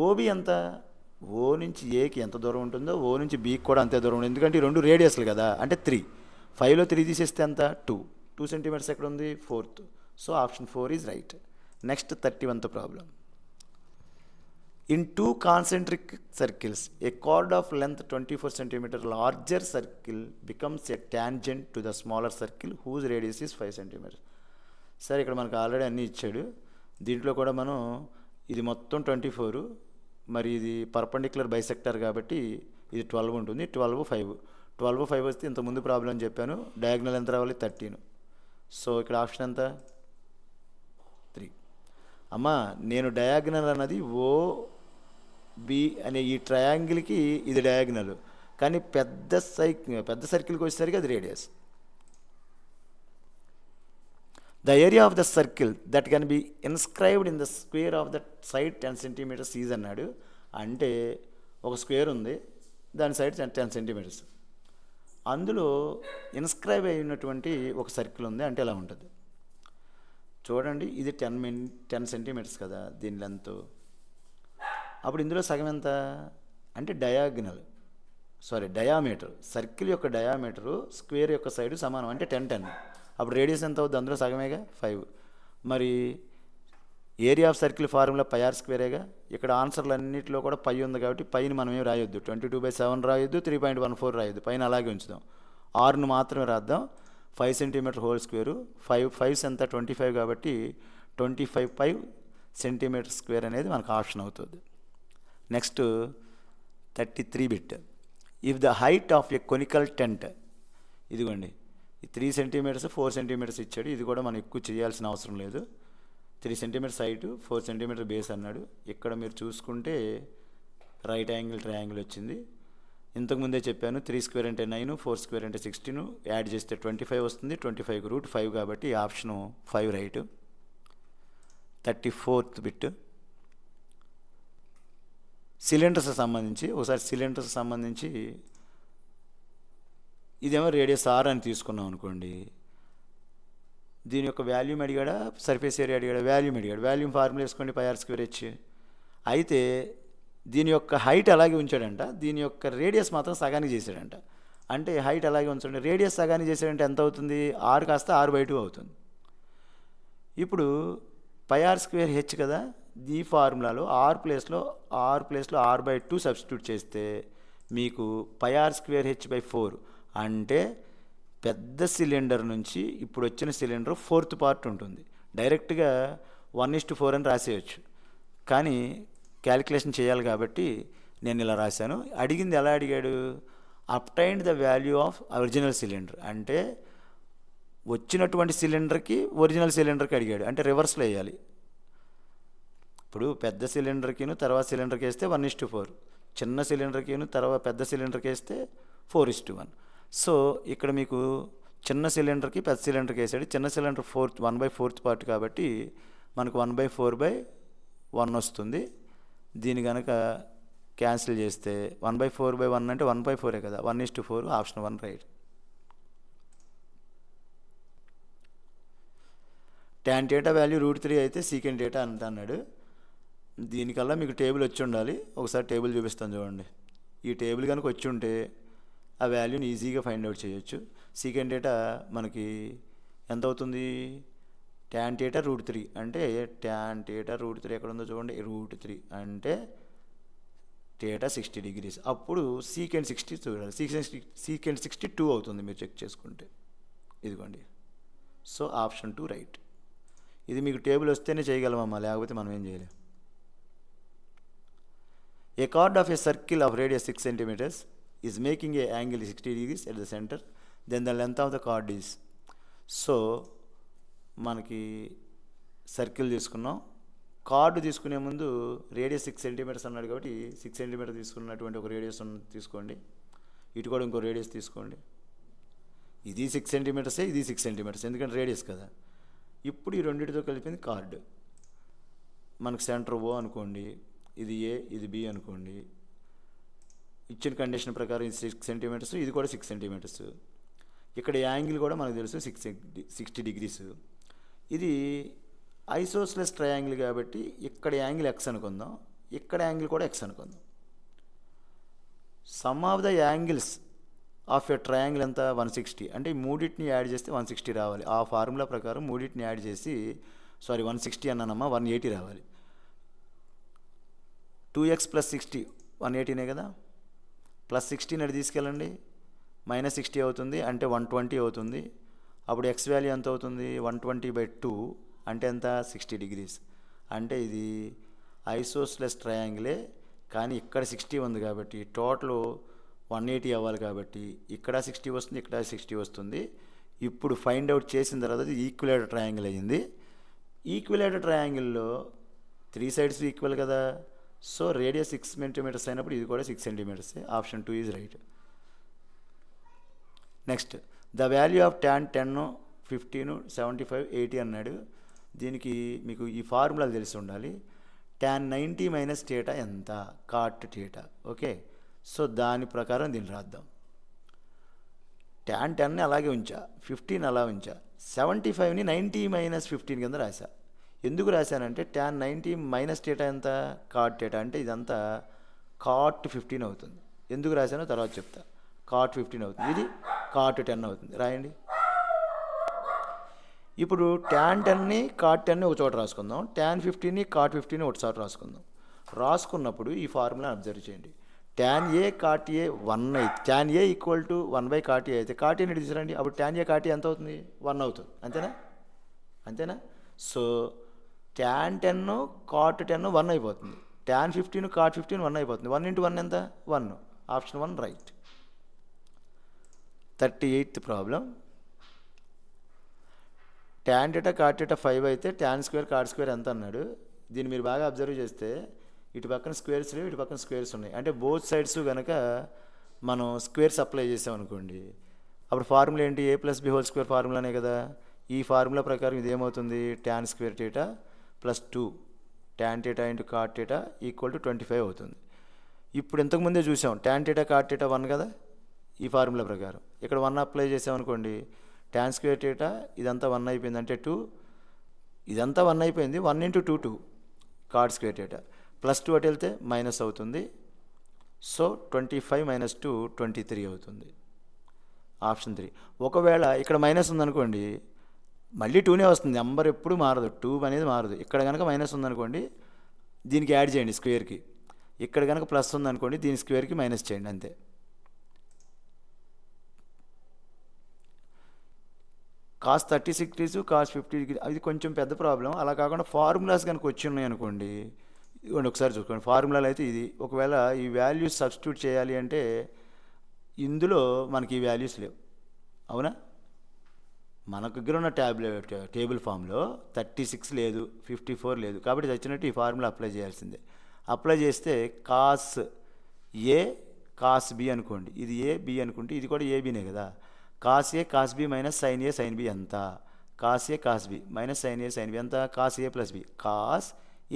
ఓబీ ఎంత? ఓ నుంచి ఏకి ఎంత దూరం ఉంటుందో ఓ నుంచి బీకి కూడా అంతే దూరం ఉంటుంది. ఎందుకంటే ఈ 2 రేడియస్లు కదా, అంటే 3. 5లో 3 తీసేస్తే ఎంత? 2 సెంటీమీటర్స్ ఎక్కడ ఉంది? 4th. So option 4 is right. Next 31th problem. In 2 concentric circles a chord of length 24 cm larger circle becomes a tangent to the smaller circle whose radius is 5 cm. సరే, ఇక్కడ మనకు ఆల్రెడీ అన్నీ ఇచ్చాడు. దీంట్లో కూడా మనం ఇది మొత్తం 24, మరి ఇది పర్పెండిక్యులర్ బైసెక్టార్ కాబట్టి ఇది 12 ఉంటుంది. 12 5 వస్తే ఇంతకుముందు ప్రాబ్లం చెప్పాను. డయాగ్నల్ ఎంత రావాలి? 13. సో ఇక్కడ ఆప్షన్ ఎంత? 3. అమ్మా, నేను డయాగ్నల్ అన్నది ఓ బి అనే ఈ ట్రయాంగిల్కి ఇది డయాగ్నల్, కానీ పెద్ద సర్కిల్కి వచ్చేసరికి అది radius. The area of the circle that can be inscribed in the square of the side 10 cm is అన్నాడు. అంటే ఒక స్క్వేర్ ఉంది, దాని సైడ్ 10 cm. అందులో ఇన్స్క్రైబ్ అయినటువంటి ఒక సర్కిల్ ఉంది. అంటే ఎలా ఉంటుంది చూడండి. ఇది 10 cm కదా దీని లెంత్. అప్పుడు ఇందులో సగం ఎంత అంటే డయామీటర్. సర్కిల్ యొక్క డయామీటరు స్క్వేర్ యొక్క సైడ్ సమానం, అంటే 10 10. అప్పుడు రేడియస్ ఎంత అవుతుంది? అందులో సగమేగా 5. మరి area of circle formula πr². ఇక్కడ ఆన్సర్లు అన్నింటిలో కూడా పై ఉంది కాబట్టి పైన మనం ఏం రాయొద్దు. 22/7 రాయొద్దు, 3.14 రాయొద్దు, పైన అలాగే ఉంచుదాం. ఆర్ను మాత్రమే రాద్దాం. 5 cm హోల్ స్క్వేరు. 5 5s ఎంత? 25 కాబట్టి 25 cm² అనేది మనకు ఆప్షన్ అవుతుంది. Next 33 bit. If the height of a conical tent, ఇదిగోండి ఈ 3 cm 4 cm ఇచ్చాడు. ఇది కూడా మనం ఎక్కువ చేయాల్సిన అవసరం లేదు. 3 cm హైట్, 4 cm బేస్ అన్నాడు. ఇక్కడ మీరు చూసుకుంటే రైట్ యాంగిల్ ట్రయాంగిల్ వచ్చింది. ఇంతకుముందే చెప్పాను 3² అంటే 9, 4² అంటే 16, యాడ్ చేస్తే 25 వస్తుంది. 25కి రూట్ 5 కాబట్టి option 5 right. 34th bit. Cylinders సంబంధించి ఇదేమో రేడియస్ ఆర్ అని తీసుకున్నాం అనుకోండి. దీని యొక్క వాల్యూమ్ అడిగాడా, సర్ఫేస్ ఏరియా అడిగాడా? వాల్యూమ్ ఫార్ములా వేసుకోండి, πr²h. అయితే దీని యొక్క హైట్ అలాగే ఉంచాడంట, దీని యొక్క రేడియస్ మాత్రం సగానికి చేశాడంట. అంటే హైట్ అలాగే ఉంచండి, రేడియస్ సగానికి చేశాడంటే ఎంత అవుతుంది? 6 కాస్త 6/2 అవుతుంది. ఇప్పుడు πr²h కదా, ఈ ఫార్ములాలో r ప్లేస్లో r/2 సబ్స్టిట్యూట్ చేస్తే మీకు πr²h/4 అంటే పెద్ద సిలిండర్ నుంచి ఇప్పుడు వచ్చిన సిలిండర్ 4th పార్ట్ ఉంటుంది. డైరెక్ట్గా 1:4 అని రాసేయచ్చు, కానీ క్యాలిక్యులేషన్ చేయాలి కాబట్టి నేను ఇలా రాశాను. అడిగింది ఎలా అడిగాడు? Obtained the value of original cylinder అంటే వచ్చినటువంటి సిలిండర్కి ఒరిజినల్ సిలిండర్కి అడిగాడు, అంటే రివర్స్లో వేయాలి. ఇప్పుడు పెద్ద సిలిండర్కిను తర్వాత సిలిండర్కి వేస్తే 1:4, చిన్న సిలిండర్కిను తర్వాత పెద్ద సిలిండర్కి వేస్తే 4:1. సో ఇక్కడ మీకు చిన్న సిలిండర్కి పెద్ద సిలిండర్కి వేసాడు. చిన్న సిలిండర్ 1/4 పార్ట్ కాబట్టి మనకు 1/4/1 వస్తుంది. దీని కనుక క్యాన్సిల్ చేస్తే 1/4/1 అంటే 1/4 కదా, 1:4, ఆప్షన్ 1 రైట్. tan θ వాల్యూ √3 అయితే secant θ అంత అన్నాడు. దీనికల్లా మీకు టేబుల్ వచ్చి ఉండాలి. ఒకసారి టేబుల్ చూపిస్తాను చూడండి. ఈ టేబుల్ కనుక వచ్చి ఉంటే ఆ వాల్యూని ఈజీగా ఫైండ్ అవుట్ చేయొచ్చు. secant θ మనకి ఎంత అవుతుంది? tan θ √3 అంటే tan θ √3 ఎక్కడ ఉందో చూడండి. √3 అంటే θ 60 degrees. అప్పుడు secant 60 చూడాలి. secant 60 2 అవుతుంది మీరు చెక్ చేసుకుంటే. ఇదిగోండి. So option 2 right. ఇది మీకు టేబుల్ వస్తేనే చేయగలమమ్మా, లేకపోతే మనం ఏం చేయలేం. A chord of a circle of radius 6 centimeters is making a angle 60 degrees at the center, then the length of the chord is. So మనకి సర్కిల్ తీసుకున్నాం. కార్డు తీసుకునే ముందు రేడియస్ 6 సెంటీమీటర్స్ అన్నాడు కాబట్టి 6 సెంటీమీటర్ తీసుకున్నటువంటి ఒక రేడియస్ తీసుకోండి. ఇటు కూడా ఇంకో రేడియస్ తీసుకోండి. ఇది 6 సెంటీమీటర్సే, ఇది 6 సెంటీమీటర్స్, ఎందుకంటే రేడియస్ కదా. ఇప్పుడు ఈ రెండింటితో కలిపింది కార్డు. మనకు సెంటర్ ఓ అనుకోండి, ఇది ఏ, ఇది బి అనుకోండి. ఇచ్చిన కండిషన్ ప్రకారం ఇది 6 సెంటీమీటర్స్, ఇది కూడా 6 సెంటీమీటర్స్. ఇక్కడ యాంగిల్ కూడా మనకు తెలుసు 60 డిగ్రీస్. ఇది ఐసోస్లెస్ ట్రయాంగిల్ కాబట్టి ఇక్కడ యాంగిల్ ఎక్స్ అనుకుందాం, ఇక్కడ యాంగిల్ కూడా ఎక్స్ అనుకుందాం. Some of the angles of a triangle ఎంత? 160. అంటే ఈ మూడింటిని యాడ్ చేస్తే 160 రావాలి. ఆ ఫార్ములా ప్రకారం మూడింటిని యాడ్ చేసి 160 అన్నానమ్మా, 180 రావాలి. 2x + 60 180నే కదా. +16 అది తీసుకెళ్ళండి, -60 అవుతుంది, అంటే 120 అవుతుంది. అప్పుడు ఎక్స్ వాల్యూ ఎంత అవుతుంది? 120/2 అంటే ఎంత? 60 డిగ్రీస్. అంటే ఇది ఐసోస్లెస్ ట్రయాంగిలే, కానీ ఇక్కడ 60 ఉంది కాబట్టి టోటల్ 180 అవ్వాలి కాబట్టి ఇక్కడ 60 వస్తుంది, ఇక్కడ 60 వస్తుంది. ఇప్పుడు ఫైండ్ అవుట్ చేసిన తర్వాత ఇది ఈక్విలేటర్ ట్రయాంగిల్ అయ్యింది. ఈక్విలేటర్ ట్రయాంగిల్లో 3 సైడ్స్ ఈక్వల్ కదా. సో రేడియస్ 6 సెంటీమీటర్స్ అయినప్పుడు ఇది కూడా 6 centimetres. Option 2 is right. Next, the value of tan 10, 15, 75, 80 అన్నాడు. దీనికి మీకు ఈ ఫార్ములాలు తెలిసి ఉండాలి. tan 90 - θ ఎంత? cot θ. ఓకే, సో దాని ప్రకారం దీన్ని రాద్దాం. tan 10ని అలాగే ఉంచా, 15 అలా ఉంచా, 75ని 90 - 15 కింద రాశా. ఎందుకు రాశానంటే tan 90 - θ ఎంత? cot θ. అంటే ఇదంతా cot 15 అవుతుంది. ఎందుకు రాశానో తర్వాత చెప్తా. cot 15 అవుతుంది, ఇది cot 10 అవుతుంది. రాయండి. ఇప్పుడు tan 10ని cot 10ని ఒక చోట రాసుకుందాం, tan 15ని cot 15ని ఒక చోట రాసుకుందాం. రాసుకున్నప్పుడు ఈ ఫార్ములా అబ్జర్వ్ చేయండి. tan A cot A 1 అయితే, tan A = 1/cot A అయితే cot Aని తీసుకురండి. అప్పుడు tan A cot A ఎంత అవుతుంది? 1 అవుతుంది. అంతేనా? సో tan 10 cot 10 1 అయిపోతుంది. tan 15 cot 15 1 అయిపోతుంది. 1 × 1 ఎంత? 1. Option 1 right. 38th problem. tan θ cot θ 5 అయితే tan² cot² ఎంత అన్నాడు. దీన్ని మీరు బాగా అబ్జర్వ్ చేస్తే ఇటు పక్కన స్క్వేర్స్ లేవు, ఇటు పక్కన స్క్వేర్స్ ఉన్నాయి. అంటే బోత్ సైడ్స్ కనుక మనం స్క్వేర్స్ అప్లై చేసామనుకోండి, అప్పుడు ఫార్ములా ఏంటి? a+b² ఫార్ములానే కదా. ఈ ఫార్ములా ప్రకారం ఇది ఏమవుతుంది? tan² θ + 2 tan θ × cot θ = 25 అవుతుంది. ఇప్పుడు ఇంతకుముందే చూసాం tan θ cot θ 1 కదా. ఈ ఫార్ములా ప్రకారం ఇక్కడ 1 అప్లై చేసామనుకోండి, tan² θ ఇదంతా 1 అయిపోయింది, అంటే 2, ఇదంతా 1 అయిపోయింది. 1 × 2 2 cot² θ +2 అటు వెళ్తే మైనస్ అవుతుంది. సో 25 - 2 23 అవుతుంది. ఆప్షన్ 3. ఒకవేళ ఇక్కడ మైనస్ ఉందనుకోండి, మళ్ళీ 2నే వస్తుంది. నెంబర్ ఎప్పుడు మారదు, 2 అనేది మారదు. ఇక్కడ కనుక మైనస్ ఉందనుకోండి, దీనికి యాడ్ చేయండి స్క్వేర్కి. ఇక్కడ కనుక ప్లస్ ఉందనుకోండి, దీని స్క్వేర్కి మైనస్ చేయండి అంతే. కాస్ 36 కాస్ 50 అది కొంచెం పెద్ద ప్రాబ్లం. అలా కాకుండా ఫార్ములాస్ కనుక వచ్చి ఉన్నాయి అనుకోండి, ఇవ్వండి ఒకసారి చూసుకోండి. ఫార్ములాలు అయితే ఇది, ఒకవేళ ఈ వాల్యూస్ సబ్స్టిట్యూట్ చేయాలి అంటే ఇందులో మనకి ఈ వాల్యూస్ లేవు, అవునా? మన దగ్గర ఉన్న టేబుల్ ఫామ్లో 36 లేదు, 54 లేదు, కాబట్టి వచ్చినట్టు ఈ ఫార్ములా అప్లై చేయాల్సిందే. అప్లై చేస్తే కాస్ ఏ కాస్ బి అనుకోండి, ఇది ఏ బి అనుకుంటే ఇది కూడా ఏబీనే కదా. Cos A cos B minus sine A sine B ఎంత? Cos A cos B minus sine A sine B ఎంత? Cos A plus B. Cos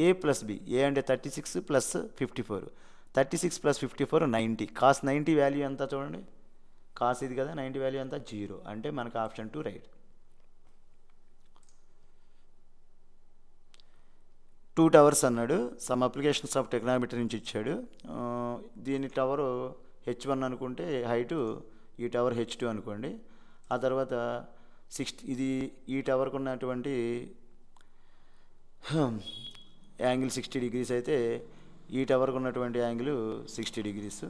A plus B, A అంటే 36 ప్లస్ 54, 36 ప్లస్ 54 90. కాస్ 90 వాల్యూ ఎంత చూడండి, cos ఇది కదా, 90 value ఎంత? 0. అంటే మనకు ఆప్షన్ 2 రైట్. 2 టవర్స్ అన్నాడు, సమ్ అప్లికేషన్స్ ఆఫ్ టెక్నామెట్రీ నుంచి ఇచ్చాడు. దీని టవరు H1 అనుకుంటే హైటు, ఈ టవర్ H2 అనుకోండి. ఆ తర్వాత ఇది ఈ టవర్కు ఉన్నటువంటి యాంగిల్ 60 డిగ్రీస్ అయితే ఈ టవర్కు ఉన్నటువంటి angle 60 degrees.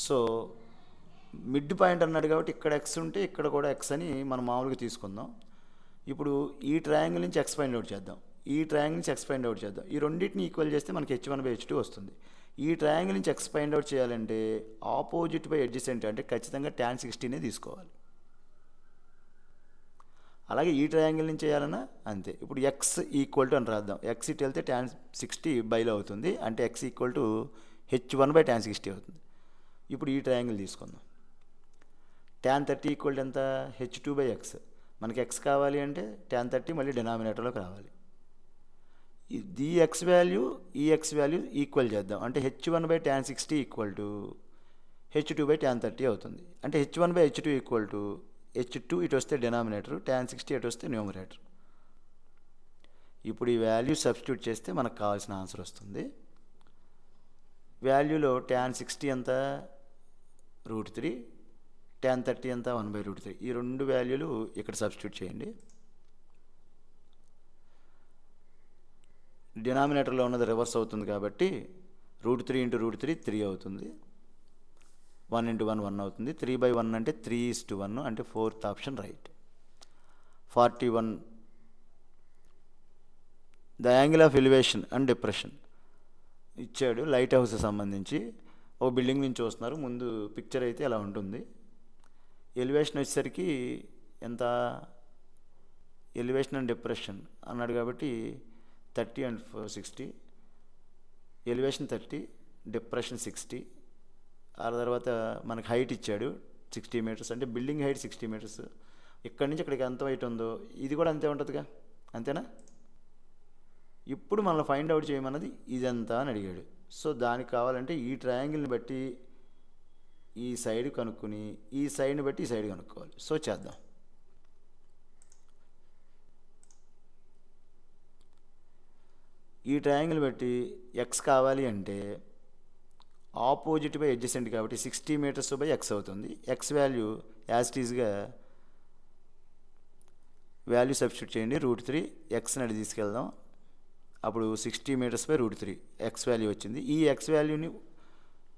So mid point అన్నాడు కాబట్టి ఇక్కడ ఎక్స్ ఉంటే ఇక్కడ కూడా ఎక్స్ అని మనం మామూలుగా తీసుకుందాం. ఇప్పుడు ఈ ట్రయాంగిల్ నుంచి ఎక్స్ ఫైండ్ అవుట్ చేద్దాం, ఈ ట్రయాంగిల్ నుంచి ఎక్స్ ఫైండ్ అవుట్ చేద్దాం. ఈ రెండింటిని ఈక్వల్ చేస్తే మనకి H1/H2 వస్తుంది. ఈ ట్రయాంగిల్ నుంచి ఎక్స్ ఫైండ్ అవుట్ చేయాలంటే ఆపోజిట్ బై అడ్జసెంట్ అంటే ఖచ్చితంగా tan 60నే తీసుకోవాలి. అలాగే ఈ ట్రయాంగిల్ నుంచి చేయాలన్నా అంతే. ఇప్పుడు ఎక్స్ ఈక్వల్ టు అని రాద్దాం, ఎక్స్ ఇటు వెళ్తే tan 60 బైలో అవుతుంది, అంటే ఎక్స్ ఈక్వల్ టు H1/tan 60 అవుతుంది. ఇప్పుడు ఈ ట్రయాంగిల్ తీసుకుందాం, tan 30 ఈక్వల్ టు ఎంత? H2/x. మనకి ఎక్స్ కావాలి అంటే tan 30 మళ్ళీ డినామినేటర్లోకి రావాలి. ఈ ఎక్స్ వాల్యూ ఈ ఎక్స్ వాల్యూ ఈక్వల్ చేద్దాం, అంటే H1/tan 60 ఈక్వల్ టు H2/tan 30 అవుతుంది. అంటే H1/H2 ఈక్వల్ టు H2 ఇటు వస్తే డినామినేటర్, tan 60 ఇటు వస్తే న్యూమరేటర్. ఇప్పుడు ఈ వాల్యూ సబ్స్టిట్యూట్ చేస్తే మనకు కావాల్సిన ఆన్సర్ వస్తుంది. వాల్యూలో tan 60 ఎంత? √3, tan 30 ఎంత? 1/√3. ఈ రెండు వాల్యూలు ఇక్కడ సబ్స్టిట్యూట్ చేయండి. డినామినేటర్లో ఉన్నది రివర్స్ అవుతుంది కాబట్టి √3 × √3 3 అవుతుంది, 1 × 1 1 అవుతుంది. 3/1 అంటే 3:1 అంటే 4th option right. 41 the angle of elevation and depression ఇచ్చాడు. లైట్ హౌస్ సంబంధించి ఒక బిల్డింగ్ నుంచి చూస్తున్నారు, ముందు పిక్చర్ అయితే ఎలా ఉంటుంది. ఎలివేషన్ వచ్చేసరికి ఎంత? ఎలివేషన్ అండ్ డిప్రెషన్ అన్నాడు కాబట్టి 30 and 60, ఎలివేషన్ 30, డిప్రెషన్ 60. ఆ తర్వాత మనకు హైట్ ఇచ్చాడు 60 మీటర్స్, అంటే బిల్డింగ్ హైట్ 60 మీటర్స్. ఇక్కడి నుంచి ఇక్కడికి ఎంత హైట్ ఉందో ఇది కూడా అంతే ఉంటుందిగా, అంతేనా? ఇప్పుడు మనల్ని ఫైండ్ అవుట్ చేయమన్నది ఇదంతా అని అడిగాడు. సో దానికి కావాలంటే ఈ ట్రయాంగిల్ని బట్టి ఈ సైడ్ కనుక్కొని ఈ సైడ్ని బట్టి ఈ సైడ్ కనుక్కోవాలి. సో చేద్దాం. ఈ ట్రయాంగిల్ బట్టి ఎక్స్ కావాలి అంటే ఆపోజిట్ బై అడ్జసెంట్ కాబట్టి 60 మీటర్స్ బై ఎక్స్ అవుతుంది. ఎక్స్ వాల్యూ యాజ్ ఇట్ ఈజ్గా వాల్యూ సబ్స్టిట్యూట్ చేయండి, √3. ఎక్స్ని అడి తీసుకెళ్దాం, అప్పుడు 60 మీటర్స్ బై √3 ఎక్స్ వాల్యూ వచ్చింది. ఈ ఎక్స్ వాల్యూని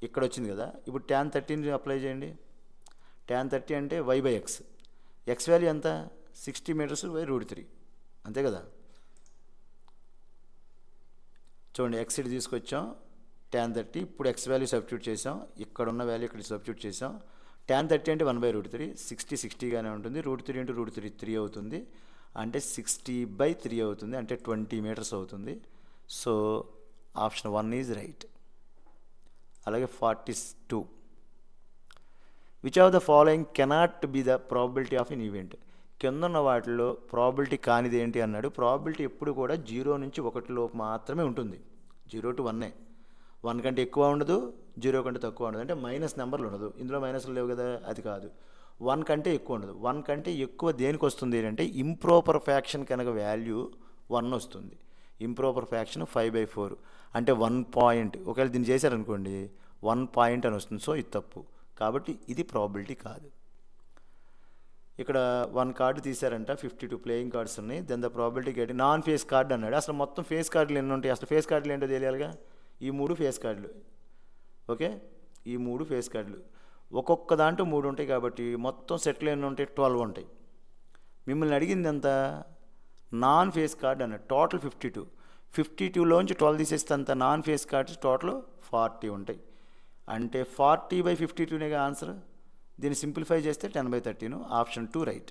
ఇక్కడ వచ్చింది కదా, ఇప్పుడు tan 30ని అప్లై చేయండి. tan 30 అంటే y/x, ఎక్స్ వాల్యూ ఎంత? 60 మీటర్స్ బై √3, అంతే కదా. చూడండి, ఎక్స్ ఇటు తీసుకొచ్చాం, tan 30. ఇప్పుడు ఎక్స్ వాల్యూ సబ్స్టిట్యూట్ చేసాం, ఇక్కడ ఉన్న వాల్యూ ఇక్కడ సబ్స్టిట్యూట్ చేసాం. tan 30 అంటే 1/√3, 60 60గానే ఉంటుంది. √3 × √3 3 అవుతుంది, అంటే 60/3 అవుతుంది, అంటే 20 మీటర్స్ అవుతుంది. So option 1 is right. అలాగే 42 which of the following cannot be the probability of N event. కింద ఉన్న వాటిలో ప్రాబిలిటీ కానిది ఏంటి అన్నాడు. ప్రాబిలిటీ ఎప్పుడు కూడా 0 నుంచి 1 లోపు మాత్రమే ఉంటుంది. 0 to 1, 1 కంటే ఎక్కువ ఉండదు, 0 కంటే తక్కువ ఉండదు. అంటే మైనస్ నెంబర్లు ఉండదు, ఇందులో మైనస్లు లేవు కదా, అది కాదు. 1 కంటే ఎక్కువ ఉండదు. 1 కంటే ఎక్కువ దేనికి వస్తుంది అంటే ఇంప్రాపర్ ఫ్యాక్షన్ కనుక వాల్యూ 1 వస్తుంది. ఇంప్రాపర్ ఫ్యాక్షన్ 5/4 అంటే 1 పాయింట్. ఒకవేళ దీన్ని చేశారనుకోండి 1 పాయింట్ అని వస్తుంది. సో ఇది తప్పు, కాబట్టి ఇది ప్రాబిలిటీ కాదు. ఇక్కడ 1 కార్డు తీశారంట, 52 ప్లేయింగ్ కార్డ్స్ ఉన్నాయి. Then the probability get non face card అన్నాడు. అసలు మొత్తం ఫేస్ కార్డులు ఎన్ని ఉంటాయి? అసలు ఫేస్ కార్డులు ఏంటో తెలియాలిగా. ఈ 3 ఫేస్ కార్డులు. ఓకే, ఈ 3 ఫేస్ కార్డులు ఒక్కొక్క దాంట్లో 3 ఉంటాయి కాబట్టి మొత్తం సెట్లు ఎన్ని ఉంటాయి? 12 ఉంటాయి. మిమ్మల్ని అడిగింది ఎంత? నాన్ ఫేస్ కార్డ్ అన్నాడు. టోటల్ 52. 52లోంచి 12 తీసేస్తే అంత నాన్ ఫేస్ కార్డ్స్ టోటల్ 40 ఉంటాయి. అంటే 40/52నేగా ఆన్సర్. దీన్ని సింప్లిఫై చేస్తే 10/13. Option 2 right.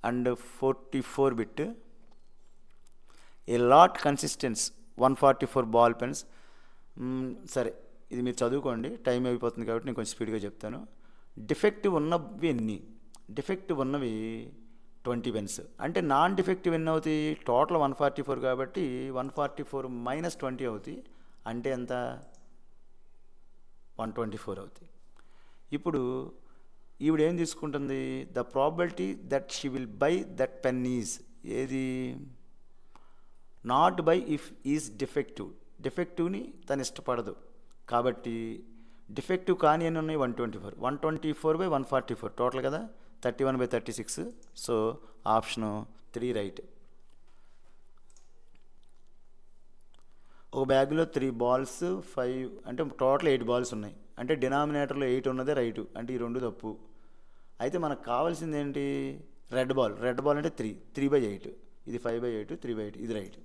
And 44 bit a lot consistence 144 ball pens. సరే, ఇది మీరు చదువుకోండి, టైం అయిపోతుంది కాబట్టి నేను కొంచెం స్పీడ్గా చెప్తాను. డిఫెక్టివ్ ఉన్నవి ఎన్ని? డిఫెక్టివ్ ఉన్నవి 20 పెన్స్. అంటే నాన్ డిఫెక్టివ్ ఎన్ని అవుతాయి? టోటల్ 144 కాబట్టి 144 - 20 అవుతాయి. అంటే ఎంత? 124 అవుతాయి. ఇప్పుడు ఈవిడ ఏం తీసుకుంటుంది? The probability that she will buy that pen is ఏది? Not buy if is defective. డిఫెక్టివ్ని తను ఇష్టపడదు కాబట్టి డిఫెక్టివ్ కానీ ఎన్ని ఉన్నాయి? 124. 124/144 టోటల్ కదా, 31/36. So option 3 right. ఒక బ్యాగ్లో 3 బాల్స్ 5 అంటే టోటల్ 8 బాల్స్ ఉన్నాయి. అంటే డినామినేటర్లో 8 ఉన్నదే రైటు. అంటే ఈ 2 తప్పు. అయితే మనకు కావాల్సింది ఏంటి? Red ball. రెడ్ బాల్ అంటే 3/8. ఇది 5/8, 3/8 ఇది రైట్.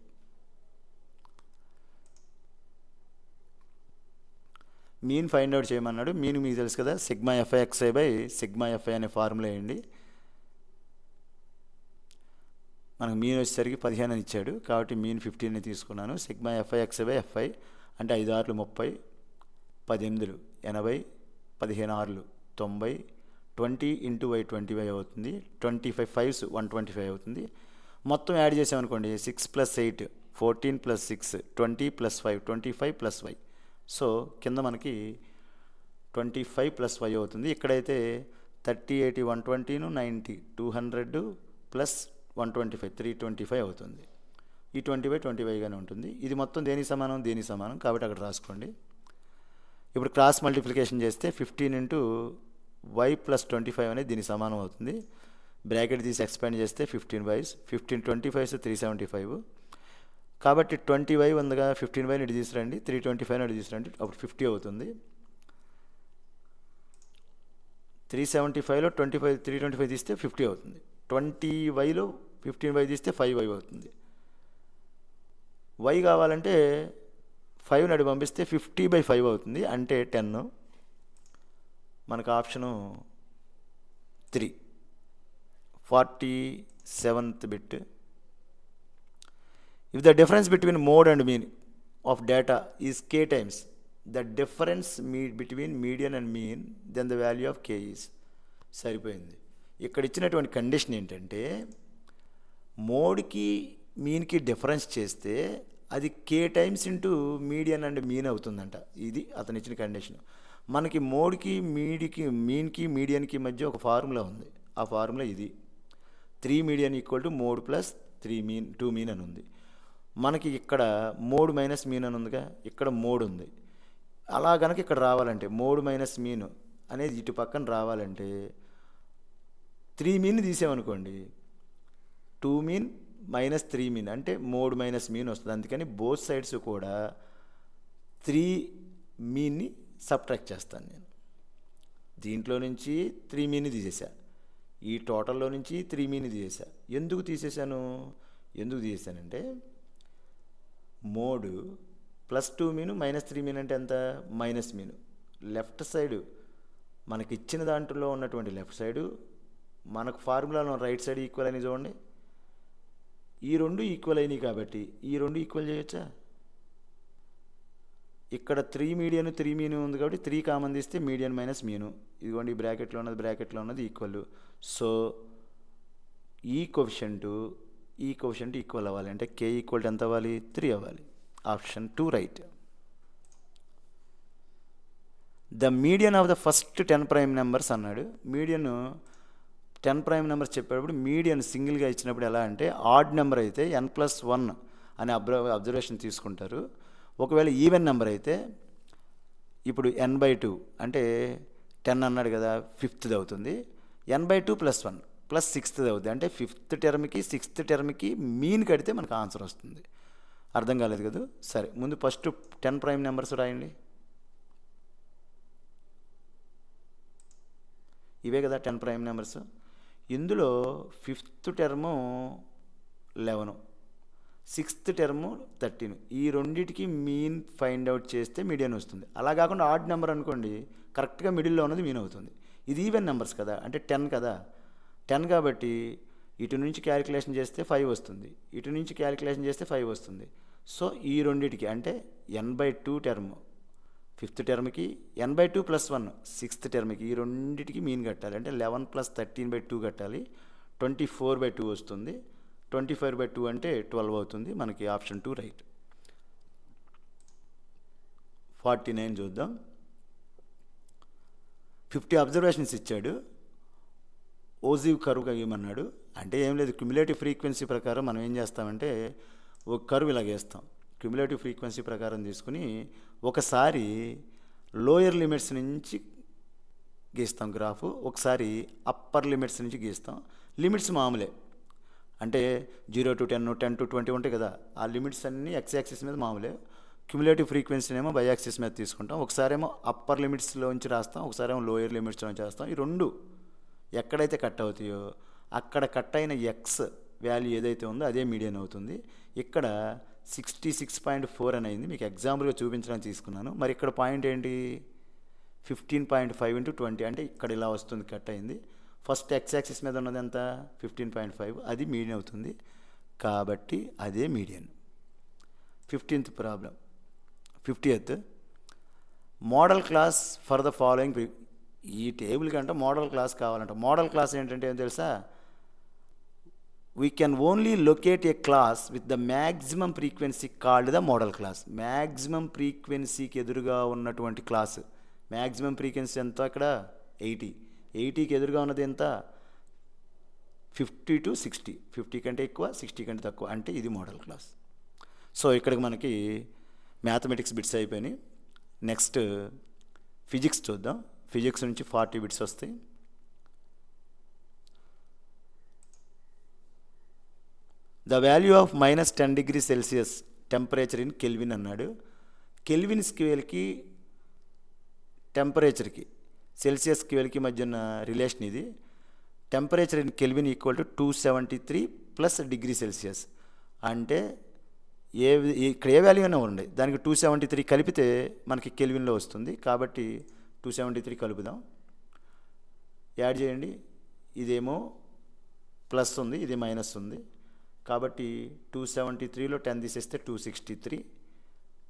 మీన్ ఫైండ్ అవుట్ చేయమన్నాడు. మీన్ మీకు తెలుసు కదా, సిగ్మా FI/XI/సిగ్మా FI అనే ఫార్ములా వేయండి. మనకు మీన్ వచ్చేసరికి 15 అని ఇచ్చాడు కాబట్టి మీన్ 15 తీసుకున్నాను. సిగ్మా FI/XI/FI అంటే 5 6 30, 10 8 80, 15 6 90, 20 × y 20y అవుతుంది. 25 5s 125 అవుతుంది. మొత్తం యాడ్ చేసామనుకోండి, 6 + 8 14 + 6 20 + 5 25 + y. సో కింద మనకి 25 + y అవుతుంది. ఇక్కడైతే 30 80 120 90 200 + 125 325 అవుతుంది. ఈ 20/20yగానే ఉంటుంది. ఇది మొత్తం దేనికి సమానం? దేనికి సమానం కాబట్టి అక్కడ రాసుకోండి. ఇప్పుడు క్రాస్ మల్టిప్లికేషన్ చేస్తే 15 × y + 25 అనేది దీనికి సమానం అవుతుంది. బ్రాకెట్ తీసి ఎక్స్పాండ్ చేస్తే 15y 15 25 375. కాబట్టి 20y ఉందిగా, 15y ఇటు తీసుకురండి, 325 ఇటు తీసుకురండి, అప్పుడు 50 అవుతుంది. 375లో 325 తీస్తే 50 అవుతుంది. 20yలో 15y తీస్తే 5y అవుతుంది. y కావాలంటే 5 అటు పంపిస్తే 50/5 అవుతుంది. అంటే 10. మనకు option 3. 47th bit. If the difference between mode and mean of data is k times the difference between median and mean, then the value of k is. సరిపోయింది. ఇక్కడ ఇచ్చినటువంటి కండిషన్ ఏంటంటే మోడ్కి మీన్కి డిఫరెన్స్ చేస్తే అది k times into median and mean అవుతుందంట. ఇది అతను ఇచ్చిన కండిషన్. మనకి మోడ్కి మీన్కి మీడియన్కి మధ్య ఒక ఫార్ములా ఉంది. ఆ ఫార్ములా ఇది. 3 మీడియన్ = మోడ్ + 3 మీన్ 2 మీన్ అని ఉంది. మనకి ఇక్కడ మోడ్ - మీన్ అని ఉందిగా, ఇక్కడ మోడ్ ఉంది. అలా కనుక ఇక్కడ రావాలంటే మోడ్ - మీన్ అనేది ఇటు పక్కన రావాలంటే 3 మీన్ తీసామనుకోండి, 2 మీన్ - 3 మీన్ అంటే మోడ్ - మీన్ వస్తుంది. అందుకని బోత్ సైడ్స్ కూడా 3 మీన్ని సబ్ట్రాక్ట్ చేస్తాను నేను. దీంట్లో నుంచి 3 మీన్ని తీసేసా, ఈ టోటల్లో నుంచి 3 మీన్ని తీసేసా. ఎందుకు తీసేసానంటే మోడ్ +2 మీను -3 మీన్ అంటే ఎంత? మైనస్ మీను. లెఫ్ట్ సైడు మనకి ఇచ్చిన దాంట్లో ఉన్నటువంటి లెఫ్ట్ సైడు మనకు ఫార్ములాలో రైట్ సైడ్ ఈక్వల్ అని చూడండి. ఈ 2 ఈక్వల్ అయినాయి కాబట్టి ఈ 2 ఈక్వల్ చేయొచ్చా? ఇక్కడ 3 మీడియన్ 3 మీను ఉంది కాబట్టి 3 కామన్ తీస్తే మీడియన్ - మీను. ఇదిగోండి బ్రాకెట్లో ఉన్నది ఈక్వల్. సో ఈ కోఎఫిషియంట్ ఈక్వల్ అవ్వాలి. అంటే k = ఎంత అవ్వాలి? 3 అవ్వాలి. Option 2 right. The median of the first 10 prime numbers అన్నాడు. మీడియన్ 10 ప్రైమ్ నెంబర్స్ చెప్పేటప్పుడు మీడియన్ సింగిల్గా ఇచ్చినప్పుడు ఎలా అంటే ఆడ్ నెంబర్ అయితే n+1 అనే అబ్జర్వేషన్ తీసుకుంటారు. ఒకవేళ ఈవెన్ నెంబర్ అయితే ఇప్పుడు n/2 అంటే 10 అన్నాడు కదా, 5th అవుతుంది. n/2 + 1 ప్లస్ సిక్స్త్ అవుతుంది. అంటే ఫిఫ్త్ టర్మ్కి సిక్స్త్ టర్మ్కి మీన్ కడితే మనకు ఆన్సర్ వస్తుంది. అర్థం కాలేదు కదా? సరే, ముందు ఫస్ట్ 10 ప్రైమ్ నెంబర్స్ రాయండి. ఇవే కదా 10 ప్రైమ్ నెంబర్స్. ఇందులో ఫిఫ్త్ టర్ము 11, సిక్స్త్ టర్ము 13. ఈ రెండింటికి మీన్ ఫైండ్ అవుట్ చేస్తే మీడియన్ వస్తుంది. అలా కాకుండా ఆడ్ నెంబర్ అనుకోండి, కరెక్ట్గా మిడిల్లో ఉన్నది మీన్ అవుతుంది. ఇది ఈవెన్ నెంబర్స్ కదా, అంటే 10 కదా, 10 కాబట్టి ఇటు నుంచి క్యాలిక్యులేషన్ చేస్తే 5 వస్తుంది, ఇటు నుంచి క్యాలిక్యులేషన్ చేస్తే 5 వస్తుంది. సో ఈ రెండింటికి అంటే n/2 టర్మ్ ఫిఫ్త్ టర్మ్కి, n/2 + 1 సిక్స్త్ టర్మ్కి, ఈ రెండింటికి మీన్ కట్టాలి. అంటే 11 + 13/2 కట్టాలి. 24/2 వస్తుంది. 25/2 అంటే 12 అవుతుంది. మనకి ఆప్షన్ 2 రైట్. 49 చూద్దాం. 50 అబ్జర్వేషన్స్ ఇచ్చాడు. ఓజివ్ కర్వ్ ఇవ్వమన్నాడు. అంటే ఏం లేదు, క్యుములేటివ్ ఫ్రీక్వెన్సీ ప్రకారం మనం ఏం చేస్తామంటే ఒక కర్వ్ ఇలా గీస్తాం. క్యుములేటివ్ ఫ్రీక్వెన్సీ ప్రకారం తీసుకుని ఒకసారి లోయర్ లిమిట్స్ నుంచి గీస్తాం గ్రాఫ్, ఒకసారి అప్పర్ లిమిట్స్ నుంచి గీస్తాం. లిమిట్స్ మామూలే, అంటే 0 to 10, 10 to 20 ఉంటాయి కదా, ఆ లిమిట్స్ అన్నీ ఎక్స్ యాక్సిస్ మీద మామూలే. క్యుములేటివ్ ఫ్రీక్వెన్సీనేమో బై యాక్సిస్ మీద తీసుకుంటాం. ఒకసారేమో అప్పర్ లిమిట్స్లోంచి రాస్తాం, ఒకసారేమో లోయర్ లిమిట్స్లోంచి రాస్తాం. ఈ రెండు ఎక్కడైతే కట్ అవుతాయో అక్కడ కట్ అయిన ఎక్స్ వాల్యూ ఏదైతే ఉందో అదే మీడియన్ అవుతుంది. ఇక్కడ 66.4 అని అయింది, మీకు ఎగ్జాంపుల్గా చూపించడానికి తీసుకున్నాను. మరి ఇక్కడ పాయింట్ ఏంటి, 15.5 × 20, అంటే ఇక్కడ ఇలా వస్తుంది, కట్ అయింది. ఫస్ట్ ఎక్స్ యాక్సిస్ మీద ఉన్నది ఎంత, 15.5, అది మీడియన్ అవుతుంది. కాబట్టి అదే median. 15th problem. 50th modal class for the following. ఈ టేబుల్ కంటే మోడల్ క్లాస్ కావాలంట. మోడల్ క్లాస్ ఏంటంటే ఏం తెలుసా, we can only locate a class with the maximum frequency called the model class. Maximum ఫ్రీక్వెన్సీకి ఎదురుగా ఉన్నటువంటి క్లాస్. మ్యాక్సిమం ఫ్రీక్వెన్సీ ఎంత అక్కడ 80. 80కి ఎదురుగా ఉన్నది ఎంత, 50 to 60. 50 కంటే ఎక్కువ, 60 కంటే తక్కువ, అంటే ఇది మోడల్ క్లాస్. సో ఇక్కడికి మనకి మ్యాథమెటిక్స్ బిట్స్ అయిపోయినాయి. నెక్స్ట్ ఫిజిక్స్ చూద్దాం. ఫిజిక్స్ నుంచి 40 బిట్స్ వస్తాయి. The value of -10 degrees Celsius temperature in kelvin అన్నాడు. కెల్విన్ స్కేల్కి టెంపరేచర్కి సెల్సియస్ స్కేల్కి మధ్య ఉన్న రిలేషన్ ఇది. Temperature in kelvin = 273 + degree Celsius. అంటే ఇక్కడ ఏ వాల్యూ అయినా ఉండే దానికి 273 కలిపితే మనకి కెల్విన్లో వస్తుంది. కాబట్టి 273 కలుపుదాం, యాడ్ చేయండి. ఇదేమో ప్లస్ ఉంది, ఇది మైనస్ ఉంది. కాబట్టి 273లో 10 తీసేస్తే 263.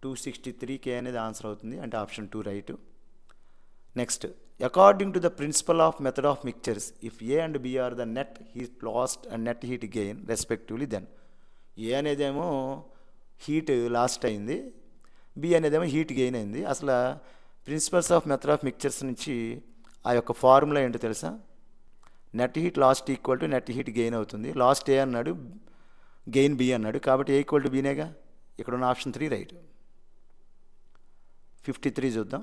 263K అనేది ఆన్సర్ అవుతుంది, అంటే option 2 right. Next, according to the principle of method of mixtures, if A and B are the net heat lost and net heat gain respectively, then A అనేదేమో heat lost అయింది, B అనేదేమో heat gain అయింది. అసలు principles of method of mixtures నుంచి ఆ యొక్క formula ఏంటో తెలుసా, net heat lost = net heat gain అవుతుంది. లాస్ట్ ఏ అన్నాడు, గెయిన్ బి అన్నాడు, కాబట్టి ఏ = బీనేగా. ఇక్కడ ఉన్న ఆప్షన్ 3 రైట్. 53 చూద్దాం.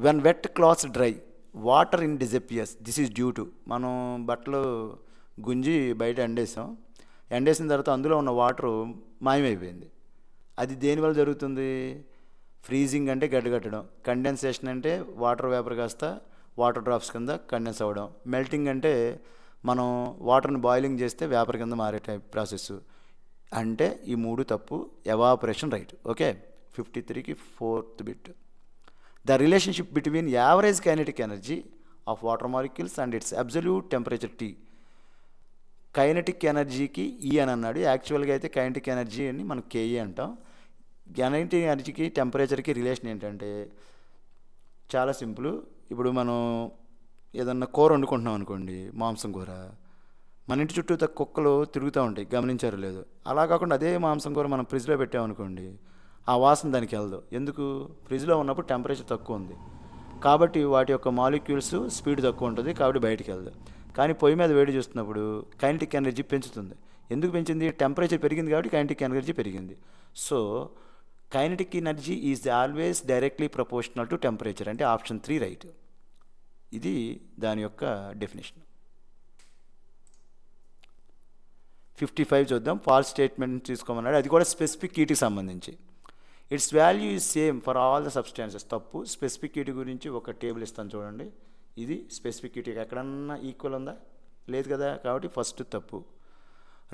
When wet clothes dry water in disappears, this is due to. మనం బట్టలు గుంజి బయట ఎండేసాం, ఎండేసిన తర్వాత అందులో ఉన్న వాటరు మాయమైపోయింది. అది దేనివల్ల జరుగుతుంది, ఫ్రీజింగ్ అంటే గడ్డగట్టడం, కండెన్సేషన్ అంటే వాటర్ వేపర్ కాస్త వాటర్ డ్రాప్స్ కింద కండెన్స్ అవ్వడం, మెల్టింగ్ అంటే మనం వాటర్ని బాయిలింగ్ చేస్తే వేపర్ కింద మారే టైప్ ప్రాసెస్. అంటే ఈ 3 తప్పు, ఎవాపరేషన్ రైట్. ఓకే, 53కి 4th bit. The relationship between average kinetic energy of water molecules and its absolute temperature T. Kinetic ఎనర్జీకి ఈ అని అన్నాడు, యాక్చువల్గా అయితే కైనెటిక్ ఎనర్జీ అని మనం కేఈ అంటాం. కైనెటిక్ ఎనర్జీకి టెంపరేచర్కి రిలేషన్ ఏంటంటే చాలా సింపుల్. ఇప్పుడు మనం ఏదన్నా కూర వండుకుంటున్నాం అనుకోండి, మాంసం కూర, మన ఇంటి చుట్టూ కుక్కలు తిరుగుతూ ఉంటాయి, గమనించారో లేదు. అలా కాకుండా అదే మాంసం కూర మనం ఫ్రిడ్జ్లో పెట్టామనుకోండి, ఆ వాసన దానికి వెళ్ళదు. ఎందుకు, ఫ్రిడ్జ్లో ఉన్నప్పుడు టెంపరేచర్ తక్కువ ఉంది కాబట్టి వాటి యొక్క మాలిక్యూల్స్ స్పీడ్ తక్కువ ఉంటుంది, కాబట్టి బయటికి వెళ్ళదు. కానీ పొయ్యి మీద వేడి చేస్తున్నప్పుడు కైనెటిక్ ఎనర్జీ పెంచుతుంది. ఎందుకు పెంచింది, టెంపరేచర్ పెరిగింది కాబట్టి కైనెటిక్ ఎనర్జీ పెరిగింది. So kinetic energy is always directly proportional to temperature, అంటే ఆప్షన్ 3 రైట్. ఇది దాని యొక్క డెఫినేషన్. 55 చూద్దాం. ఫాల్స్ స్టేట్మెంట్ తీసుకోమన్నాడు, అది కూడా స్పెసిఫిక్ కీకి సంబంధించి. It's value is same for all the substances. తప్పు. స్పెసిఫిక్ కీటీ గురించి ఒక టేబుల్ ఇస్తాను చూడండి. ఇది స్పెసిఫిక్ కీటీకి ఎక్కడన్నా ఈక్వల్ ఉందా? లేదు కదా, కాబట్టి ఫస్ట్ తప్పు.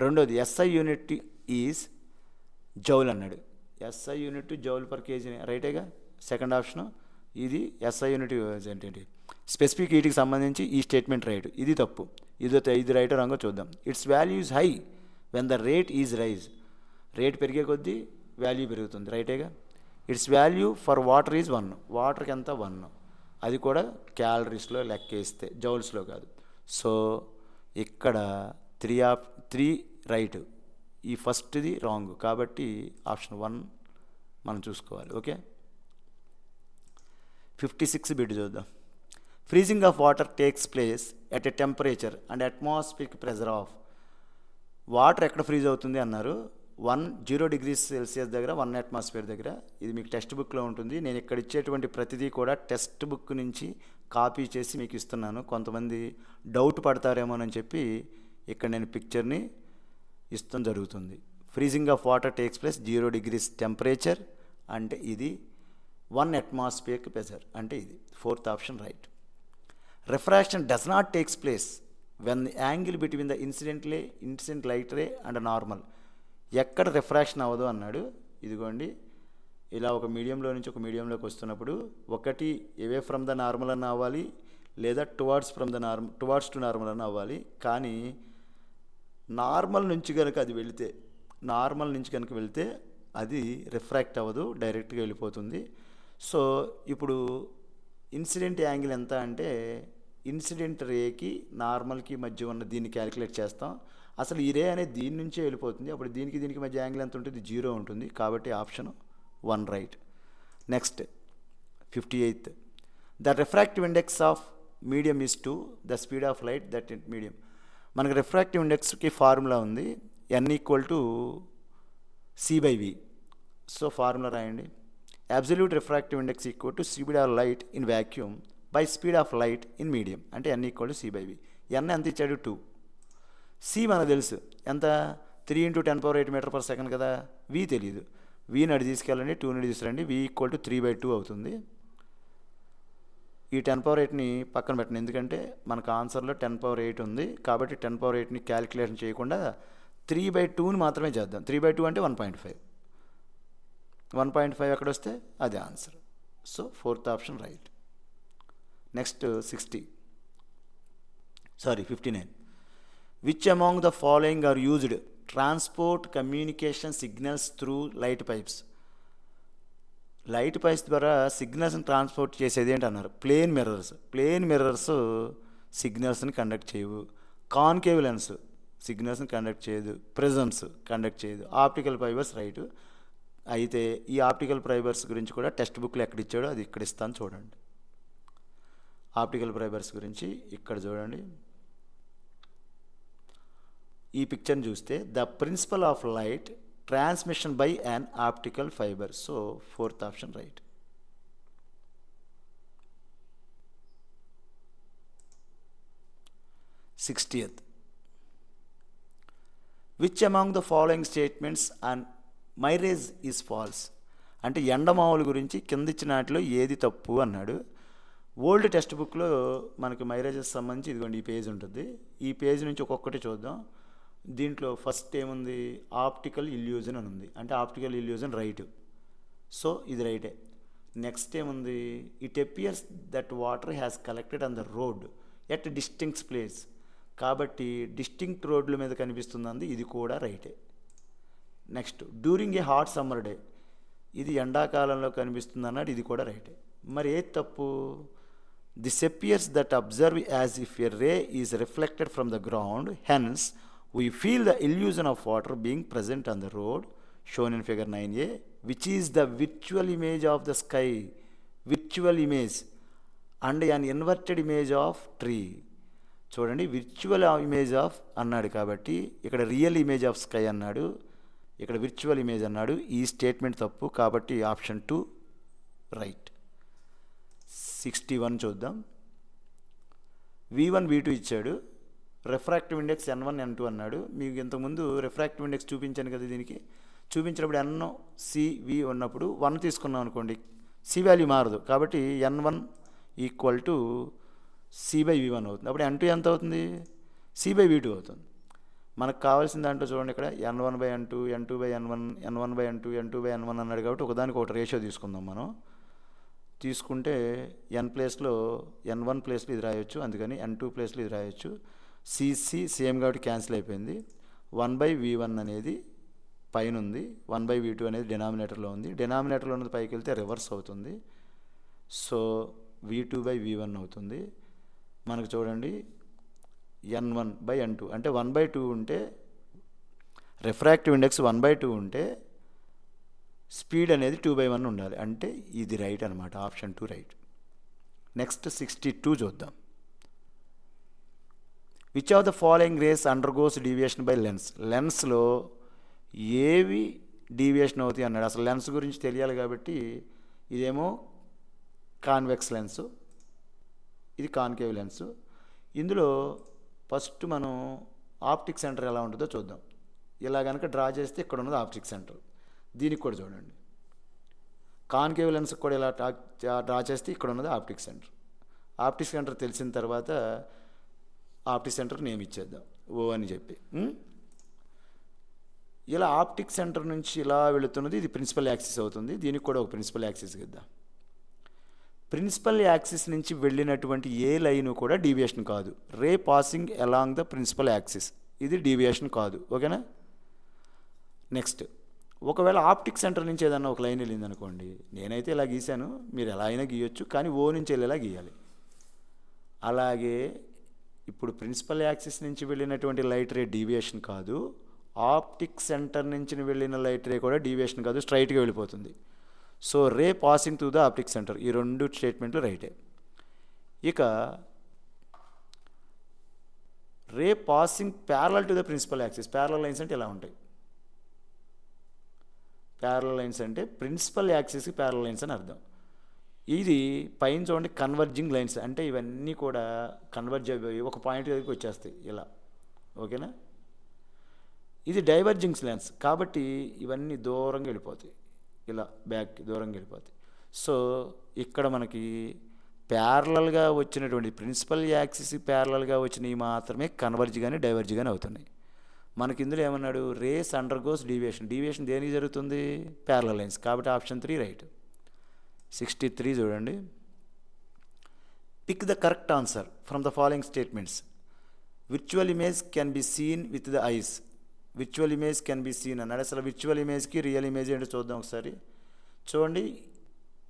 రెండోది ఎస్ఐ యూనిట్ ఈజ్ జౌల్ అన్నాడు. SI unit joule per KG రైటేగా, సెకండ్ ఆప్షను. ఇది ఎస్ఐ యూనిట్ ఏంటంటే స్పెసిఫిక్ హీట్కి సంబంధించి ఈ స్టేట్మెంట్ రైట్, ఇది తప్పు. ఇది రైట్ రాంగో చూద్దాం. Its value is high when the rate is rise. Rate పెరిగే కొద్దీ వాల్యూ పెరుగుతుంది, రైటేగా. Its value for water is 1. వాటర్కి ఎంత? 1. అది కూడా క్యాలరీస్లో లెక్కేస్తే, జౌల్స్లో కాదు. సో ఇక్కడ 3 రైట్, ఈ ఫస్ట్ది రాంగ్, కాబట్టి ఆప్షన్ 1 మనం చూసుకోవాలి. ఓకే. 56 బిట్ చూద్దాం. Freezing of water takes place at a temperature and atmospheric pressure of. Water ఎక్కడ ఫ్రీజ్ అవుతుంది అన్నారు? 0 degrees Celsius దగ్గర, 1 atmosphere దగ్గర. ఇది మీకు టెక్స్ట్ బుక్లో ఉంటుంది. నేను ఇక్కడ ఇచ్చేటువంటి ప్రతిదీ కూడా టెక్స్ట్ బుక్ నుంచి కాపీ చేసి మీకు ఇస్తున్నాను. కొంతమంది డౌట్ పడతారేమోనని చెప్పి ఇక్కడ నేను పిక్చర్ని ఇస్తాం జరుగుతుంది. Freezing of water takes place 0 degrees temperature అంటే ఇది, 1 atmosphere ప్రెజర్ అంటే ఇది. Fourth option right. Refraction does not takes place when the angle between the incident light ray and normal. ఎక్కడ రిఫ్రాక్షన్ అవ్వదు అన్నాడు? ఇదిగోండి, ఇలా ఒక మీడియంలో నుంచి ఒక మీడియంలోకి వస్తున్నప్పుడు ఒకటి అవే ఫ్రమ్ ద నార్మల్ అన్న అవ్వాలి, లేదా టువార్డ్స్ టు నార్మల్ అన్న అవ్వాలి. కానీ నార్మల్ నుంచి కనుక వెళితే అది రిఫ్రాక్ట్ అవ్వదు, డైరెక్ట్గా వెళ్ళిపోతుంది. సో ఇప్పుడు ఇన్సిడెంట్ యాంగిల్ ఎంత అంటే ఇన్సిడెంట్ రేకి నార్మల్కి మధ్య ఉన్న దీన్ని క్యాలిక్యులేట్ చేస్తాం. అసలు ఈ రే అనేది దీని నుంచే వెళ్ళిపోతుంది. అప్పుడు దీనికి మధ్య యాంగిల్ ఎంత ఉంటుంది? 0 ఉంటుంది. కాబట్టి option 1 right. Next 58. The refractive index of medium is to the speed of light that in medium. మనకు రిఫ్రాక్టివ్ ఇండెక్స్కి ఫార్ములా ఉంది, n = c/v. సో ఫార్ములా రాయండి. Absolute refractive index equal to speed of light in vacuum by speed of light in medium. అంటే n = c/v. n ఎంత ఇచ్చాడు? 2. c మనకు తెలుసు ఎంత? 3 × 10⁻8 m/s కదా. v తెలియదు. v నడి తీసుకెళ్ళండి, 2 నడి తీసుకురండి. v = 3/2 అవుతుంది. ఈ 10⁻8ని పక్కన పెట్టండి, ఎందుకంటే మనకు ఆన్సర్లో 10⁻8 ఉంది. కాబట్టి 10⁻8ని క్యాలిక్యులేషన్ చేయకుండా 3/2ని మాత్రమే చేద్దాం. 3/2 అంటే 1.5. 1.5 ఎక్కడ వస్తే అదే answer. So fourth option right. Next 59. Which among the following are used transport communication signals through light pipes. Light pipes ద్వారా సిగ్నల్స్ని ట్రాన్స్పోర్ట్ చేసేది ఏంటి అన్నారు? ప్లేన్ మిర్రర్స్ సిగ్నల్స్ని కండక్ట్ చేయవు. కాన్కేవ్ లెన్స్ సిగ్నల్స్ని కండక్ట్ చేయదు. ప్రిజమ్స్ కండక్ట్ చేయదు. Optical fibres right. అయితే ఈ ఆప్టికల్ ఫైబర్స్ గురించి కూడా టెక్స్ట్ బుక్లో ఎక్కడ ఇచ్చాడో అది ఇక్కడ ఇస్తాను చూడండి. ఆప్టికల్ ఫైబర్స్ గురించి ఇక్కడ చూడండి. ఈ పిక్చర్ని చూస్తే the principle of light transmission by an optical fibre. So fourth option right. Sixtieth. Which among the following statements and mirage is false. అంటే ఎండమావుల గురించి కింద ఇచ్చిన వాటిలో ఏది తప్పు అన్నాడు. ఓల్డ్ టెక్స్ట్ బుక్లో మనకి మైరేజెస్ సంబంధించి ఇదిగోండి ఈ పేజ్ ఉంటుంది. ఈ పేజ్ నుంచి ఒక్కొక్కటి చూద్దాం. దీంట్లో ఫస్ట్ ఏముంది? ఆప్టికల్ ఇల్యూజన్ అని ఉంది. అంటే ఆప్టికల్ ఇల్యూజన్ రైట్. సో ఇది రైటే. నెక్స్ట్ ఏముంది? It appears that water has collected on the road at distinct place. కాబట్టి డిస్టింక్ట్ రోడ్ల మీద కనిపిస్తుంది, ఇది కూడా రైటే. Next during a hot summer day, ఇది ఎండాకాలంలో కనిపిస్తుంది అన్నాడు, ఇది కూడా రైటే. మరి ఏది తప్పు? This appears that observe as if a ray is reflected from the ground, hence we feel the illusion of water being present on the road shown in figure 9a, which is the virtual image of the sky, virtual image and an inverted image of tree. చూడండి, virtual image of అన్నాడు కాబట్టి ఇక్కడ real image of sky అన్నాడు, ఇక్కడ virtual image అన్నాడు. ఈ statement తప్పు, కాబట్టి ఆప్షన్ 2 రైట్. 61 చూద్దాం. V1 V2 ఇచ్చాడు, రిఫ్రాక్టివ్ ఇండెక్స్ N1 N2 అన్నాడు. మీకు ఇంతకుముందు రిఫ్రాక్టివ్ ఇండెక్స్ చూపించాను కదా, దీనికి చూపించినప్పుడు N CV ఉన్నప్పుడు 1 తీసుకున్నాం అనుకోండి, C వాల్యూ మారదు, కాబట్టి N1 ఈక్వల్ టు C/V1 అవుతుంది. అప్పుడు N2 ఎంత అవుతుంది? C/V2 అవుతుంది. మనకు కావాల్సిన దాంట్లో చూడండి, ఇక్కడ N1/N2, N2/N1, N1/N2, N2/N1 అన్నాడు, కాబట్టి ఒకదానికి ఒక రేషియో తీసుకుందాం. మనం తీసుకుంటే N ప్లేస్లో N1 ప్లేస్లో ఇది రాయొచ్చు, అందుకని N2 ప్లేస్లో ఇది రాయొచ్చు. CC సేమ్ కాబట్టి క్యాన్సిల్ అయిపోయింది. 1/V1 అనేది పైన ఉంది, 1/V2 అనేది డినామినేటర్లో ఉంది. డినామినేటర్లో ఉన్నది పైకి వెళ్తే రివర్స్ అవుతుంది. సో V2/V1 అవుతుంది. మనకు చూడండి N1/N2 అంటే 1/2 ఉంటే, రిఫ్రాక్టివ్ ఇండెక్స్ 1/2 ఉంటే స్పీడ్ అనేది 2/1 ఉండాలి. అంటే ఇది రైట్ అనమాట, ఆప్షన్ 2 రైట్. నెక్స్ట్ 62 చూద్దాం. Which of the following rays undergoes deviation by lens? లెన్స్లో ఏవి డీవియేషన్ అవుతాయి అన్నాడు. అసలు లెన్స్ గురించి తెలియాలి కాబట్టి, ఇదేమో కాన్వెక్స్ లెన్సు, ఇది కాన్కేవ్ లెన్సు. ఇందులో ఫస్ట్ మనం ఆప్టిక్ సెంటర్ ఎలా ఉంటుందో చూద్దాం. ఇలా కనుక డ్రా చేస్తే ఇక్కడ ఉన్నది ఆప్టిక్ సెంటర్. దీనికి కూడా చూడండి, కాన్కేవ్ లెన్స్కి కూడా ఇలా డ్రా చేస్తే ఇక్కడ ఉన్నది ఆప్టిక్ సెంటర్. ఆప్టిక్ సెంటర్ తెలిసిన తర్వాత ఆప్టిక్ సెంటర్ నేమ్ ఇచ్చేద్దాం, ఓ అని చెప్పి. ఇలా ఆప్టిక్ సెంటర్ నుంచి ఇలా వెళుతున్నది, ఇది ప్రిన్సిపల్ యాక్సిస్ అవుతుంది. దీనికి కూడా ఒక ప్రిన్సిపల్ యాక్సిస్ ఇద్దాం. ప్రిన్సిపల్ యాక్సిస్ నుంచి వెళ్ళినటువంటి ఏ లైను కూడా డీవియేషన్ కాదు. Ray passing along the principle axis, ఇది డీవియేషన్ కాదు. ఓకేనా? నెక్స్ట్, ఒకవేళ ఆప్టిక్ సెంటర్ నుంచి ఏదన్నా ఒక లైన్ వెళ్ళింది అనుకోండి, నేనైతే ఇలా గీశాను, మీరు ఎలా అయినా గీయొచ్చు, కానీ ఓ నుంచి వెళ్ళేలా గీయాలి. అలాగే ఇప్పుడు ప్రిన్సిపల్ యాక్సిస్ నుంచి వెళ్ళినటువంటి లైట్ రే డీవియేషన్ కాదు, ఆప్టిక్ సెంటర్ నుంచి వెళ్ళిన లైట్ రే కూడా డీవియేషన్ కాదు, స్ట్రైట్గా వెళ్ళిపోతుంది. So ray passing to the optic centre, ఈ రెండు స్టేట్మెంట్లు రైటే. ఇక ray passing parallel to the principle axis, parallel lines అంటే ఎలా ఉంటాయి? ప్యారలల్ లైన్స్ అంటే ప్రిన్సిపల్ యాక్సిస్కి ప్యారలల్ లైన్స్ అని అర్థం. ఇది పైన చూడండి, కన్వర్జింగ్ లైన్స్ అంటే ఇవన్నీ కూడా కన్వర్జ్ అయిపోయి ఒక పాయింట్ దగ్గరికి వచ్చేస్తాయి ఇలా. ఓకేనా? ఇది డైవర్జింగ్ లైన్స్ కాబట్టి ఇవన్నీ దూరంగా వెళ్ళిపోతాయి, ఇలా బ్యాక్ దూరంగా వెళ్ళిపోతాయి. సో ఇక్కడ మనకి ప్యారలల్గా వచ్చినటువంటి ప్రిన్సిపల్ యాక్సిస్ ప్యారలల్గా వచ్చినవి మాత్రమే కన్వర్జ్ కానీ డైవర్జ్ కానీ అవుతున్నాయి. మనకి ఇందులో ఏమన్నాడు? Race undergoes deviation. డీవియేషన్ దేనికి జరుగుతుంది? ప్యారలల్ లైన్స్, కాబట్టి ఆప్షన్ 3 రైట్. 63 చూడండి. Pick the correct answer from the following statements. Virtual image can be seen with the eyes. Virtual image can be seen అన్నాడు. అసలు విర్చువల్ ఇమేజ్కి రియల్ ఇమేజ్ ఏంటో చూద్దాం ఒకసారి. చూడండి,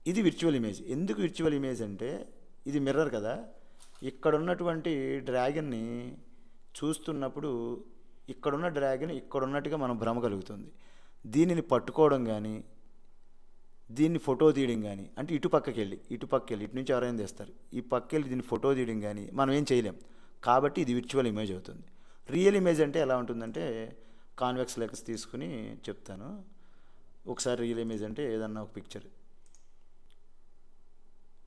ఇది విర్చువల్ ఇమేజ్. ఎందుకు విర్చువల్ ఇమేజ్ అంటే, ఇది మిర్రర్ కదా, ఇక్కడ ఉన్నటువంటి డ్రాగన్ని చూస్తున్నప్పుడు ఇక్కడున్న డ్రాగన్ ఇక్కడ ఉన్నట్టుగా మనం భ్రమ కలుగుతుంది. దీనిని పట్టుకోవడం కానీ, దీన్ని ఫోటో తీయడం కానీ, అంటే ఇటు పక్కకి వెళ్ళి ఇటు నుంచి ఎవరైనా తెస్తారు, ఈ పక్కకి వెళ్ళి దీన్ని ఫోటో తీయడం కానీ మనం ఏం చేయలేం. కాబట్టి ఇది విర్చువల్ ఇమేజ్ అవుతుంది. రియల్ ఇమేజ్ అంటే ఎలా ఉంటుందంటే, కాన్వెక్స్ లెన్స్ తీసుకుని చెప్తాను ఒకసారి. రియల్ ఇమేజ్ అంటే ఏదన్నా ఒక పిక్చర్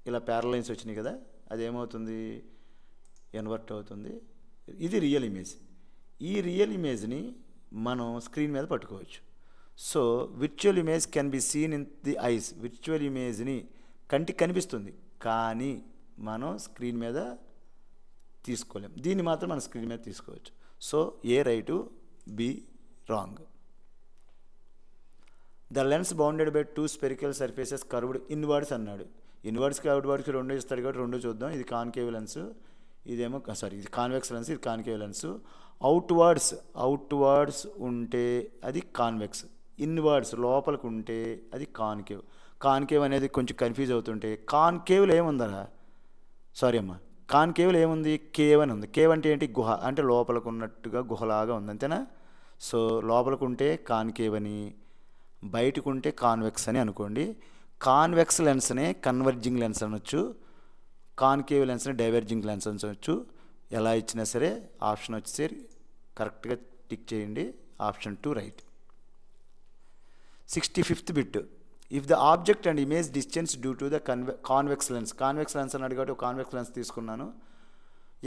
ఇలా ప్యారలల్ లైన్స్ వచ్చినాయి కదా, అదేమవుతుంది? ఇన్వర్ట్ అవుతుంది. ఇది రియల్ ఇమేజ్. ఈ రియల్ ఇమేజ్ని మనం స్క్రీన్ మీద పట్టుకోవచ్చు. So virtual image can be scene in the ice. Virtual ఇమేజ్ని కంటికి కనిపిస్తుంది, కానీ మనం స్క్రీన్ మీద తీసుకోలేం. దీన్ని మాత్రం మనం స్క్రీన్ మీద తీసుకోవచ్చు. So A right, be wrong. The lens bounded by 2 spherical surfaces curved inwards అన్నాడు. ఇన్వర్డ్స్కి అవుట్వర్డ్స్కి 2 ఇస్తాడు కాబట్టి 2 చూద్దాం. ఇది కాన్కేవ్ లెన్స్, ఇదేమో ఇది కాన్వెక్స్ లెన్స్, ఇది కాన్కేవ్ లెన్స్. అవుట్వర్డ్స్ ఉంటే అది కాన్వెక్స్, ఇన్వర్డ్స్ లోపలికి ఉంటే అది కాన్కేవ్. కాన్కేవ్ అనేది కొంచెం కన్ఫ్యూజ్ అవుతుంటే, కాన్కేవ్లో ఏముందరా? సారీ అమ్మా, కాన్కేవ్లో ఏముంది? కేవ్ అని ఉంది. కేవ్ అంటే ఏంటి? గుహ, అంటే లోపలికి ఉన్నట్టుగా గుహలాగా ఉంది, అంతేనా? సో లోపలికి ఉంటే కాన్కేవ్ అని, బయటకు ఉంటే కాన్వెక్స్ అని అనుకోండి. కాన్వెక్స్ లెన్స్నే కన్వర్జింగ్ లెన్స్ అనొచ్చు, కాన్కేవ్ లెన్స్ని డైవర్జింగ్ లెన్స్ అనొచ్చు. ఎలా ఇచ్చినా సరే ఆప్షన్ వచ్చేసరి కరెక్ట్గా టిక్ చేయండి. Option 2 right. 65th bit. If the object and image distance due to the convex lens. Convex lens అని అడిగాడు, కాన్వెక్స్ లెన్స్ తీసుకున్నాను.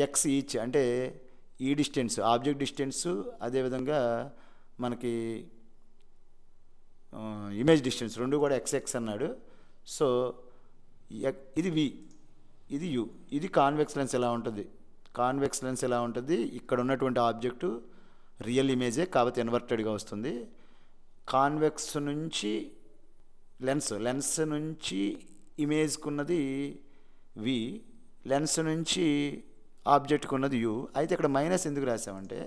ఎక్స్ ఈచ్ అంటే ఈ డిస్టెన్స్ ఆబ్జెక్ట్ డిస్టెన్సు, అదేవిధంగా మనకి ఇమేజ్ డిస్టెన్స్ రెండు కూడా ఎక్స్ అన్నాడు. సో ఇది వి, ఇది యు. ఇది కాన్వెక్స్ లెన్స్ ఎలా ఉంటుంది, కాన్వెక్స్ లెన్స్ ఎలా ఉంటుంది, ఇక్కడ ఉన్నటువంటి ఆబ్జెక్టు రియల్ ఇమేజే కాకపోతే ఇన్వర్టెడ్గా వస్తుంది. కాన్వెక్స్ నుంచి లెన్స్ నుంచి ఇమేజ్కున్నది వి, లెన్స్ నుంచి ఆబ్జెక్ట్కి ఉన్నది యు. అయితే ఇక్కడ మైనస్ ఎందుకు రాసామంటే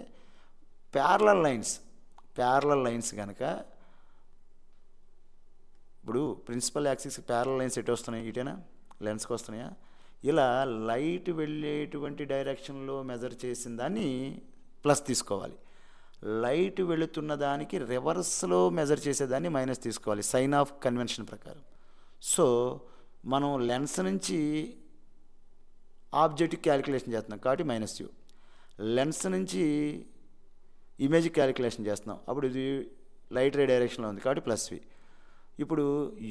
ప్యారలల్ లైన్స్ కనుక ఇప్పుడు ప్రిన్సిపల్ యాక్సిస్కి ప్యారలల్ లైన్స్ ఎటు వస్తున్నాయి, ఇటేనా లెన్స్కి వస్తున్నాయా? ఇలా లైట్ వెళ్ళేటువంటి డైరెక్షన్లో మెజర్ చేసిన దాన్ని ప్లస్ తీసుకోవాలి, లైట్ వెళుతున్న దానికి రివర్స్లో మెజర్ చేసేదాన్ని మైనస్ తీసుకోవాలి సైన్ ఆఫ్ కన్వెన్షన్ ప్రకారం. సో మనం లెన్స్ నుంచి ఆబ్జెక్ట్ క్యాలిక్యులేషన్ చేస్తున్నాం కాబట్టి మైనస్ యూ, లెన్స్ నుంచి ఇమేజ్ క్యాలిక్యులేషన్ చేస్తున్నాం అప్పుడు ఇది లైట్ రే డైరెక్షన్లో ఉంది కాబట్టి ప్లస్ వి. ఇప్పుడు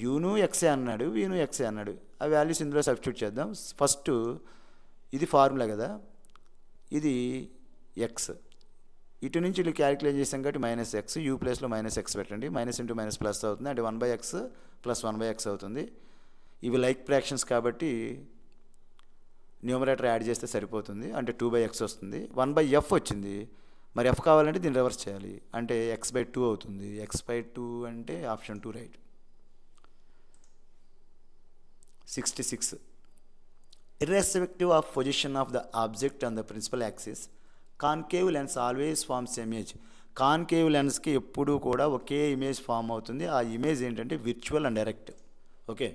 యూను ఎక్సే అన్నాడు, వీను ఎక్సే అన్నాడు, ఆ వాల్యూస్ ఇందులో సబ్స్టిట్యూట్ చేద్దాం. ఫస్ట్ ఇది ఫార్ములా కదా, ఇది ఎక్స్, ఇటు నుంచి ఇల్లు క్యాలిక్యులేట్ చేసాం కాబట్టి మైనస్ ఎక్స్, యూ ప్లేస్లో మైనస్ ఎక్స్ పెట్టండి, మైనస్ ఇంటూ మైనస్ ప్లస్ అవుతుంది అంటే 1/x ప్లస్ 1/x అవుతుంది. ఇవి లైక్ ఫ్రాక్షన్స్ కాబట్టి న్యూమరేటర్ యాడ్ చేస్తే సరిపోతుంది అంటే 2/x వస్తుంది. 1/f వచ్చింది, మరి ఎఫ్ కావాలంటే దీన్ని రివర్స్ చేయాలి అంటే x/2 అవుతుంది. x/2 అంటే option 2 right. 66. Irrespective of position of the object on the principal axis, concave lens always forms image. Concave లెన్స్కి ఎప్పుడూ కూడా ఒకే ఇమేజ్ ఫామ్ అవుతుంది. ఆ ఇమేజ్ ఏంటంటే విర్చువల్ అండ్ డైరెక్ట్. ఓకే,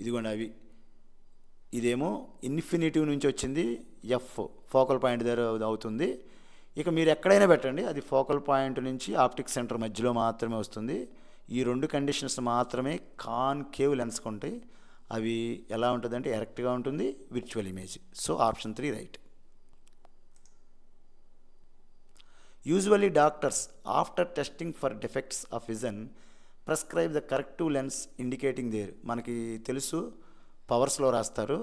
ఇదిగోండి అవి. ఇదేమో ఇన్ఫినిటివ్ నుంచి వచ్చింది, ఎఫ్ ఫోకల్ పాయింట్ దగ్గర అవుతుంది. ఇక మీరు ఎక్కడైనా పెట్టండి, అది ఫోకల్ పాయింట్ నుంచి ఆప్టిక్ సెంటర్ మధ్యలో మాత్రమే వస్తుంది. ఈ రెండు కండిషన్స్ మాత్రమే కాన్కేవ్ లెన్స్కి ఉంటాయి. అవి ఎలా ఉంటుందంటే ఎరెక్ట్గా ఉంటుంది, virtual image. So option 3 right. Usually doctors after testing for defects of vision prescribe the corrective lens indicating there. మనకి తెలుసు పవర్స్లో రాస్తారు,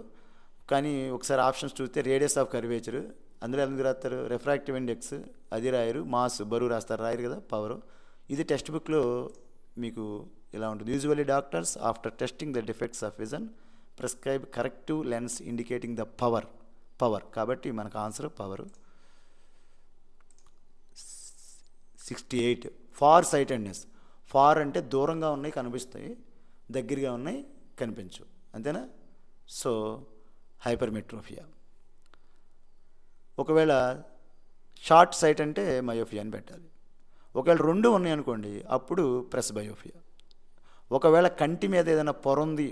కానీ ఒకసారి ఆప్షన్స్ చూస్తే రేడియస్ ఆఫ్ కర్వేచర్, అందులో ఎందుకు రాస్తారు, రిఫ్రాక్టివ్ ఇండెక్స్ అది రాయరు, మాస్ బరువు రాస్తారు, రాయరు కదా పవరు. ఇది టెక్స్ట్ బుక్లో మీకు ఇలా ఉంటుంది. Usually doctors after testing the defects of vision prescribe corrective lens indicating the power కాబట్టి మనకు answer power. 68. Far sightedness. Far అంటే దూరంగా ఉన్నాయి కనిపిస్తాయి, దగ్గరగా ఉన్నాయి కనిపించు, అంతేనా? So hypermetropia. ఒకవేళ షార్ట్ సైట్ అంటే మయోఫియా అని పెట్టాలి. ఒకవేళ రెండు ఉన్నాయి అనుకోండి అప్పుడు ప్రెస్బయోఫియా. ఒకవేళ కంటి మీద ఏదైనా పొర ఉంది,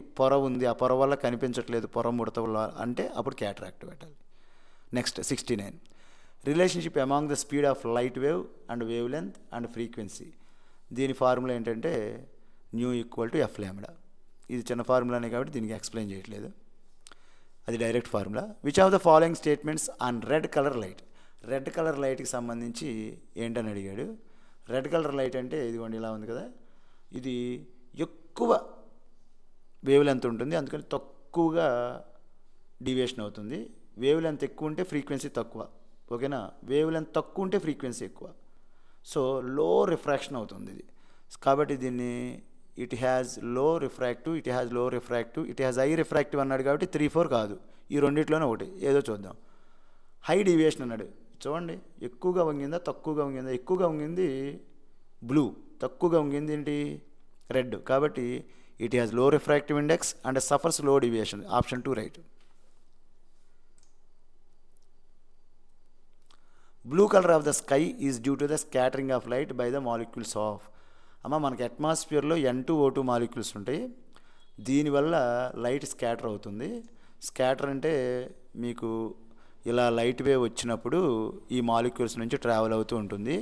ఆ పొర వల్ల కనిపించట్లేదు, పొర ముడత వల్ల అంటే అప్పుడు క్యాటరాక్ట్ పెట్టాలి. Next 69. Relationship among the speed of light wave and wavelength and frequency. దీని ఫార్ములా ఏంటంటే nu equal to F lambda. ఇది చిన్న ఫార్ములానే కాబట్టి దీనికి ఎక్స్ప్లెయిన్ చేయట్లేదు, అది direct formula. Which of the following statements on red colour light. Red colour లైట్కి సంబంధించి ఏంటని అడిగాడు. రెడ్ కలర్ లైట్ అంటే ఇదిగోండి ఇలా ఉంది కదా, ఇది ఎక్కువ వేవ్ లెంత్ ఉంటుంది, అందుకని తక్కువగా డీవియేషన్ అవుతుంది. వేవ్ లెంత్ ఎక్కువ ఉంటే ఫ్రీక్వెన్సీ తక్కువ, ఓకేనా? వేవ్ లెంత్ తక్కువ ఉంటే ఫ్రీక్వెన్సీ ఎక్కువ. సో లో రిఫ్రాక్షన్ అవుతుంది ఇది, కాబట్టి దీన్ని ఇట్ హ్యాజ్ లో రిఫ్రాక్టివ్, ఇట్ హ్యాజ్ లో refractive, it has high refractive అన్నాడు కాబట్టి 3-4 కాదు, ఈ రెండిట్లోనే ఒకటి ఏదో చూద్దాం. హై డీవియేషన్ అన్నాడు, చూడండి ఎక్కువగా వంగిందా తక్కువగా వంగిందా? ఎక్కువగా వంగింది బ్లూ, తక్కువగా వంగింది ఏంటి రెడ్, కాబట్టి ఇట్ హ్యాజ్ లో రిఫ్రాక్టివ్ ఇండెక్స్ అండ్ సఫర్స్ లో deviation. Option 2 right. Blue colour of the sky is due to the scattering of light by the molecules of. అమ్మ మనకి అట్మాస్ఫియర్లో N2O2 మాలిక్యూల్స్ ఉంటాయి, దీనివల్ల లైట్ స్కాటర్ అవుతుంది. స్కాటర్ అంటే మీకు ఇలా లైట్ వేవ్ వచ్చినప్పుడు ఈ మాలిక్యూల్స్ నుంచి ట్రావెల్ అవుతూ ఉంటుంది.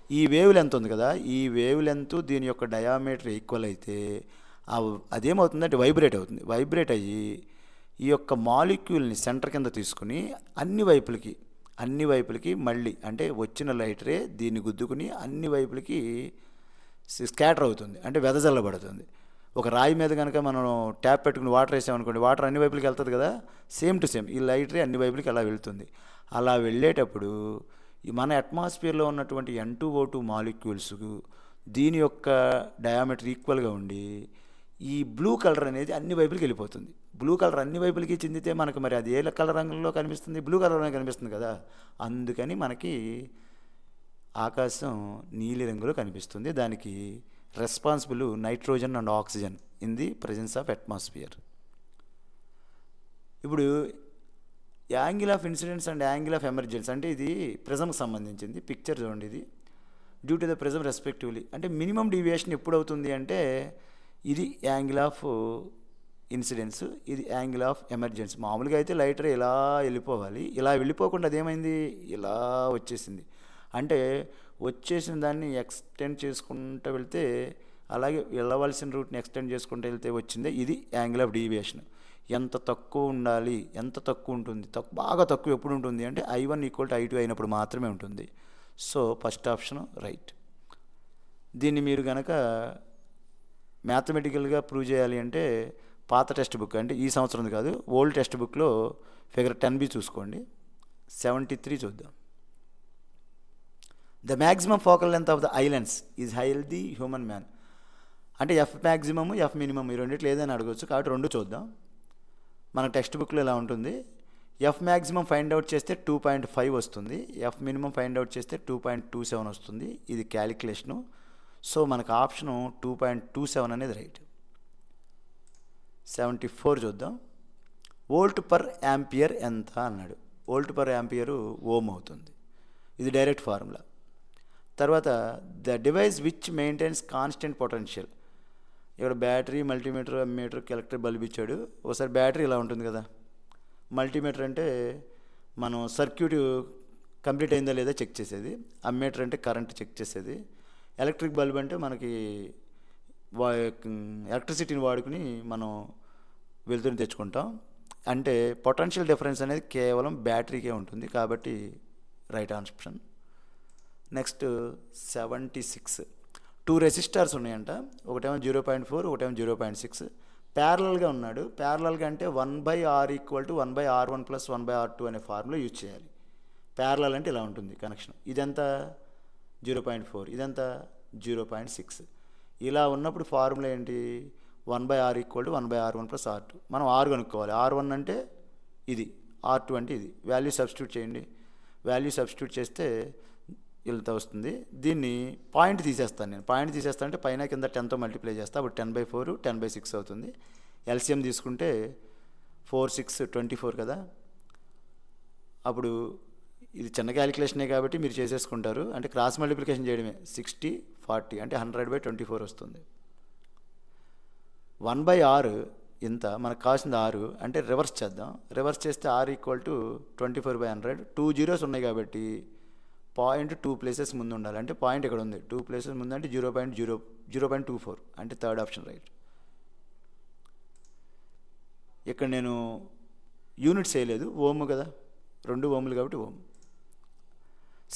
ఈ వేవ్ లెంత్ ఉంది కదా, ఈ వేవ్ లెంత్ దీని యొక్క డయామీటర్ ఈక్వల్ అయితే అదేమవుతుందంటే వైబ్రేట్ అవుతుంది. వైబ్రేట్ అయ్యి ఈ యొక్క మాలిక్యూల్ని సెంటర్ కింద తీసుకుని అన్ని వైపులకి మళ్ళీ అంటే వచ్చిన లైట్ రే దీన్ని గుద్దుకుని అన్ని వైపులకి స్కాటర్ అవుతుంది, అంటే వెదజల్లబడుతుంది. ఒక రాయి మీద కనుక మనం ట్యాప్ పెట్టుకుని వాటర్ వేసామనుకోండి, వాటర్ అన్ని వైపులకి వెళ్తుంది కదా, సేమ్ టు సేమ్ ఈ లైట్ రే అన్ని వైపులకి అలా వెళ్తుంది. అలా వెళ్ళేటప్పుడు మన అట్మాస్ఫియర్లో ఉన్నటువంటి N2O2 మాలిక్యూల్స్ దీని యొక్క డయామీటర్ ఈక్వల్గా ఉండి ఈ బ్లూ కలర్ అనేది అన్ని వైపులకి వెళ్ళిపోతుంది. బ్లూ కలర్ అన్ని వైపులకి చెందితే మనకు మరి అది ఏ కలర్ రంగులో కనిపిస్తుంది? బ్లూ కలర్లో కనిపిస్తుంది కదా. అందుకని మనకి ఆకాశం నీలి రంగులో కనిపిస్తుంది. దానికి responsible nitrogen and oxygen in the presence of atmosphere. ఇప్పుడు angle of incidence and angle of emergence అంటే ఇది ప్రిజంకి సంబంధించింది. పిక్చర్ చూడండి, ఇది due to the prism respectively అంటే మినిమం డీవియేషన్ ఎప్పుడు అవుతుంది అంటే ఇది యాంగిల్ ఆఫ్ ఇన్సిడెన్స్, ఇది యాంగిల్ ఆఫ్ ఎమర్జెన్స్. మామూలుగా అయితే లైటర్ ఇలా వెళ్ళిపోవాలి, ఇలా వెళ్ళిపోకుండా అదేమైంది ఇలా వచ్చేసింది. అంటే వచ్చేసిన దాన్ని ఎక్స్టెండ్ చేసుకుంటూ వెళ్తే అలాగే వెళ్ళవలసిన రూట్ని ఎక్స్టెండ్ చేసుకుంటూ వెళ్తే వచ్చిందే ఇది యాంగిల్ ఆఫ్ డీవియేషన్. ఎంత తక్కువ ఉండాలి, ఎంత తక్కువ ఉంటుంది, బాగా తక్కువ ఎప్పుడు ఉంటుంది అంటే I1 = I2 అయినప్పుడు మాత్రమే ఉంటుంది. So first option right. దీన్ని మీరు కనుక మ్యాథమెటికల్గా ప్రూవ్ చేయాలి అంటే పాత టెక్స్ట్ బుక్ అంటే ఈ సంవత్సరం కాదు, ఓల్డ్ టెక్స్ట్ బుక్లో ఫిగర్ 10B చూసుకోండి. 73 చూద్దాం. The maximum focal length of the eye lens is healthy human man అంటే F మ్యాక్సిమమ్ F మినిమమ్ ఈ రెండిట్లో ఏదైనా అడగవచ్చు. కాబట్టి రెండు చూద్దాం. మన టెక్స్ట్ బుక్లో ఇలా ఉంటుంది. F మ్యాక్సిమం ఫైండ్ అవుట్ చేస్తే 2.5 వస్తుంది, F మినిమం ఫైండ్ అవుట్ చేస్తే 2.27 వస్తుంది. ఇది క్యాలిక్యులేషను. సో మనకు ఆప్షను 2.27 అనేది రైట్. 74 చూద్దాం. వోల్ట్ పర్ యాంపియర్ ఎంత అన్నాడు. వోల్ట్ పర్ యాంపియరు ఓమ్ అవుతుంది. ఇది డైరెక్ట్ ఫార్ములా. తర్వాత the device which maintains constant potential. ఇక్కడ battery, multimeter, ammeter, collector, bulb ఇచ్చాడు. ఒకసారి బ్యాటరీ ఇలా ఉంటుంది కదా, మల్టీమీటర్ అంటే మనం సర్క్యూట్ కంప్లీట్ అయిందా లేదా చెక్ చేసేది, అమ్మీటర్ అంటే కరెంట్ చెక్ చేసేది, ఎలక్ట్రిక్ బల్బ్ అంటే మనకి ఎలక్ట్రిసిటీని వాడుకుని మనం వెలుతురుని తెచ్చుకుంటాం. అంటే పొటెన్షియల్ డిఫరెన్స్ అనేది కేవలం బ్యాటరీకే ఉంటుంది. కాబట్టి రైట్ ఆప్షన్. నెక్స్ట్ 76. 2 రెసిస్టర్స్ ఉన్నాయంట. ఒకటేమో 0.4, ఒకటేమో 0.6. ప్యారలల్గా ఉన్నాడు. ప్యారలల్గా అంటే 1/R = 1/R1 + 1/R2 అనే ఫార్ములా యూజ్ చేయాలి. ప్యారలల్ అంటే ఇలా ఉంటుంది కనెక్షన్. ఇదంతా 0.4, ఇదంతా 0.6. ఇలా ఉన్నప్పుడు ఫార్ములా ఏంటి? 1/R = 1/R1 + R2. మనం R కనుక్కోవాలి. R1 అంటే ఇది, R2 అంటే ఇది. వాల్యూ సబ్స్టిట్యూట్ చేయండి. వాల్యూ సబ్స్టిట్యూట్ చేస్తే ఇలా వస్తుంది. దీన్ని పాయింట్ తీసేస్తాను నేను. పాయింట్ తీసేస్తాను అంటే పైన కింద 10తో మల్టిప్లై చేస్తాను. అప్పుడు 10/4 10/6 అవుతుంది. ఎల్సిఎం తీసుకుంటే 4 6 24 కదా. అప్పుడు ఇది చిన్న క్యాలిక్యులేషనే కాబట్టి మీరు చేసేసుకుంటారు. అంటే క్రాస్ మల్టిప్లికేషన్ చేయడమే. 60 40 అంటే 100/24 వస్తుంది. 1/R ఇంత మనకు కావాల్సింది 6 అంటే రివర్స్ చేద్దాం. రివర్స్ చేస్తే R = 24/100. 2 zeros ఉన్నాయి కాబట్టి పాయింట్ 2 ప్లేసెస్ ముందు ఉండాలి. అంటే పాయింట్ ఇక్కడ ఉంది, 2 ప్లేసెస్ ముందు అంటే 0.24 అంటే థర్డ్ ఆప్షన్ రైట్. ఇక్కడ నేను యూనిట్స్ వేయలేదు, ఓమ్ కదా, 2 ఓములు కాబట్టి ఓమ్.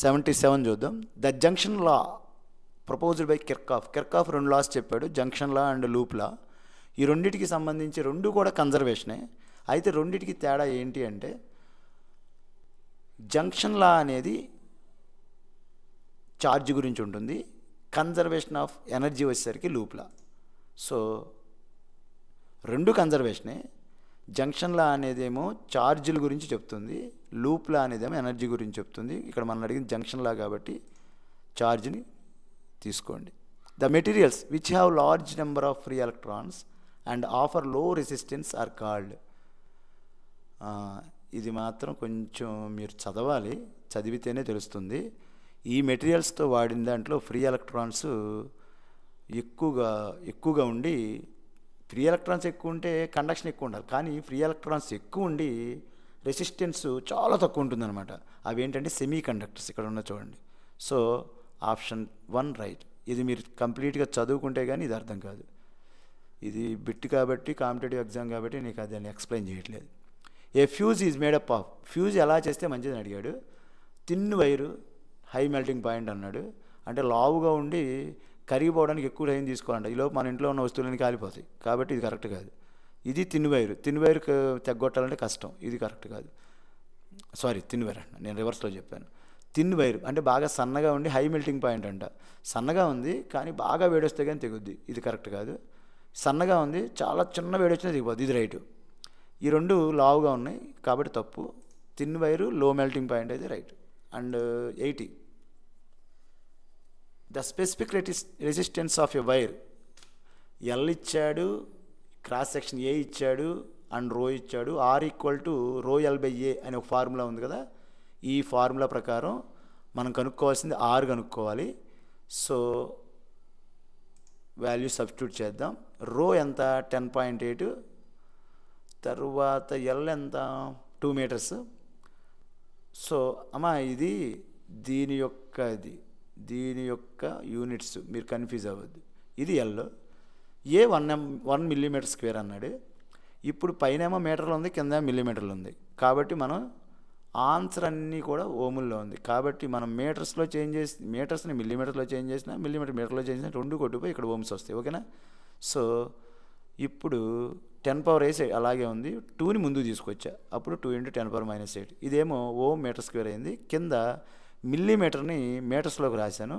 77 చూద్దాం. The junction law proposed by Kirchhoff. 2 laws చెప్పాడు, junction law and loop law. ఈ రెండింటికి సంబంధించి 2 కూడా కన్జర్వేషనే. అయితే రెండింటికి తేడా ఏంటి అంటే జంక్షన్ లా అనేది ఛార్జ్ గురించి ఉంటుంది, కన్జర్వేషన్ ఆఫ్ ఎనర్జీ వచ్చేసరికి లూప్లా. సో 2 కన్జర్వేషనే. జంక్షన్ లా అనేదేమో ఛార్జీల గురించి చెప్తుంది, లూప్లా అనేదేమో ఎనర్జీ గురించి చెప్తుంది. ఇక్కడ మనం అడిగింది జంక్షన్ లా కాబట్టి ఛార్జ్ని తీసుకోండి. The materials which have large number of free electrons and offer లో రెసిస్టెన్స్ ఆర్ కాల్డ్. ఇది మాత్రం కొంచెం మీరు చదవాలి, చదివితేనే తెలుస్తుంది. ఈ మెటీరియల్స్తో వాడిన దాంట్లో ఫ్రీ ఎలక్ట్రాన్స్ ఎక్కువగా ఉండి, ఫ్రీ ఎలక్ట్రాన్స్ ఎక్కువ ఉంటే కండక్షన్ ఎక్కువ ఉండాలి, కానీ ఫ్రీ ఎలక్ట్రాన్స్ ఎక్కువ ఉండి రెసిస్టెన్స్ చాలా తక్కువ ఉంటుందన్నమాట. అవి ఏంటంటే సెమీ కండక్టర్స్ ఇక్కడ ఉన్న చూడండి. So option 1 right. ఇది మీరు కంప్లీట్గా చదువుకుంటే కానీ ఇది అర్థం కాదు. ఇది బిట్ కాబట్టి, కాంపిటేటివ్ ఎగ్జామ్ కాబట్టి నీకు అది ఎక్స్ప్లెయిన్ చేయట్లేదు. A fuse is made up of. Fuse ఎలా చేస్తే మంచిదని అడిగాడు. Thin wire, high melting point అన్నాడు. అంటే లావుగా ఉండి కరిగిపోవడానికి ఎక్కువ టైం తీసుకోవాలంట. ఈలోపు మన ఇంట్లో ఉన్న వస్తువులన్నీ కాలిపోతాయి. కాబట్టి ఇది కరెక్ట్ కాదు. ఇది తిన్ వైరు. తిన్ వైరు తెగ్గొట్టాలంటే కష్టం. ఇది కరెక్ట్ కాదు. సారీ, తిన్ వైర్ అంట, నేను రివర్స్లో చెప్పాను. తిన్ వైర్ అంటే బాగా సన్నగా ఉండి హై మెల్టింగ్ పాయింట్ అంట. సన్నగా ఉంది కానీ బాగా వేడొస్తే కానీ తెగుద్ది. ఇది కరెక్ట్ కాదు. సన్నగా ఉంది, చాలా చిన్న వేడి వచ్చినా తెగిపోద్ది. ఇది రైటు. ఈ రెండు లావుగా ఉన్నాయి కాబట్టి తప్పు. Thin wire low melting point అయితే right. And 80, the specific resistance of a wire. L ఇచ్చాడు, క్రాస్ సెక్షన్ ఏ ఇచ్చాడు అండ్ రో ఇచ్చాడు. R equal to rho L by A అనే ఒక ఫార్ములా ఉంది కదా. ఈ ఫార్ములా ప్రకారం మనం కనుక్కోవాల్సింది ఆర్ కనుక్కోవాలి. సో వాల్యూ సబ్స్టిట్యూట్ చేద్దాం. రో ఎంత? 10.8. తర్వాత ఎల్ ఎంత? 2 మీటర్స్. సో అమ్మా ఇది దీని యొక్క యూనిట్స్, మీరు కన్ఫ్యూజ్ అవ్వద్దు. ఇది ఎల్. ఏ 1 మిల్లీమీటర్ స్క్వేర్ అన్నాడు. ఇప్పుడు పైనేమో మీటర్లు ఉంది, కింద మిల్లీమీటర్లు ఉంది. కాబట్టి మనం ఆన్సర్ అన్నీ కూడా ఓముల్లో ఉంది. కాబట్టి మనం మీటర్స్లో చేంజ్ చేసి, మీటర్స్ని మిల్లీమీటర్లో చేంజ్ చేసినా, మీటర్లో చేంజ్ చేసినా రెండు కొట్టుపోయి ఇక్కడ ఓమ్స్ వస్తాయి. ఓకేనా? సో ఇప్పుడు 10⁻8 అలాగే ఉంది. 2ని ముందు తీసుకొచ్చా, అప్పుడు 2 × 10⁻8. ఇదేమో ఓమ్ మీటర్ స్క్వేర్ అయింది. కింద మిల్లీమీటర్ని మీటర్స్లోకి రాశాను.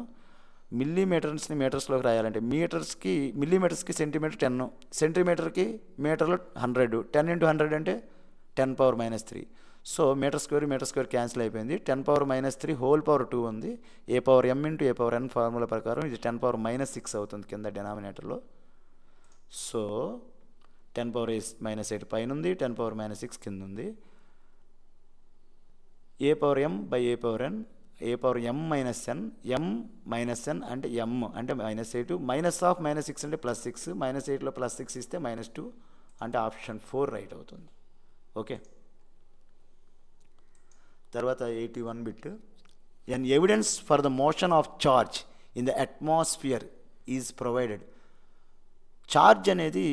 మిల్లీమీటర్స్ని మీటర్స్లోకి రాయాలంటే మిల్లీమీటర్స్కి సెంటీమీటర్ 10, సెంటీమీటర్కి మీటర్లో 100. 10 × 100 అంటే 10⁻3. సో మీటర్ స్క్వేర్ క్యాన్సిల్ అయిపోయింది. 10⁻3 హోల్ పవర్ 2 ఉంది. a⁻m × a⁻n ఫార్ములా ప్రకారం ఇది 10⁻6 అవుతుంది కింద డినామినేటర్లో. సో 10⁻8 పైన ఉంది, 10⁻6 కింద ఉంది. a⁻m / a⁻n, a⁻m - n, m - n అంటే m అంటే -8, -6 అంటే +6, -8లో +6 ఇస్తే -2 అంటే ఆప్షన్ 4 రైట్ అవుతుంది. ఓకే. తర్వాత 81 bit. An evidence for the motion of charge in the atmosphere is provided. Charge అనేది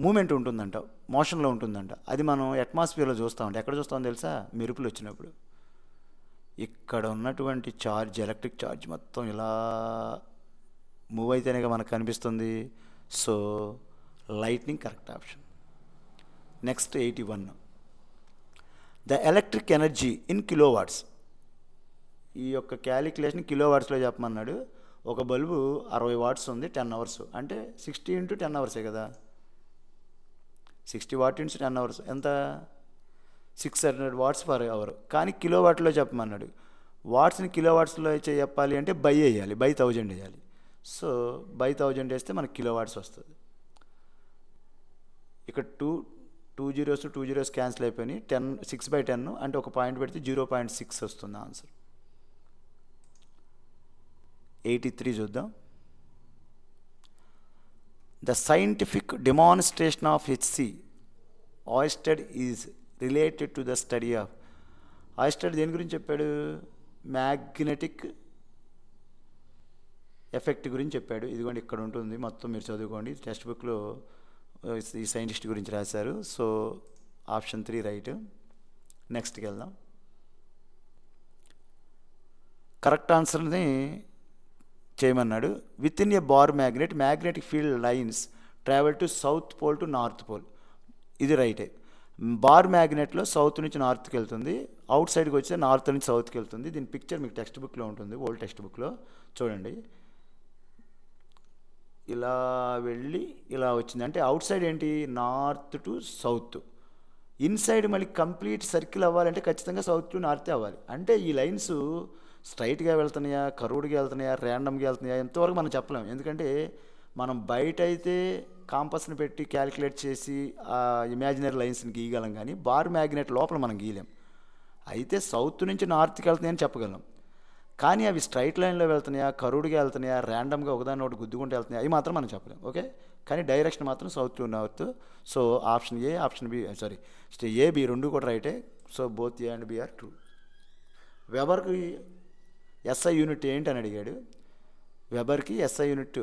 మూమెంట్ ఉంటుందంట, మోషన్లో ఉంటుందంట. అది మనం అట్మాస్ఫియర్లో చూస్తామంట. ఎక్కడ చూస్తామని తెలుసా? మెరుపులు వచ్చినప్పుడు. ఇక్కడ ఉన్నటువంటి ఛార్జ్, ఎలక్ట్రిక్ ఛార్జ్ మొత్తం ఇలా మూవ్ అయితేనే మనకు కనిపిస్తుంది. So lightning correct option. Next 81. The electric energy in kilowatts. ఈ యొక్క క్యాలిక్యులేషన్ కిలోవాట్స్లో చెప్పమన్నాడు. ఒక బల్బు 60 వాట్స్ ఉంది, 10 అవర్స్ అంటే 60 × 10 అవర్సే కదా. 60 వాట్ × 10 అవర్స్ ఎంత? 600 వాట్స్ పర్ అవర్. కానీ కిలోవాట్లో చెప్పమన్నాడు. వాట్స్ని కిలోవాట్స్లో చెప్పాలి అంటే బై వేయాలి, బై 1000 వేయాలి. సో బై 1000 వేస్తే మనకి కిలోవాట్స్ వస్తుంది. ఇక్కడ 2 zeros క్యాన్సిల్ అయిపోయినాయి. 6/10 అంటే ఒక పాయింట్ పెడితే 0.6 వస్తుంది ఆన్సర్. 83 చూద్దాం. The scientific demonstration of HC Oersted is related to the study of. Oersted దేని గురించి చెప్పాడు? మ్యాగ్నెటిక్ ఎఫెక్ట్ గురించి చెప్పాడు. ఇదిగోండి ఇక్కడ ఉంటుంది, మొత్తం మీరు చదువుకోండి. టెక్స్ట్ బుక్లో ఈ సైంటిస్ట్ గురించి రాశారు. So option 3 right. నెక్స్ట్కి వెళ్దాం. కరెక్ట్ ఆన్సర్ని చేయమన్నాడు. Within a bar magnetic field lines travel to south pole to north pole. ఇది రైటే. బార్ మ్యాగ్నెట్లో సౌత్ నుంచి నార్త్కి వెళ్తుంది, అవుట్ సైడ్కి వచ్చే నార్త్ నుంచి సౌత్కి వెళ్తుంది. దీని పిక్చర్ మీకు టెక్స్ట్ బుక్లో ఉంటుంది, ఓల్డ్ టెక్స్ట్ బుక్లో చూడండి. ఇలా వెళ్ళి ఇలా వచ్చింది అంటే అవుట్ సైడ్ ఏంటి? North to south. ఇన్సైడ్ మళ్ళీ కంప్లీట్ సర్కిల్ అవ్వాలంటే ఖచ్చితంగా సౌత్ టు నార్తే అవ్వాలి. అంటే ఈ లైన్స్ స్ట్రైట్గా వెళ్తున్నాయా, కర్వ్డ్గా వెళ్తున్నాయా, ర్యాండమ్గా వెళ్తున్నాయా ఎంతవరకు మనం చెప్పలేము. ఎందుకంటే మనం బయట అయితే కాంపస్ని పెట్టి క్యాలిక్యులేట్ చేసి ఆ ఇమాజినరీ లైన్స్ని గీయగలం, కానీ బార్ మ్యాగ్నెట్ లోపల మనం గీయలేం. అయితే సౌత్ నుంచి నార్త్కి వెళ్తున్నాయని చెప్పగలం, కానీ అవి స్ట్రైట్ లైన్లో వెళ్తున్నాయా, కర్వ్డ్గా వెళ్తున్నాయా, ర్యాండమ్గా ఒకదాని ఒకటి గుద్దుకుంటూ వెళ్తున్నాయా, అవి మాత్రం మనం చెప్పలేం. ఓకే. కానీ డైరెక్షన్ మాత్రం south to north. So option A, option B, sorry A, B రెండు కూడా రైటే. So both A and B are true. వెబర్కి ఎస్ఐ యూనిట్ ఏంటి అని అడిగాడు. వెబర్కి ఎస్ఐ యూనిట్,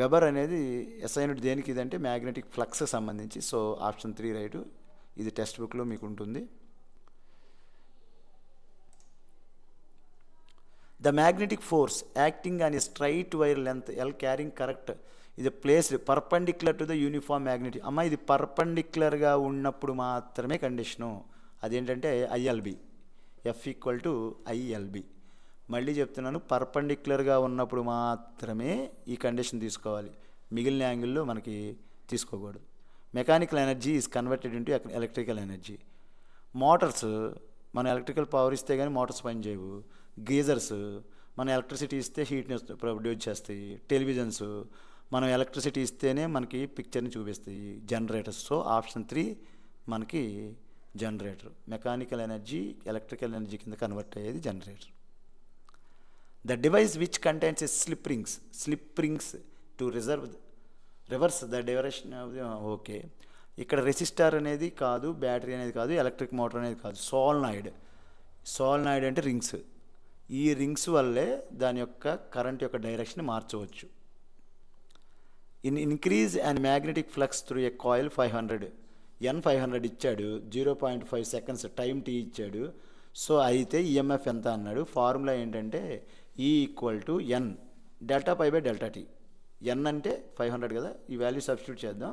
వెబర్ అనేది ఎస్ఐ యూనిట్ దేనికి ఇదంటే మ్యాగ్నెటిక్ ఫ్లక్స్కి సంబంధించి. So option 3 right. ఇది టెక్స్ట్ బుక్లో మీకు ఉంటుంది. The magnetic force acting on a straight wire length L carrying correct ఇది placed perpendicular to the uniform magnetic. అమ్మ ఇది పర్పెండిక్యులర్గా ఉన్నప్పుడు మాత్రమే కండిషను. అదేంటంటే ILB, F equal to ILB. మళ్ళీ చెప్తున్నాను, పర్పెండిక్యులర్గా ఉన్నప్పుడు మాత్రమే ఈ కండిషన్ తీసుకోవాలి, మిగిలిన యాంగిల్లో మనకి తీసుకోకూడదు. Mechanical energy is converted into electrical energy. Motors మన ఎలక్ట్రికల్ పవర్ ఇస్తే కానీ మోటార్స్ పని చేయవు. గీజర్స్ మన ఎలక్ట్రిసిటీ ఇస్తే హీట్ని ప్రొడ్యూస్ చేస్తాయి. టెలివిజన్స్ మనం ఎలక్ట్రిసిటీ ఇస్తేనే మనకి పిక్చర్ని చూపిస్తాయి. జనరేటర్స్. సో ఆప్షన్ 3 మనకి generator. Mechanical energy electrical energy కింద కన్వర్ట్ అయ్యేది generator. The device which contains a slip rings to reverse the direction of the. Okay, ఇక్కడ రెసిస్టర్ అనేది కాదు, బ్యాటరీ అనేది కాదు, ఎలక్ట్రిక్ మోటార్ అనేది కాదు, సోలనాయిడ్ అంటే రింగ్స్. ఈ రింగ్స్ వల్లే దాని యొక్క కరెంట్ యొక్క డైరెక్షన్ మార్చవచ్చు. Increase and magnetic flux through a coil 500 N500 ఇచ్చాడు, 0.5 seconds టైం టీ ఇచ్చాడు. సో అయితే ఈఎంఎఫ్ ఎంత అన్నాడు. ఫార్ములా ఏంటంటే E equal to N delta phi by delta T. N అంటే 500 కదా, ఈ వాల్యూ సబ్స్టిట్యూట్ చేద్దాం.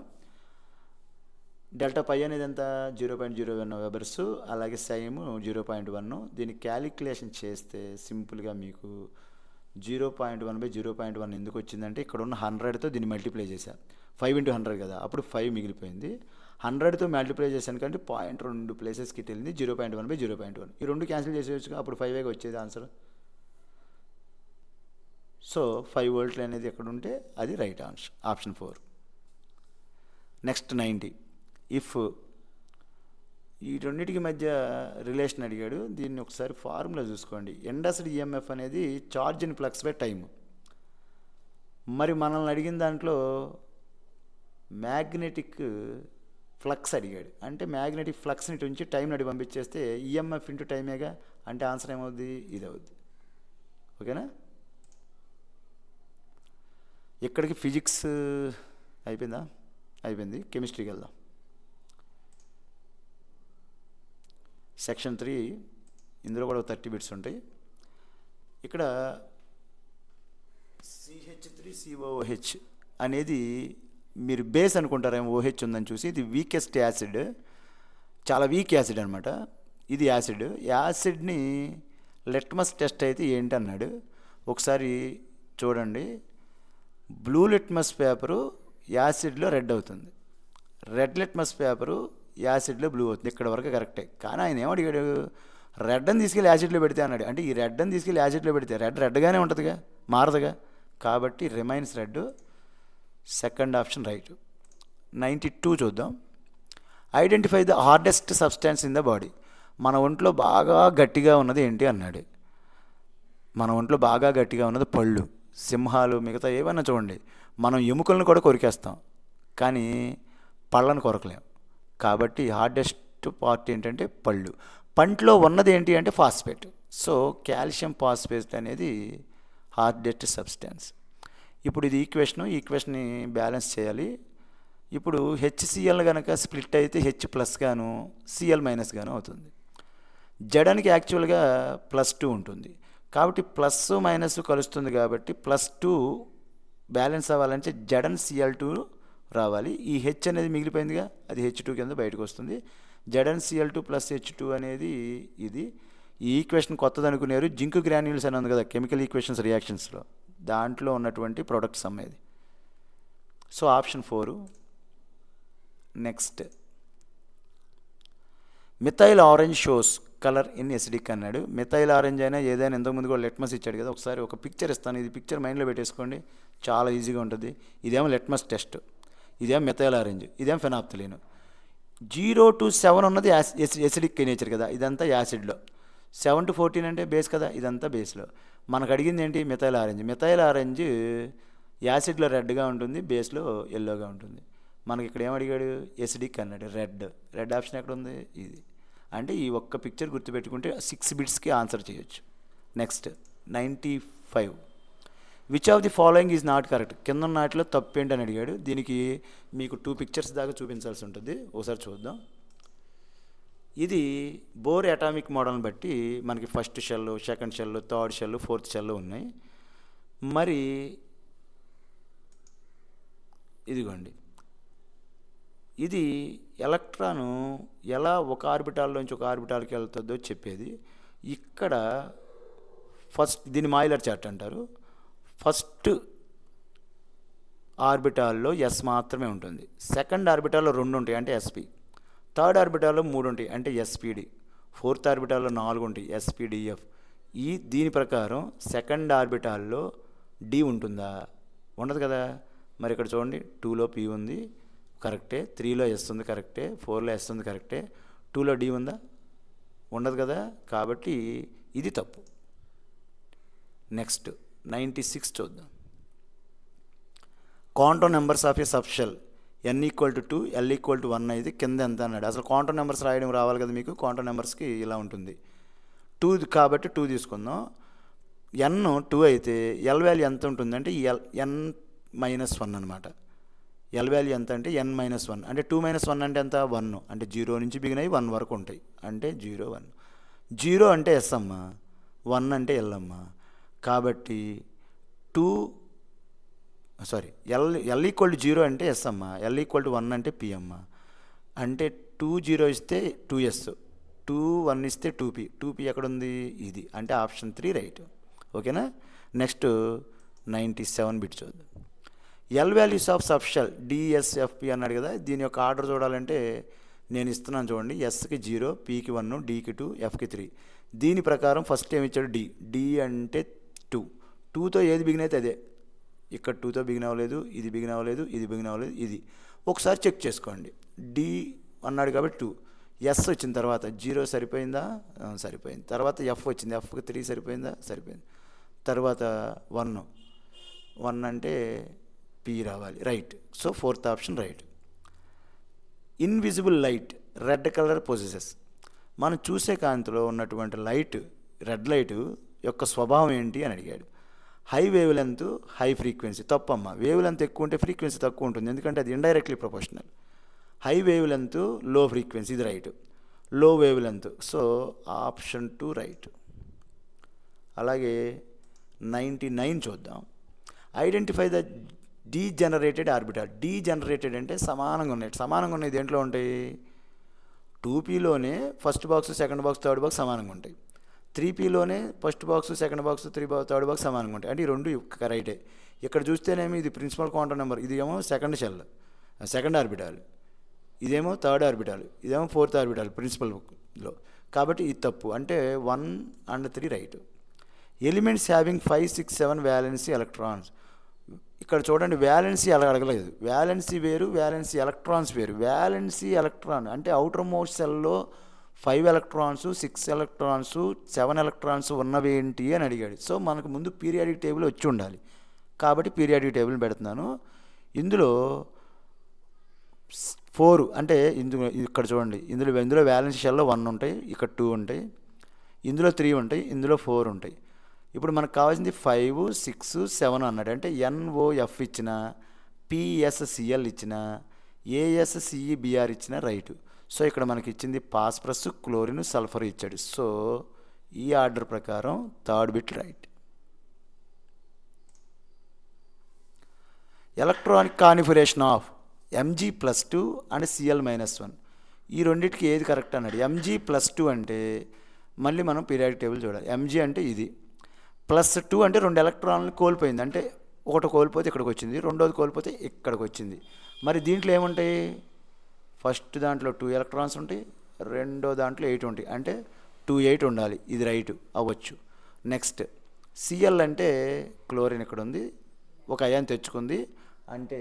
డెల్టా పై అనేది ఎంత 0.01 వెబర్స్, అలాగే సైమ్ 0.1. దీన్ని క్యాలిక్యులేషన్ చేస్తే సింపుల్గా మీకు 0.1 బై 0.1 ఎందుకు వచ్చిందంటే ఇక్కడ ఉన్న 100తో దీన్ని మల్టిప్లై చేశాను. 5 × 100 కదా, అప్పుడు 5 మిగిలిపోయింది. 100తో మల్టిప్లై చేశాను కంటే 0.2 ప్లేసెస్కి వెళ్ళింది. 0.1 బై 0.1 ఈ రెండు క్యాన్సిల్ చేసేయచ్చు, అప్పుడు 5 వచ్చేది ఆన్సర్. సో 5 వోల్ట్లు అనేది ఎక్కడ ఉంటే అది right answer, option 4. Next 90. If ఈ రెండింటికి మధ్య రిలేషన్ అడిగాడు. దీన్ని ఒకసారి ఫార్ములా చూసుకోండి. ఇండస్డ్ ఈఎంఎఫ్ అనేది charge in flux by time. మరి మనల్ని అడిగిన దాంట్లో మ్యాగ్నెటిక్ ఫ్లక్స్ అడిగాడు. అంటే మ్యాగ్నెటిక్ ఫ్లక్స్ని ఇటు నుంచి టైం నడి పంపించేస్తే ఈఎంఎఫ్ ఇంటూ టైమేగా, అంటే ఆన్సర్ ఏమవుద్ది, ఇది అవుద్ది. ఓకేనా. ఇక్కడికి ఫిజిక్స్ అయిపోయిందా? అయిపోయింది. కెమిస్ట్రీకి వెళ్దాం. సెక్షన్ 3 ఇందులో కూడా 30 బిట్స్ ఉంటాయి. ఇక్కడ CH3COOH అనేది మీరు బేస్ అనుకుంటారేమో, OH ఉందని చూసి. ఇది వీకెస్ట్ యాసిడ్, చాలా వీక్ యాసిడ్ అనమాట. ఇది యాసిడ్ని లిట్మస్ టెస్ట్ అయితే ఏంటి అన్నాడు. ఒకసారి చూడండి. బ్లూ లిట్మస్ పేపరు యాసిడ్లో రెడ్ అవుతుంది, రెడ్ లిట్మస్ పేపరు యాసిడ్లో బ్లూ అవుతుంది. ఇక్కడ వరకు కరెక్టే. కానీ ఆయన ఏమడిగాడు, రెడ్ అని తీసుకెళ్ళి యాసిడ్లో పెడితే అన్నాడు. అంటే ఈ రెడ్ అని తీసుకెళ్ళి యాసిడ్లో పెడితే రెడ్గానే ఉంటుందిగా, మారదుగా. కాబట్టి remains red. Second option right. 92 చూద్దాం. Identify the hardest substance in the body. మన ఒంట్లో బాగా గట్టిగా ఉన్నది ఏంటి అన్నాడు. మన ఒంట్లో బాగా గట్టిగా ఉన్నది పళ్ళు, సింహాలు, మిగతా ఏమైనా చూడండి. మనం ఎముకలను కూడా కొరికేస్తాం, కానీ పళ్ళను కొరకలేం. కాబట్టి హార్డెస్ట్ పార్ట్ ఏంటంటే పళ్ళు. పంట్లో ఉన్నది ఏంటి అంటే ఫాస్ఫేట్. సో కాల్షియం ఫాస్ఫేట్ అనేది హార్డెస్ట్ సబ్స్టాన్స్. ఇప్పుడు ఇది ఈక్వేషన్ని బ్యాలెన్స్ చేయాలి. ఇప్పుడు HCl కనుక స్ప్లిట్ అయితే H+ గాను Cl- గాను అవుతుంది. జడానికి యాక్చువల్గా +2 ఉంటుంది. కాబట్టి ప్లస్ మైనస్ కలుస్తుంది. కాబట్టి +2 బ్యాలెన్స్ అవ్వాలంటే జడన్ Cl2 రావాలి. ఈ H అనేది మిగిలిపోయిందిగా, అది H2 కింద బయటకు వస్తుంది. జడన్ Cl2 + H2 అనేది ఇది. ఈ ఈక్వేషన్ కొత్తది అనుకునేరు. జింక్ గ్రాన్యూల్స్ అని ఉంది కదా కెమికల్ ఈక్వేషన్స్ రియాక్షన్స్లో, దాంట్లో ఉన్నటువంటి ప్రొడక్ట్స్ అమ్మేది. So option 4. Next, methyl orange shows colour in acidic అన్నాడు. మిథైల్ ఆరెంజ్ అయినా ఏదైనా ఇంతకుముందు కూడా లిట్మస్ ఇచ్చాడు కదా. ఒకసారి ఒక పిక్చర్ ఇస్తాను, ఇది పిక్చర్ మైండ్లో పెట్టేసుకోండి, చాలా ఈజీగా ఉంటుంది. ఇదేమో లిట్మస్ టెస్ట్, ఇదేమో మిథైల్ ఆరెంజ్, ఇదేమో ఫెనాప్థలిన్. 0 to 7 ఉన్నది ఎసిడిక్ నేచర్ కదా, ఇదంతా యాసిడ్లో. 7 to 14 అంటే బేస్ కదా, ఇదంతా బేస్లో. మనకు అడిగింది ఏంటి, మిథైల్ ఆరెంజ్. మిథైల్ ఆరెంజ్ యాసిడ్లో రెడ్గా ఉంటుంది, బేస్లో ఎల్లోగా ఉంటుంది. మనకి ఇక్కడ ఏమడిగాడు, ఎసిడిక్ అన్నాడు. రెడ్ ఆప్షన్ ఎక్కడ ఉంది, ఇది. అంటే ఈ ఒక్క పిక్చర్ గుర్తుపెట్టుకుంటే 6 బిట్స్కి ఆన్సర్ చేయొచ్చు. Next 95. Which of the following is not correct. కింద నాటిలో తప్పు ఏంటని అడిగాడు. దీనికి మీకు 2 పిక్చర్స్ దాకా చూపించాల్సి ఉంటుంది. ఒకసారి చూద్దాం. ఇది బోర్ అటామిక్ మోడల్ని బట్టి మనకి first shell, second shell, third shell, fourth shell ఉన్నాయి. మరి ఇదిగోండి, ఇది ఎలక్ట్రాను ఎలా ఒక ఆర్బిటాల్లోంచి ఒక ఆర్బిటాల్కి వెళ్తుందో చెప్పేది. ఇక్కడ ఫస్ట్ దీన్ని మాయిలర్ చార్ట్ అంటారు. ఫస్ట్ ఆర్బిటాల్లో ఎస్ మాత్రమే ఉంటుంది. సెకండ్ ఆర్బిటాల్లో 2 ఉంటాయి అంటే ఎస్పి. థర్డ్ ఆర్బిటాల్లో 3 ఉంటాయి అంటే ఎస్పిడి. ఫోర్త్ ఆర్బిటాల్లో 4 ఉంటాయి ఎస్పిడిఎఫ్. దీని ప్రకారం సెకండ్ ఆర్బిటాల్లో డి ఉంటుందా? ఉండదు కదా. మరి ఇక్కడ చూడండి, 2లో పి ఉంది, కరెక్టే. 3లో ఎస్ ఉంది, కరెక్టే. 4లో ఎస్ ఉంది, కరెక్టే. 2లో డి ఉందా? ఉండదు కదా. కాబట్టి ఇది తప్పు. నెక్స్ట్ 96 చూద్దాం. Quantum numbers of A subshell n = 2, l = 1 అయితే కింద ఎంత అన్నాడు. అసలు క్వాంటమ్ నెంబర్స్ రాయడం రావాలి కదా మీకు. క్వాంటమ్ నెంబర్స్కి ఇలా ఉంటుంది. 2 కాబట్టి 2 తీసుకుందాం. n 2 అయితే l వాల్యూ ఎంత ఉంటుంది అంటే n-1 అనమాట. l వాల్యూ ఎంత అంటే n-1 అంటే 2 - 1 అంటే ఎంత? 1. అంటే 0 నుంచి బిగిన్ అయ్యి 1 వరకు ఉంటాయి అంటే 0, 1. 0 అంటే ఎస్ అమ్మ, 1 అంటే ఎల్ అమ్మ. కాబట్టి l = 0 అంటే ఎస్ అమ్మ, l = 1 అంటే పి అమ్మ. అంటే 2 0 ఇస్తే 2s, 2 1 ఇస్తే 2p. 2p ఎక్కడ ఉంది? ఇది. అంటే ఆప్షన్ 3 రైట్. ఓకేనా. నెక్స్ట్ 97 బిట్ చూద్దాం. ఎల్ వాల్యూస్ ఆఫ్ సబ్షెల్ డిఎస్ఎఫ్పి అన్నాడు కదా. దీని యొక్క ఆర్డర్ చూడాలంటే నేను ఇస్తున్నాను చూడండి. ఎస్కి 0, పికి 1, డికి 2, ఎఫ్కి 3. దీని ప్రకారం ఫస్ట్ ఏమి ఇచ్చాడు? డి అంటే 2. 2తో ఏది బిగిన్ అయితే అదే. ఇక్కడ 2తో బిగిన్ అవ్వలేదు, ఇది బిగిన్ అవ్వలేదు, ఇది బిగిన్ అవ్వలేదు, ఇది. ఒకసారి చెక్ చేసుకోండి. డి అన్నాడు కాబట్టి 2. ఎస్ వచ్చిన తర్వాత 0 సరిపోయిందా? సరిపోయింది. తర్వాత ఎఫ్ వచ్చింది, ఎఫ్కి 3 సరిపోయిందా? సరిపోయింది. తర్వాత 1 అంటే పి రావాలి, right. So 4th option right. Invisible light red colour possesses. మనం చూసే కాంతిలో ఉన్నటువంటి లైట్, రెడ్ లైట్ యొక్క స్వభావం ఏంటి అని అడిగాడు. High wavelength, high frequency. తప్పమ్మ. వేవ్ లెంత్ ఎక్కువ ఉంటే ఫ్రీక్వెన్సీ తక్కువ ఉంటుంది, ఎందుకంటే అది indirectly proportional. High wavelength, low frequency, ఇది right. Low wavelength, so option 2 right. అలాగే 99 చూద్దాం. Identify the degenerated orbital. Degenerated అంటే సమానంగా ఉన్నాయి. సమానంగా ఉన్నాయి దేంట్లో ఉంటాయి? 2pలోనే first box, second box, third box సమానంగా ఉంటాయి. 3pలోనే first box, second box, third box సమానంగా ఉంటాయి. అంటే ఈ 2 రైటే. ఇక్కడ చూస్తేనేమి ఇది ప్రిన్సిపల్ క్వాంటమ్ నెంబర్, ఇది ఏమో సెకండ్ షెల్, సెకండ్ ఆర్బిటాల్, ఇదేమో థర్డ్ ఆర్బిటాల్, ఇదేమో 4th ఆర్బిటాల్ ప్రిన్సిపల్లో. కాబట్టి ఇది తప్పు. అంటే 1 and 3 right. Elements having 5, 6, 7 valency electrons. ఇక్కడ చూడండి, వ్యాలెన్సీ అలా అడగలేదు. వ్యాలెన్సీ వేరు, వ్యాలెన్సీ ఎలక్ట్రాన్స్ వేరు. వ్యాలెన్సీ ఎలక్ట్రాన్ అంటే అవుటర్ మోస్ట్ సెల్లో 5 ఎలక్ట్రాన్స్, 6 ఎలక్ట్రాన్స్, 7 ఎలక్ట్రాన్స్ ఉన్నవి ఏంటి అని అడిగాడు. సో మనకు ముందు పీరియాడిక్ టేబుల్ వచ్చి ఉండాలి కాబట్టి పీరియాడిక్ టేబుల్ పెడుతున్నాను. ఇందులో 4 అంటే ఇక్కడ చూడండి, ఇందులో వ్యాలెన్స్ షెల్లో 1 ఉంటాయి, ఇక్కడ 2 ఉంటాయి, ఇందులో 3 ఉంటాయి, ఇందులో 4 ఉంటాయి. ఇప్పుడు మనకు కావాల్సింది 5, 6, 7 అన్నాడు. అంటే NOF ఇచ్చిన, PSCl ఇచ్చిన, ASCEBr ఇచ్చిన రైట్. సో ఇక్కడ మనకి ఇచ్చింది పాస్పరస్, క్లోరిన్, సల్ఫర్ ఇచ్చాడు. సో ఈ ఆర్డర్ ప్రకారం third bit right. Electronic configuration of Mg+2 and Cl-1. ఈ రెండింటికి ఏది కరెక్ట్ అన్నాడు. Mg+2 అంటే మళ్ళీ మనం పీరియాడిక్ టేబుల్ చూడాలి. Mg అంటే ఇది, +2 అంటే 2 ఎలక్ట్రాన్లు కోల్పోయింది. అంటే ఒకటి కోల్పోతే ఇక్కడికి వచ్చింది, రెండోది కోల్పోతే ఇక్కడికి వచ్చింది. మరి దీంట్లో ఏముంటాయి? ఫస్ట్ దాంట్లో 2 ఎలక్ట్రాన్స్ ఉంటాయి, రెండో దాంట్లో 8 ఉంటాయి. అంటే 2, 8 ఉండాలి. ఇది రైట్ అవ్వచ్చు. నెక్స్ట్ Cl అంటే క్లోరిన్ ఇక్కడ ఉంది, ఒక అయాన్ తెచ్చుకుంది అంటే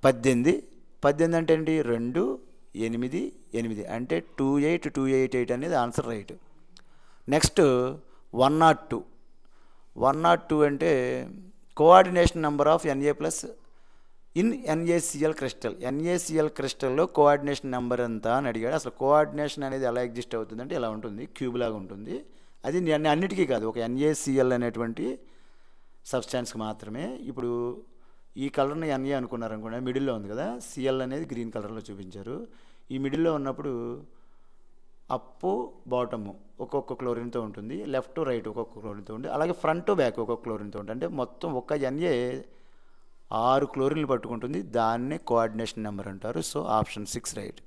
18. 18 అంటే ఏంటి? 2, 8, 8 అంటే 2, 8, 2, 8, 8 అనేది ఆన్సర్ రైట్. నెక్స్ట్ 102. 102 అంటే coordination number of Na+ in NaCl crystal. NaCl క్రిస్టల్లో కోఆర్డినేషన్ నెంబర్ ఎంత అని అడిగాడు. అసలు కోఆర్డినేషన్ అనేది ఎలా ఎగ్జిస్ట్ అవుతుందంటే ఇలా ఉంటుంది, క్యూబ్ లాగా ఉంటుంది. అది అన్నిటికీ కాదు, ఒక NaCl అనేటువంటి సబ్స్టాన్స్కి మాత్రమే. ఇప్పుడు ఈ కలర్ని Na అనుకున్నారు అనుకోండి, మిడిల్లో ఉంది కదా, Cl అనేది గ్రీన్ కలర్లో చూపించారు. ఈ మిడిల్లో ఉన్నప్పుడు అప్పు బాటము ఒక్కొక్క క్లోరిన్తో ఉంటుంది, లెఫ్ట్ రైట్ ఒక్కొక్క క్లోరిన్తో ఉంటుంది, అలాగే ఫ్రంట్ బ్యాక్ ఒక్కొక్క క్లోరిన్తో ఉంటుంది. అంటే మొత్తం ఒక ఎన్ఏ 6 క్లోరిన్లు పట్టుకుంటుంది. దాన్నే కోఆర్డినేషన్ నెంబర్ అంటారు. So option 6 right.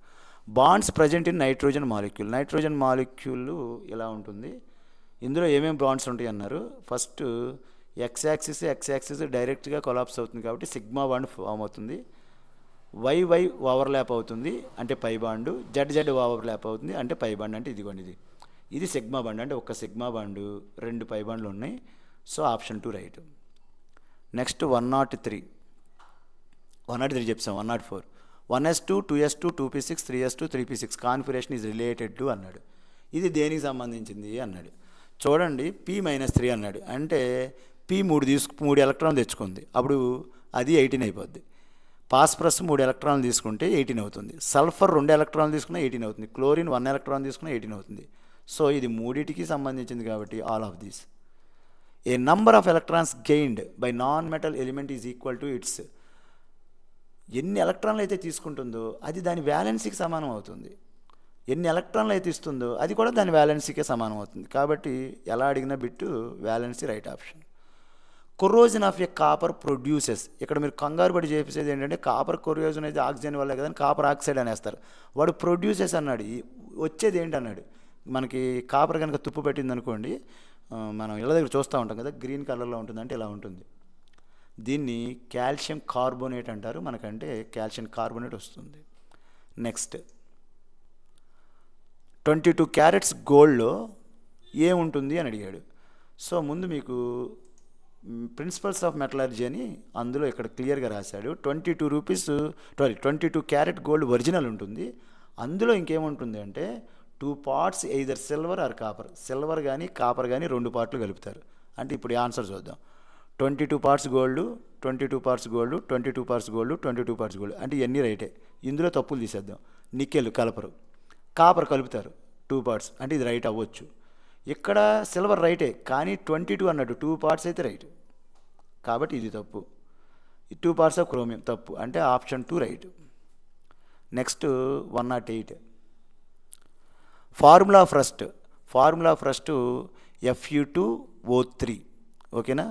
Bonds present in nitrogen molecule. Nitrogen molecule ఇలా ఉంటుంది. ఇందులో ఏమేమి బాండ్స్ ఉంటాయి అన్నారు. ఫస్ట్ ఎక్స్ యాక్సిస్ డైరెక్ట్గా కొలాప్స్ అవుతుంది కాబట్టి సిగ్మా బాండ్ ఫామ్ అవుతుంది. వై ఓవర్లాప్ అవుతుంది అంటే పై బాండు, జెడ్ ఓవర్లాప్ అవుతుంది అంటే పై బాండ్. అంటే ఇదిగోండి ఇది సిగ్మా బాండ్. అంటే ఒక సిగ్మా బాండు 2 పై బాండ్లు ఉన్నాయి. So option 2 right. నెక్స్ట్ 103 చెప్పాం. 104 1s2 2s2 2p6 3s2 3p6 configuration is related to అన్నాడు. ఇది దేనికి సంబంధించింది అన్నాడు. చూడండి p-3 అన్నాడు. అంటే p 3 ఎలక్ట్రాన్లు తెచ్చుకుంది, అప్పుడు అది 18 అయిపోద్ది. ఫాస్ఫరస్ 3 ఎలక్ట్రాన్లు తీసుకుంటే 18 అవుతుంది. సల్ఫర్ 2 ఎలక్ట్రాన్లు తీసుకున్నా 18 అవుతుంది. క్లోరిన్ 1 ఎలక్ట్రాన్ తీసుకున్నా 18 అవుతుంది. సో ఇది మూడిటికి సంబంధించింది కాబట్టి all of these. A number of electrons gained by non metal element is equal to it's. ఎన్ని ఎలక్ట్రాన్లు అయితే తీసుకుంటుందో అది దాని వ్యాలెన్సీకి సమానం అవుతుంది. ఎన్ని ఎలక్ట్రాన్లు అయితే ఇస్తుందో అది కూడా దాని వ్యాలెన్సీకే సమానం అవుతుంది. కాబట్టి ఎలా అడిగిన bit valency right option. Corrosion of a copper produces. ఇక్కడ మీరు కంగారు పడి చేసేది ఏంటంటే కాపర్ కొరోజన్ అయితే ఆక్సిజన్ వల్లే కదా, కాపర్ ఆక్సైడ్ అనేస్తారు. వాడు ప్రొడ్యూసెస్ అన్నాడు. వచ్చేది ఏంటి అన్నాడు. మనకి కాపర్ కనుక తుప్పు పెట్టింది అనుకోండి, మనం ఇళ్ళ దగ్గర చూస్తూ ఉంటాం కదా, గ్రీన్ కలర్లో ఉంటుంది. అంటే ఇలా ఉంటుంది. దీన్ని కాల్షియం కార్బోనేట్ అంటారు. మనకంటే కాల్షియం కార్బోనేట్ వస్తుంది. నెక్స్ట్ 22 క్యారెట్స్ గోల్డ్లో ఏముంటుంది అని అడిగాడు. సో ముందు మీకు ప్రిన్సిపల్స్ ఆఫ్ మెటలర్జీ అని అందులో ఇక్కడ క్లియర్గా రాశాడు. 22 క్యారెట్ గోల్డ్ ఒరిజినల్ ఉంటుంది. అందులో ఇంకేముంటుంది అంటే 2 parts either silver or copper. Silver కానీ కాపర్ కానీ 2 పార్ట్లు కలుపుతారు. అంటే ఇప్పుడు ఆన్సర్ చూద్దాం. 22 parts gold, 22 parts gold, 22 parts gold, 22 parts gold. అంటే ఇవన్నీ రైటే. ఇందులో తప్పులు తీసేద్దాం. నికెల్ కలపరు, కాపర్ కలుపుతారు 2 పార్ట్స్. అంటే ఇది రైట్ అవ్వచ్చు. ఇక్కడ సిల్వర్ రైటే, కానీ 22 అన్నాడు. 2 పార్ట్స్ అయితే రైట్, కాబట్టి ఇది తప్పు. 2 పార్ట్స్ ఆఫ్ క్రోమియం తప్పు. అంటే option 2 right. Next 108 formula of rust Fe2O3. ఓకేనా,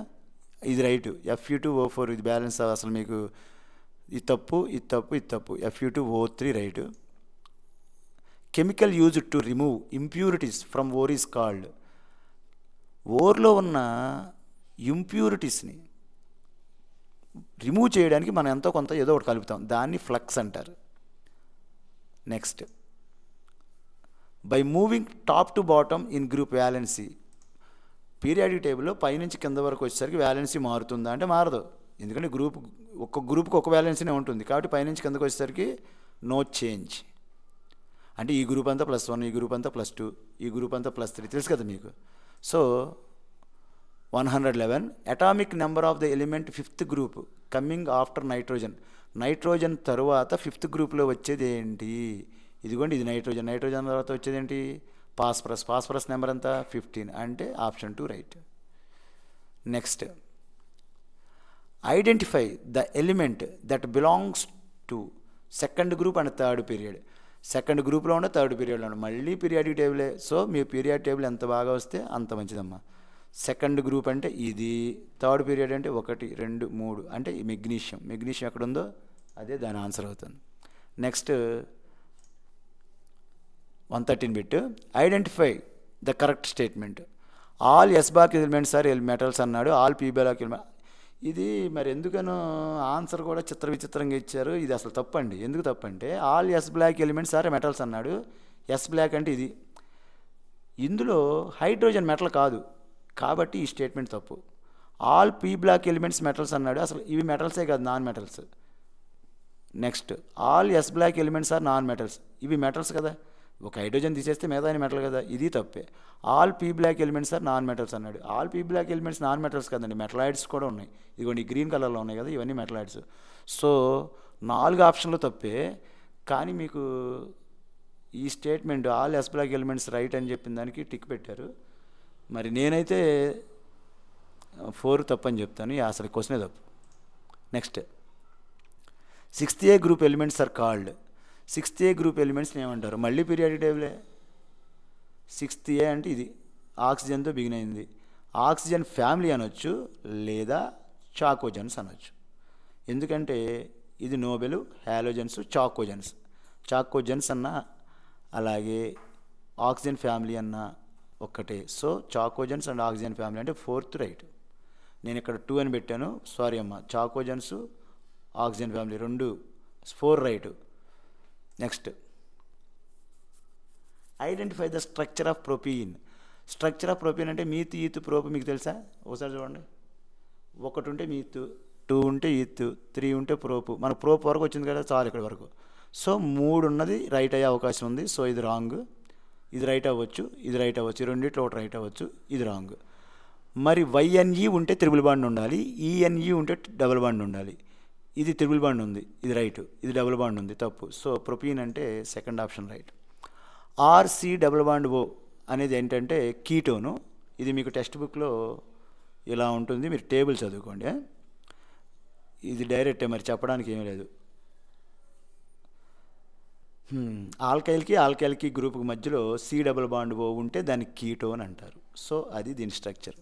ఇది రైట్. Fe2O4 ఇది బ్యాలెన్స్ అసలు మీకు ఇది తప్పు, ఇది తప్పు, ఇది తప్పు. Fe2O3 right. Chemical used to remove impurities from ore is called. ఓర్లో ఉన్న ఇంప్యూరిటీస్ని రిమూవ్ చేయడానికి మనం ఎంతో కొంత ఏదో ఒకటి కలుపుతాం, దాన్ని ఫ్లక్స్ అంటారు. Next by moving top to bottom in group valency. Periodic టేబుల్లో పైనుంచి కింద వరకు వచ్చేసరికి వ్యాలెన్సీ మారుతుందా అంటే మారదు. ఎందుకంటే ఒక్క గ్రూప్కి ఒక వ్యాలెన్సీనే ఉంటుంది. కాబట్టి పైనుంచి కిందకు వచ్చేసరికి నో చేంజ్. అంటే ఈ గ్రూప్ అంతా +1, ఈ గ్రూప్ అంతా +2, ఈ గ్రూప్ అంతా +3 తెలుసు కదా మీకు. So 111 atomic number of the element 5th group coming after nitrogen తరువాత 5th గ్రూప్లో వచ్చేది ఏంటి? ఇదిగోండి, ఇది నైట్రోజన్ తర్వాత వచ్చేది ఏంటి? ఫాస్ఫరస్ నెంబర్ అంతా 15. అంటే option 2 right. Next identify the element that belongs to 2nd group and 3rd period. 2nd గ్రూప్లో ఉండే 3rd పీరియడ్లో ఉండే మళ్ళీ పీరియాడిక్ టేబులే. సో మీ పీరియాడిక్ టేబుల్ ఎంత బాగా వస్తే అంత మంచిదమ్మా. 2nd గ్రూప్ అంటే ఇది, 3rd పీరియడ్ అంటే 1 2 3 అంటే ఈ మెగ్నీషియం ఎక్కడ ఉందో అదే దాని ఆన్సర్ అవుతుంది. Next 113 bit identify the correct statement. All S bar elements are metals అన్నాడు. All P block element. ఇది మరి ఎందుకనో ఆన్సర్ కూడా విచిత్రంగా ఇచ్చారు. ఇది అసలు తప్పండి. ఎందుకు తప్పంటే all yes block elements are metals అన్నాడు. ఎస్ బ్లాక్ అంటే ఇది, ఇందులో హైడ్రోజన్ మెటల్ కాదు కాబట్టి ఈ స్టేట్మెంట్ తప్పు. All P block elements metals అన్నాడు. అసలు ఇవి మెటల్సే కాదు, non metals. Next all yes block elements are non metals. ఇవి మెటల్స్ కదా, ఒక హైడ్రోజన్ తీసేస్తే మిగతా మెటల్ కదా, ఇది తప్పే. All P block elements are non metals అన్నాడు. All P block elements non metals కదండి, మెటలాయిడ్స్ కూడా ఉన్నాయి. ఇదిగోండి గ్రీన్ కలర్లో ఉన్నాయి కదా, ఇవన్నీ మెటలాయిడ్స్. సో 4 ఆప్షన్లు తప్పే. కానీ మీకు ఈ statement all yes block elements right అని చెప్పిన దానికి టిక్ పెట్టారు. మరి నేనైతే 4 తప్పు అని చెప్తాను. అసలు క్వశ్చనే తప్పు. Next 6th A group elements are called. 6th A group ఎలిమెంట్స్ని ఏమంటారు? మళ్ళీ పీరియాడిక్ టేబులే. సిక్స్త్ ఏ అంటే ఇది ఆక్సిజన్తో బిగిన్ అయింది. ఆక్సిజన్ ఫ్యామిలీ అనొచ్చు లేదా చాకోజన్స్ అనొచ్చు. ఎందుకంటే ఇది నోబెల్, హాలోజన్స్, చాకోజన్స్. చాకోజన్స్ అన్న అలాగే ఆక్సిజన్ ఫ్యామిలీ అన్న ఒక్కటే. సో చాకోజన్స్ అండ్ ఆక్సిజన్ ఫ్యామిలీ అంటే ఫోర్త్ రైట్. నేను ఇక్కడ 2 అని పెట్టాను, సారీ అమ్మ. చాకోజన్స్, ఆక్సిజన్ ఫ్యామిలీ రెండు 4 right. Next, identify the structure of protein. Structure of protein అంటే మీత్, ఈత్, ప్రోపు మీకు తెలుసా? ఒకసారి చూడండి. 1 ఉంటే మీత్, 2 ఉంటే ఈత్, 3 ఉంటే ప్రోపు. మనకు ప్రోపు వరకు వచ్చింది కదా, చాలు ఇక్కడ వరకు. సో 3 ఉన్నది రైట్ అయ్యే అవకాశం ఉంది. సో ఇది రాంగ్. ఇది రైట్ అవ్వచ్చు, ఇది రైట్ అవ్వచ్చు, రెండిట్లో ఒకటి రైట్ అవ్వచ్చు, ఇది రాంగ్. మరి వైఎన్ఈ ఉంటే త్రిబుల్ బాండ్ ఉండాలి, ఈఎన్ఈ ఉంటే డబుల్ బాండ్ ఉండాలి. ఇది త్రిబుల్ బాండ్ ఉంది, ఇది రైట్. ఇది డబుల్ బాండ్ ఉంది, తప్పు. సో ప్రొపీన్ అంటే second option right. RC double bond ఓ అనేది ఏంటంటే కీటోను. ఇది మీకు టెక్స్ట్ బుక్లో ఇలా ఉంటుంది, మీరు టేబుల్ చదువుకోండి. ఇది డైరెక్టే, మరి చెప్పడానికి ఏమీ లేదు. ఆల్కైల్కి గ్రూప్కి మధ్యలో సి డబుల్ బాండ్ ఓ ఉంటే దాన్ని కీటోన్ అంటారు. సో అది దీని స్ట్రక్చర్.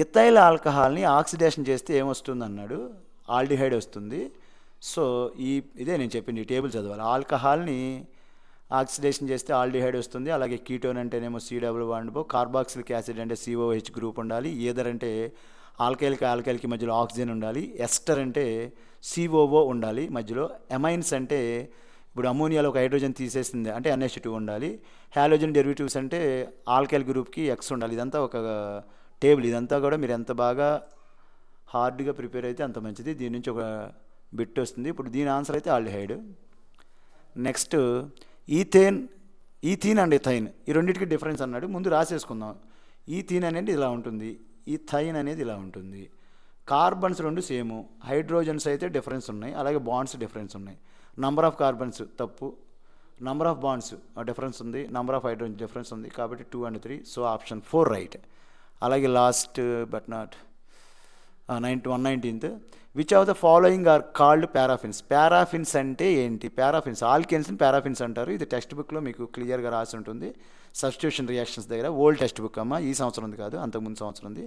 ఇథైల్ ఆల్కహాల్ని ఆక్సిడేషన్ చేస్తే ఏమొస్తుంది అన్నాడు? ఆల్డిహైడ్ వస్తుంది. సో ఇదే నేను చెప్పింది, ఈ టేబుల్ చదవాలి. ఆల్కహాల్ని ఆక్సిడేషన్ చేస్తే ఆల్డిహైడ్ వస్తుంది. అలాగే కీటోన్ అంటేనేమో C double bond O, carboxylic acid అంటే సిఓహెచ్ గ్రూప్ ఉండాలి. ఈథర్ అంటే ఆల్కైల్కి మధ్యలో ఆక్సిజన్ ఉండాలి. ఎస్టర్ అంటే సిఓఓ ఉండాలి మధ్యలో. ఎమైన్స్ అంటే ఇప్పుడు అమోనియాలో ఒక హైడ్రోజన్ తీసేసింది అంటే NH2 ఉండాలి. హాలోజన్ డెరివేటివ్స్ అంటే ఆల్కైల్ గ్రూప్కి X ఉండాలి. ఇదంతా ఒక టేబుల్. ఇదంతా కూడా మీరు ఎంత బాగా హార్డ్గా ప్రిపేర్ అయితే అంత మంచిది. దీని నుంచి ఒక బిట్ వస్తుంది. ఇప్పుడు దీని ఆన్సర్ అయితే aldehyde. Next, ethene and ethyne, ఈ రెండింటికి డిఫరెన్స్ అన్నాడు. ముందు రాసేసుకుందాం. ఈథీన్ అనేది ఇలా ఉంటుంది, ఈథైన్ అనేది ఇలా ఉంటుంది. కార్బన్స్ రెండు సేము, హైడ్రోజన్స్ అయితే డిఫరెన్స్ ఉన్నాయి, అలాగే బాండ్స్ డిఫరెన్స్ ఉన్నాయి. నంబర్ ఆఫ్ కార్బన్స్ తప్పు, నంబర్ ఆఫ్ బాండ్స్ డిఫరెన్స్ ఉంది, నంబర్ ఆఫ్ హైడ్రోజన్ డిఫరెన్స్ ఉంది. కాబట్టి 2 and 3. So option 4 right. అలాగే last but not 119th, which of the following are called paraffins. Paraffins అంటే ఏంటి? పారాఫిన్స్ ఆల్కేన్స్ని పారాఫిన్స్ అంటారు. ఇది టెక్స్ట్ బుక్లో మీకు క్లియర్గా రాసి ఉంటుంది, సబ్స్టిట్యూషన్ రియాక్షన్స్ దగ్గర. ఓల్డ్ టెక్స్ట్ బుక్ అమ్మ, ఈ సంవత్సరం ఉంది కాదు, అంతకుముందు సంవత్సరం ఉంది.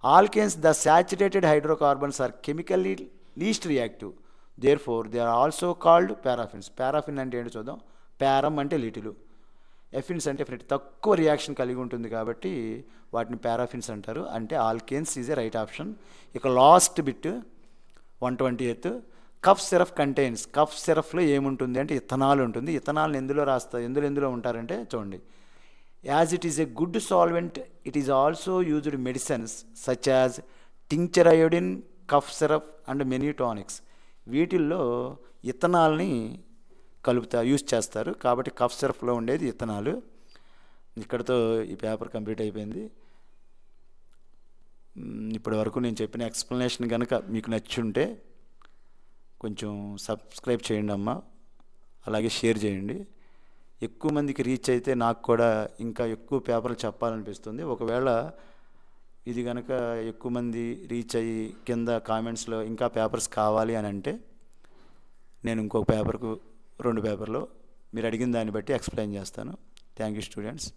Alkanes, the saturated hydrocarbons are chemically least reactive, therefore they are also called paraffins. Paraffin అంటే ఏంటో చూద్దాం. పారం అంటే లిటిల్, ఎఫిన్స్ అంటే తక్కువ రియాక్షన్ కలిగి ఉంటుంది కాబట్టి వాటిని పారాఫిన్స్ అంటారు. అంటే alkanes is a right option. ఇక last bit 120th, cough syrup contains. Cough సిరప్లో ఏముంటుంది అంటే ఇథనాల్ ఉంటుంది. ఇథనాల్ని ఎందులో రాస్తారు, ఎందులో ఉంటారంటే చూడండి. As it is a good solvent, it is also used medicines such as tincture iodine, cough syrup and many tonics. వీటిల్లో ఇథనాల్ని యూజ్ చేస్తారు. కాబట్టి కఫ్ సిరప్లో ఉండేది ఇథనాల్. ఇక్కడతో ఈ పేపర్ కంప్లీట్ అయిపోయింది. ఇప్పటి వరకు నేను చెప్పిన ఎక్స్ప్లెనేషన్ కనుక మీకు నచ్చుంటే కొంచెం సబ్స్క్రైబ్ చేయండి అమ్మ, అలాగే షేర్ చేయండి. ఎక్కువ మందికి రీచ్ అయితే నాకు కూడా ఇంకా ఎక్కువ పేపర్లు చెప్పాలనిపిస్తుంది. ఒకవేళ ఇది కనుక ఎక్కువ మంది రీచ్ అయ్యి కింద కామెంట్స్లో ఇంకా పేపర్స్ కావాలి అని అంటే నేను ఇంకొక పేపర్కు 2 పేపర్లో మీరు అడిగిన దాన్ని బట్టి ఎక్స్ప్లెయిన్ చేస్తాను. Thank you students.